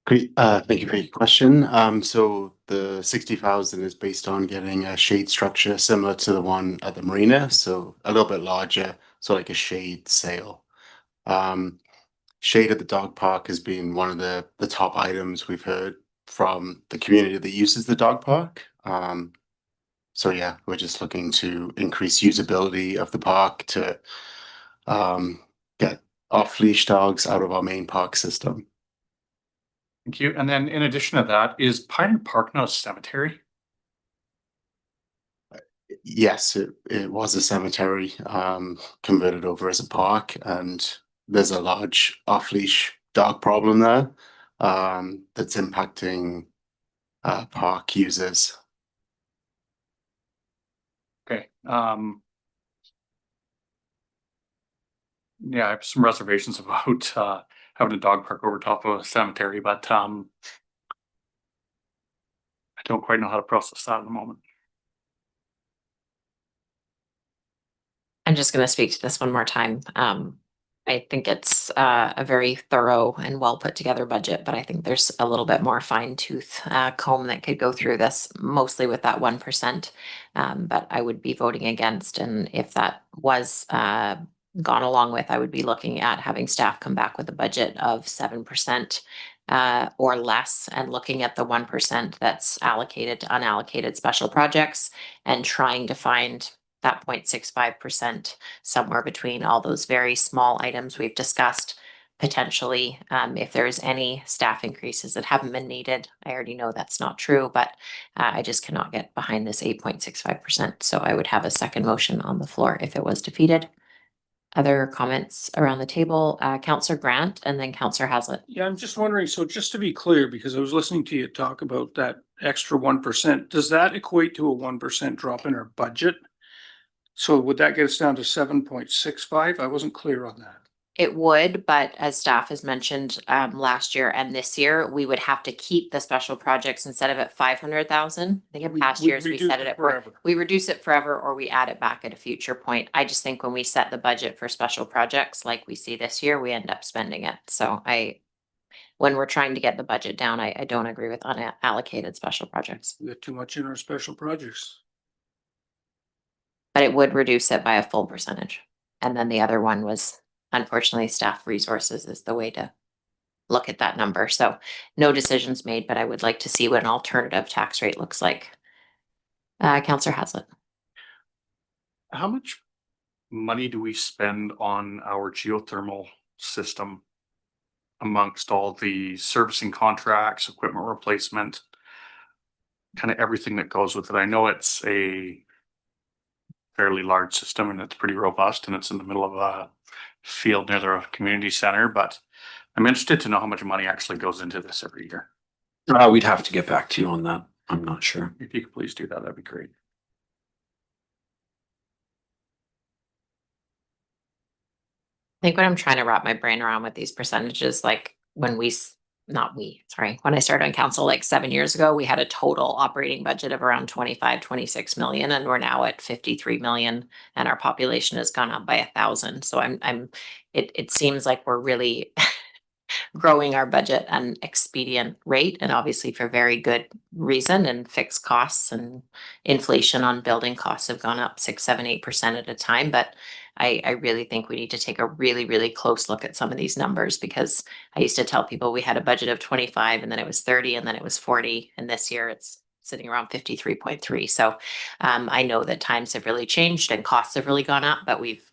Great, thank you for your question. So the 60,000 is based on getting a shade structure similar to the one at the marina, so a little bit larger, so like a shade sail. Shade at the dog park has been one of the top items we've heard from the community that uses the dog park. So yeah, we're just looking to increase usability of the park to get off-leash dogs out of our main park system. Thank you. And then in addition to that, is Pioneer Park not a cemetery? Yes, it was a cemetery, converted over as a park, and there's a large off-leash dog problem there, that's impacting park users. Okay. Yeah, I have some reservations about having a dog park over top of a cemetery, but I don't quite know how to process that at the moment. I'm just going to speak to this one more time. I think it's a very thorough and well put together budget, but I think there's a little bit more fine tooth comb that could go through this, mostly with that 1%. But I would be voting against, and if that was gone along with, I would be looking at having staff come back with a budget of 7% or less, and looking at the 1% that's allocated to unallocated special projects and trying to find that 0.65% somewhere between all those very small items we've discussed. Potentially, if there's any staff increases that haven't been needed, I already know that's not true, but I just cannot get behind this 8.65%. So I would have a second motion on the floor if it was defeated. Other comments around the table, Councillor Grant and then Councillor Hazlitt. Yeah, I'm just wondering, so just to be clear, because I was listening to you talk about that extra 1%, does that equate to a 1% drop in our budget? So would that get us down to 7.65? I wasn't clear on that. It would, but as staff has mentioned, last year and this year, we would have to keep the special projects instead of at 500,000. I think in past years we reduce set it it at, forever. we reduce it forever or we add it back at a future point. I just think when we set the budget for special projects like we see this year, we end up spending it. So when we're trying to get the budget down, I don't agree with unallocated special projects. We got too much in our special projects. But it would reduce it by a full percentage. And then the other one was, unfortunately, staff resources is the way to look at that number. So no decisions made, but I would like to see what an alternative tax rate looks like. Councillor Hazlitt. How much money do we spend on our geothermal system amongst all the servicing contracts, equipment replacement, kind of everything that goes with it? I know it's a fairly large system and it's pretty robust and it's in the middle of a field near the community center, but I'm interested to know how much money actually goes into this every year. We'd have to get back to you on that. I'm not sure. If you could please do that, that'd be great. I think what I'm trying to wrap my brain around with these percentages, like when when I started on council like 7 years ago, we had a total operating budget of around 25-26 million, and we're now at 53 million, and our population has gone up by 1,000. So it seems like we're really growing our budget at an expedient rate, and obviously for very good reason, and fixed costs and inflation on building costs have gone up 6, 7, 8% at a time. But I really think we need to take a really, really close look at some of these numbers, because I used to tell people we had a budget of 25 and then it was 30 and then it was 40. And this year it's sitting around 53.3. So I know that times have really changed and costs have really gone up, but we've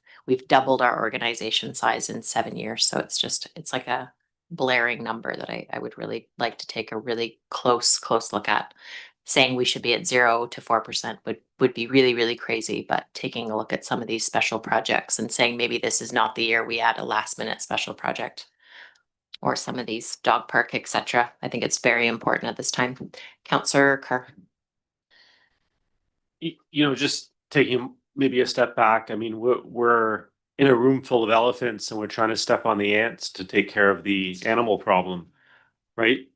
doubled our organization size in 7 years. So it's like a blaring number that I would really like to take a really close look at. Saying we should be at 0 to 4% would be really, really crazy, but taking a look at some of these special projects and saying maybe this is not the year we add a last minute special project or some of these dog park, etc. I think it's very important at this time. Councillor Kerr. Just taking maybe a step back. I mean, we're in a room full of elephants and we're trying to step on the ants to take care of the animal problem, right?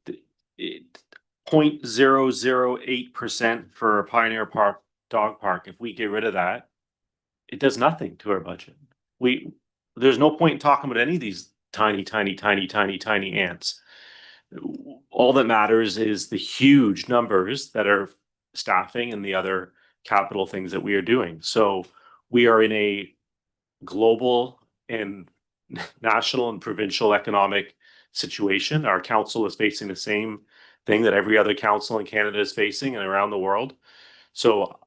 0.008% for Pioneer Park Dog Park. If we get rid of that, it does nothing to our budget. There's no point in talking about any of these tiny ants. All that matters is the huge numbers that are staffing and the other capital things that we are doing. So we are in a global and national and provincial economic situation. Our council is facing the same thing that every other council in Canada is facing and around the world. So,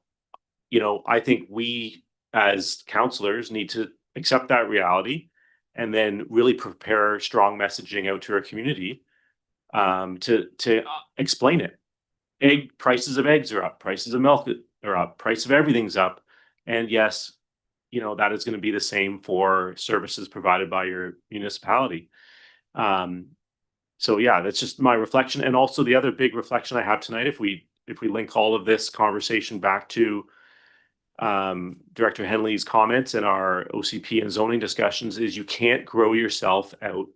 I think we as councillors need to accept that reality and then really prepare strong messaging out to our community to explain it. Prices of eggs are up, prices of milk are up, price of everything's up. And yes, that is going to be the same for services provided by your municipality. So yeah, that's just my reflection. And also the other big reflection I have tonight, if we link all of this conversation back to Director Henley's comments and our OCP and zoning discussions, is you can't grow yourself out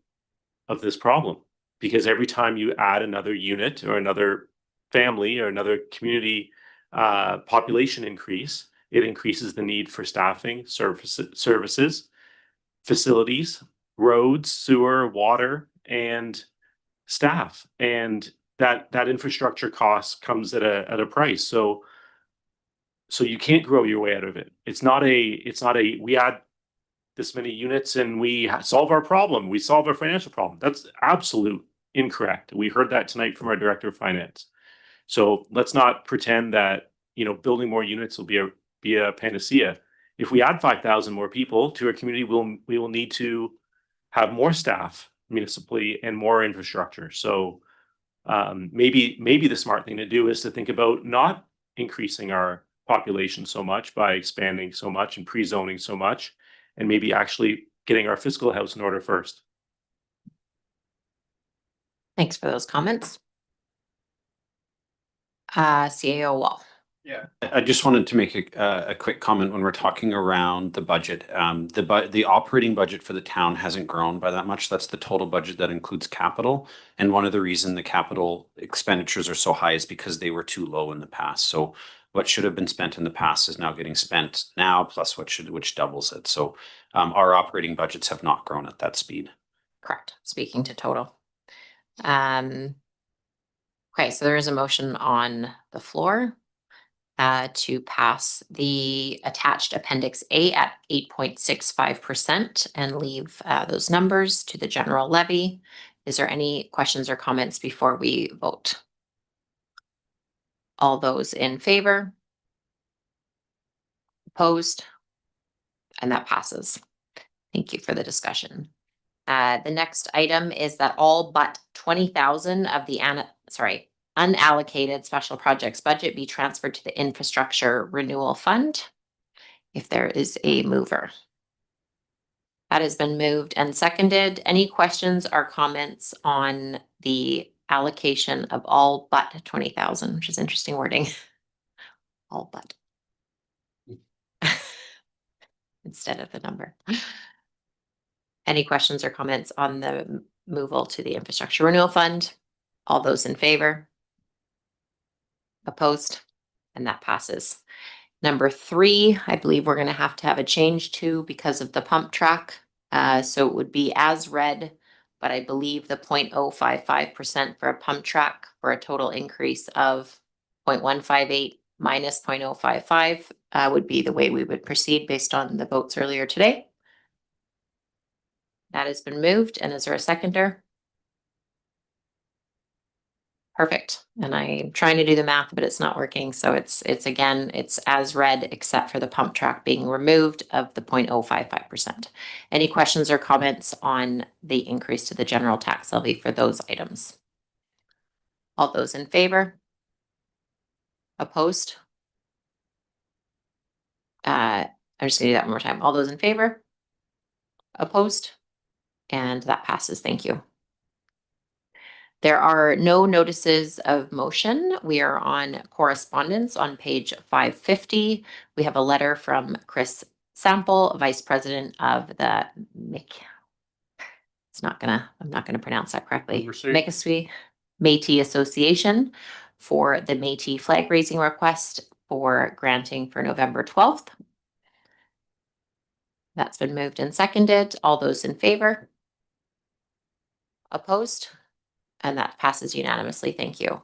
of this problem, because every time you add another unit or another family or another community population increase, it increases the need for staffing, services, facilities, roads, sewer, water, and staff. And that infrastructure cost comes at a price. So you can't grow your way out of it. It's not a we add this many units and we solve our problem. We solve our financial problem. That's absolute incorrect. We heard that tonight from our Director of Finance. So let's not pretend that building more units will be a panacea. If we add 5,000 more people to our community, we will need to have more staff municipally and more infrastructure. So maybe the smart thing to do is to think about not increasing our population so much by expanding so much and pre-zoning so much, and maybe actually getting our fiscal house in order first. Thanks for those comments. CAO Wall. Yeah, I just wanted to make a quick comment when we're talking around the budget. The operating budget for the town hasn't grown by that much. That's the total budget that includes capital. And one of the reasons the capital expenditures are so high is because they were too low in the past. So what should have been spent in the past is now getting spent now, plus which doubles it. So our operating budgets have not grown at that speed. Correct. Speaking to total. Okay, so there is a motion on the floor to pass the attached Appendix A at 8.65% and leave those numbers to the general levy. Is there any questions or comments before we vote? All those in favor? Opposed? And that passes. Thank you for the discussion. The next item is that all but 20,000 of the unallocated special projects budget be transferred to the infrastructure renewal fund. If there is a mover. That has been moved and seconded. Any questions or comments on the allocation of all but 20,000, which is interesting wording. All but. Instead of the number. Any questions or comments on the removal to the infrastructure renewal fund? All those in favor? Opposed? And that passes. Number 3, I believe we're going to have a change to because of the pump track. So it would be as read, but I believe the 0.055% for a pump track for a total increase of 0.158 minus 0.055 would be the way we would proceed based on the votes earlier today. That has been moved. And is there a seconder? Perfect. And I'm trying to do the math, but it's not working. So it's as read, except for the pump track being removed of the 0.055%. Any questions or comments on the increase to the general tax levy for those items? All those in favor? Opposed? I'm just gonna do that one more time. All those in favor? Opposed? And that passes. Thank you. There are no notices of motion. We are on correspondence on page 550. We have a letter from Chris Sample, Vice President of the I'm not gonna pronounce that correctly. Métis Association for the Métis flag raising request for granting for November 12th. That's been moved and seconded. All those in favor? Opposed? And that passes unanimously. Thank you.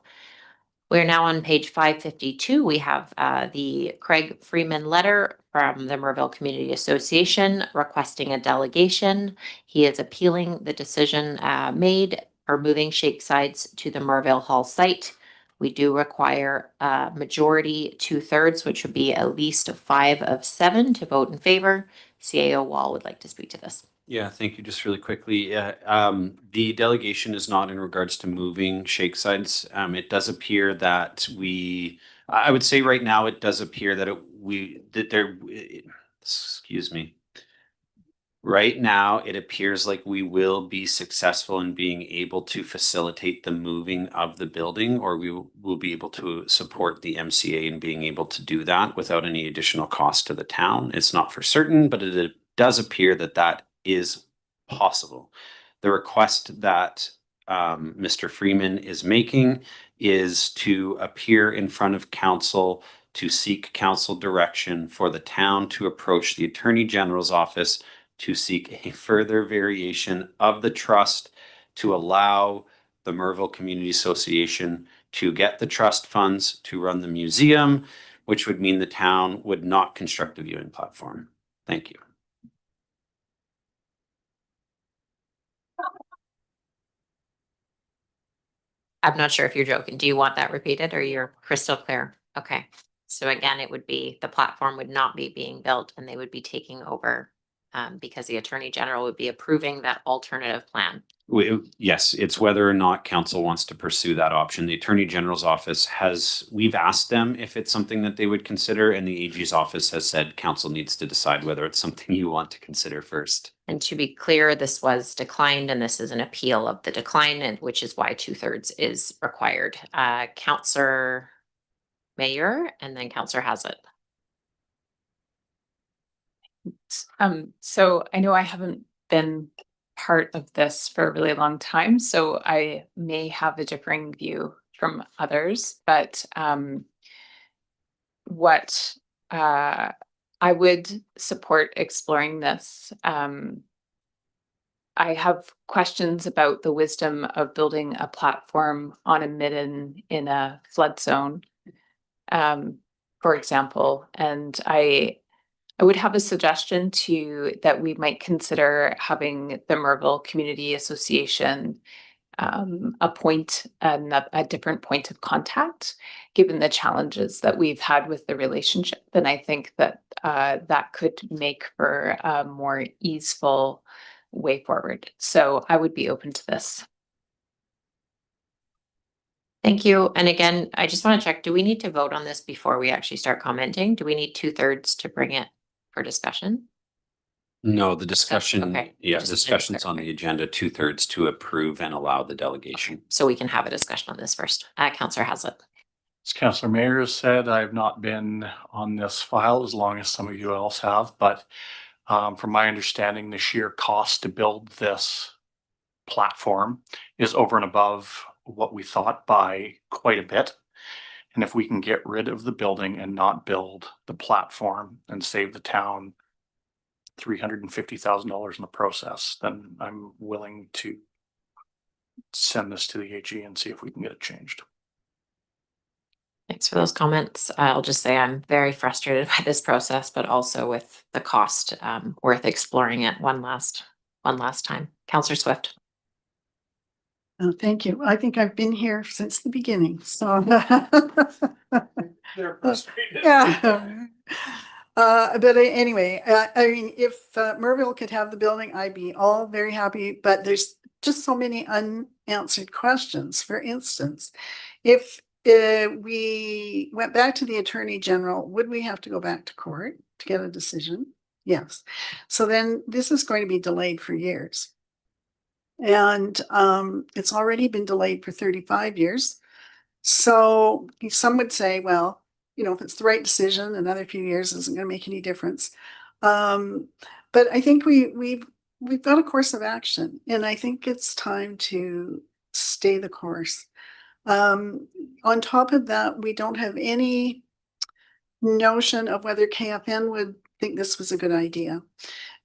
We're now on page 552. We have the Craig Freeman letter from the Merville Community Association requesting a delegation. He is appealing the decision made for moving Shake Sides to the Merville Hall site. We do require a majority 2/3, which would be at least 5 of 7 to vote in favor. CAO Wall would like to speak to this. Yeah, thank you. Just really quickly, the delegation is not in regards to moving Shake Sides. It does appear that I would say right now, it does appear that excuse me. Right now, it appears like we will be successful in being able to facilitate the moving of the building, or we will be able to support the MCA in being able to do that without any additional cost to the town. It's not for certain, but it does appear that that is possible. The request that Mr. Freeman is making is to appear in front of council to seek council direction for the town to approach the Attorney General's office to seek a further variation of the trust to allow the Merville Community Association to get the trust funds to run the museum, which would mean the town would not construct a viewing platform. Thank you. I'm not sure if you're joking. Do you want that repeated or you're crystal clear? Okay. So again, it would be, the platform would not be being built and they would be taking over because the Attorney General would be approving that alternative plan. Yes, it's whether or not council wants to pursue that option. The Attorney General's office we've asked them if it's something that they would consider, and the AG's office has said council needs to decide whether it's something you want to consider first. And to be clear, this was declined and this is an appeal of the decline, and which is why 2/3 is required. Councillor Mayor and then Councillor Hazlitt. So I know I haven't been part of this for a really long time, so I may have a differing view from others, but what I would support exploring this. I have questions about the wisdom of building a platform on a midden in a flood zone, for example, and I would have a suggestion that we might consider having the Merville Community Association appoint a different point of contact, given the challenges that we've had with the relationship. And I think that that could make for a more easeful way forward. So I would be open to this. Thank you. And again, I just want to check, do we need to vote on this before we actually start commenting? Do we need 2/3 to bring it for discussion? No, the discussion, okay. yeah, Just discussion's on okay. the agenda, 2/3 to approve and allow the delegation. So we can have a discussion on this first. Councillor Hazlitt. As Councillor Mayer has said, I've not been on this file as long as some of you else have, but from my understanding, the sheer cost to build this platform is over and above what we thought by quite a bit. And if we can get rid of the building and not build the platform and save the town $350,000 in the process, then I'm willing to send this to the AG and see if we can get it changed. Thanks for those comments. I'll just say I'm very frustrated by this process, but also with the cost, worth exploring it one last time. Councillor Swift. Oh, thank you. I think I've been here since the beginning, so. They're frustrated. Yeah. But anyway, I mean, if Merville could have the building, I'd be all very happy, but there's just so many unanswered questions. For instance, if we went back to the Attorney General, would we have to go back to court to get a decision? Yes. So then this is going to be delayed for years. And it's already been delayed for 35 years. So some would say, well, you know, if it's the right decision, another few years isn't going to make any difference. But I think we've got a course of action, and I think it's time to stay the course. On top of that, we don't have any notion of whether KFN would think this was a good idea.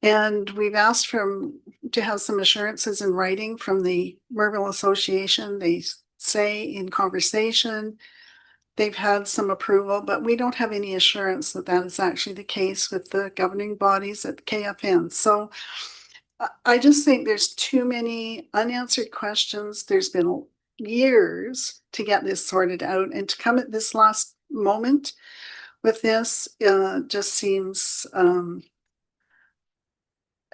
And we've asked to have some assurances in writing from the Merville Association. They say in conversation, they've had some approval, but we don't have any assurance that that is actually the case with the governing bodies at KFN. So I just think there's too many unanswered questions. There's been years to get this sorted out, and to come at this last moment with this just seems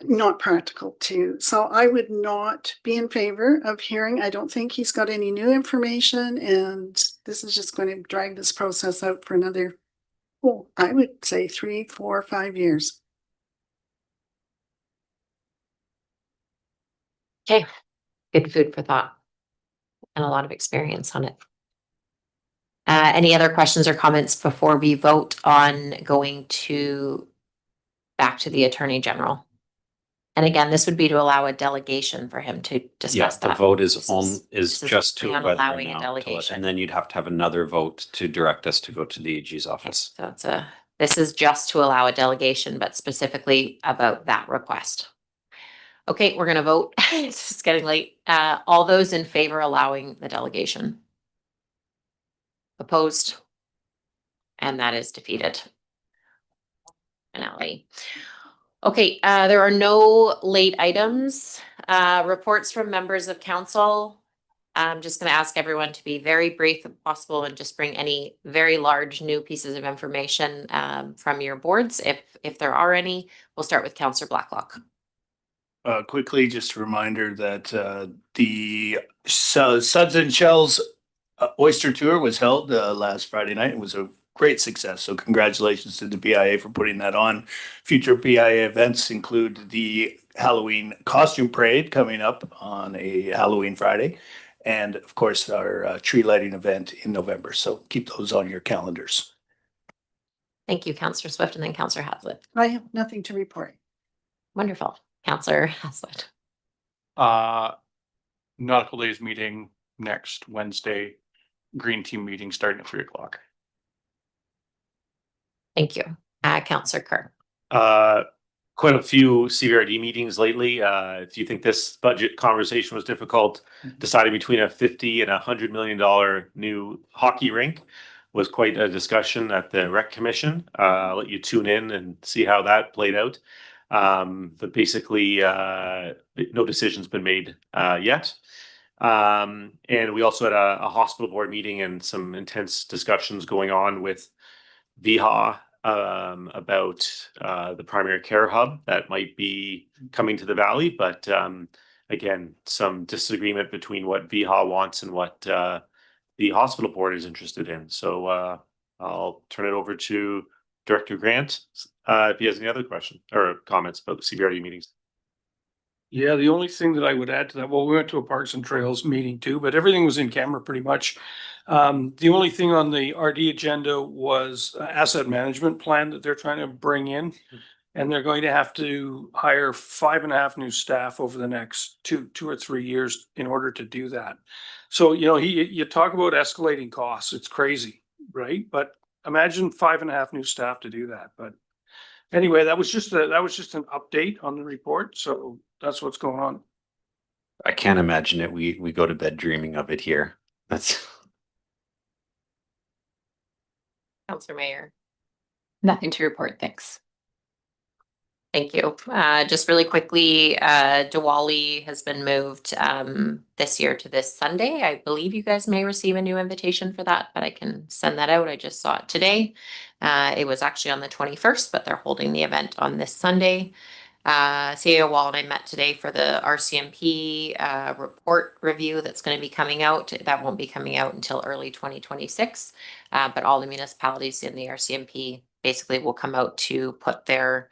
not practical too. So I would not be in favor of hearing. I don't think he's got any new information, and this is just going to drag this process out for another, I would say 3, 4, 5 years. Okay, good food for thought and a lot of experience on it. Any other questions or comments before we vote on going back to the Attorney General? And again, this would be to allow a delegation for him to Yeah, discuss the that. vote is This is just to on whether or allowing a not to delegation. and then you'd have to have another vote to direct us to go to the AG's office. So this is just to allow a delegation, but specifically about that request. Okay, we're gonna vote. It's just getting late. All those in favor allowing the delegation? Opposed? And that is defeated. Finale. Okay, there are no late items. Reports from members of council. I'm just gonna ask everyone to be very brief if possible and just bring any very large new pieces of information from your boards, if there are any. We'll start with Councillor Blacklock. Quickly, just a reminder that the Suds and Shells Oyster Tour was held last Friday night. It was a great success. So congratulations to the BIA for putting that on. Future BIA events include the Halloween costume parade coming up on a Halloween Friday. And of course, our tree lighting event in November. So keep those on your calendars. Thank you, Councillor Swift, and then Councillor Haslett. I have nothing to report. Wonderful. Councillor Haslett. Nautical Days meeting next Wednesday, Green Team meeting starting at 3 o'clock. Thank you. Councillor Kerr. Quite a few CVRD meetings lately. If you think this budget conversation was difficult, deciding between a $50 and $100 million new hockey rink was quite a discussion at the Rec Commission. I'll let you tune in and see how that played out. But basically, no decision's been made yet. And we also had a hospital board meeting and some intense discussions going on with VHA about the primary care hub that might be coming to the valley. But again, some disagreement between what VHA wants and what the hospital board is interested in. So I'll turn it over to Director Grant if he has any other questions or comments about the CVRD meetings. Yeah, the only thing that I would add to that, well, we went to a Parks and Trails meeting too, but everything was in camera pretty much. The only thing on the RD agenda was asset management plan that they're trying to bring in. And they're going to have to hire 5.5 new staff over the next two or 3 years in order to do that. So, you know, you talk about escalating costs, it's crazy, right? But imagine 5.5 new staff to do that. But anyway, that was just an update on the report. So that's what's going on. I can't imagine it. We go to bed dreaming of it here. That's Councillor Mayer. Nothing to report, thanks. Thank you. Just really quickly, Diwali has been moved this year to this Sunday. I believe you guys may receive a new invitation for that, but I can send that out. I just saw it today. It was actually on the 21st, but they're holding the event on this Sunday. CAO Wall and I met today for the RCMP report review that's going to be coming out. That won't be coming out until early 2026, but all the municipalities in the RCMP basically will come out to put their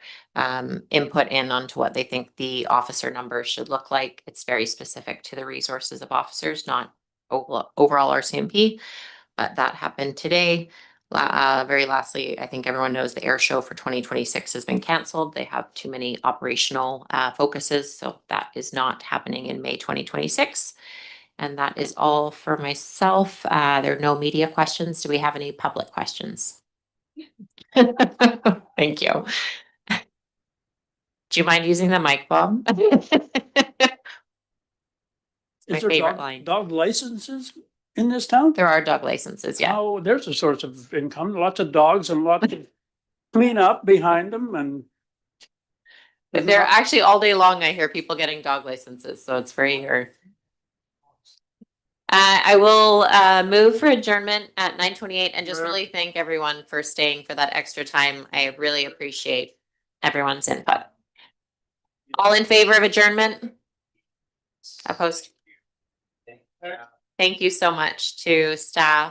input in onto what they think the officer numbers should look like. It's very specific to the resources of officers, not overall RCMP, but that happened today. Very lastly, I think everyone knows the air show for 2026 has been canceled. They have too many operational focuses, so that is not happening in May 2026. And that is all for myself. There are no media questions. Do we have any public questions? Thank you. Do you mind using the mic, Bob? My Is there favorite line. dog licenses in this town? There are dog licenses, yeah. Oh, there's a source of income, lots of dogs and lots of clean up behind them and. But they're actually all day long, I hear people getting dog licenses, so it's very rare. I will move for adjournment at 9:28 and just really thank everyone for staying for that extra time. I really appreciate everyone's input. All in favor of adjournment? Opposed? Thank you so much to staff.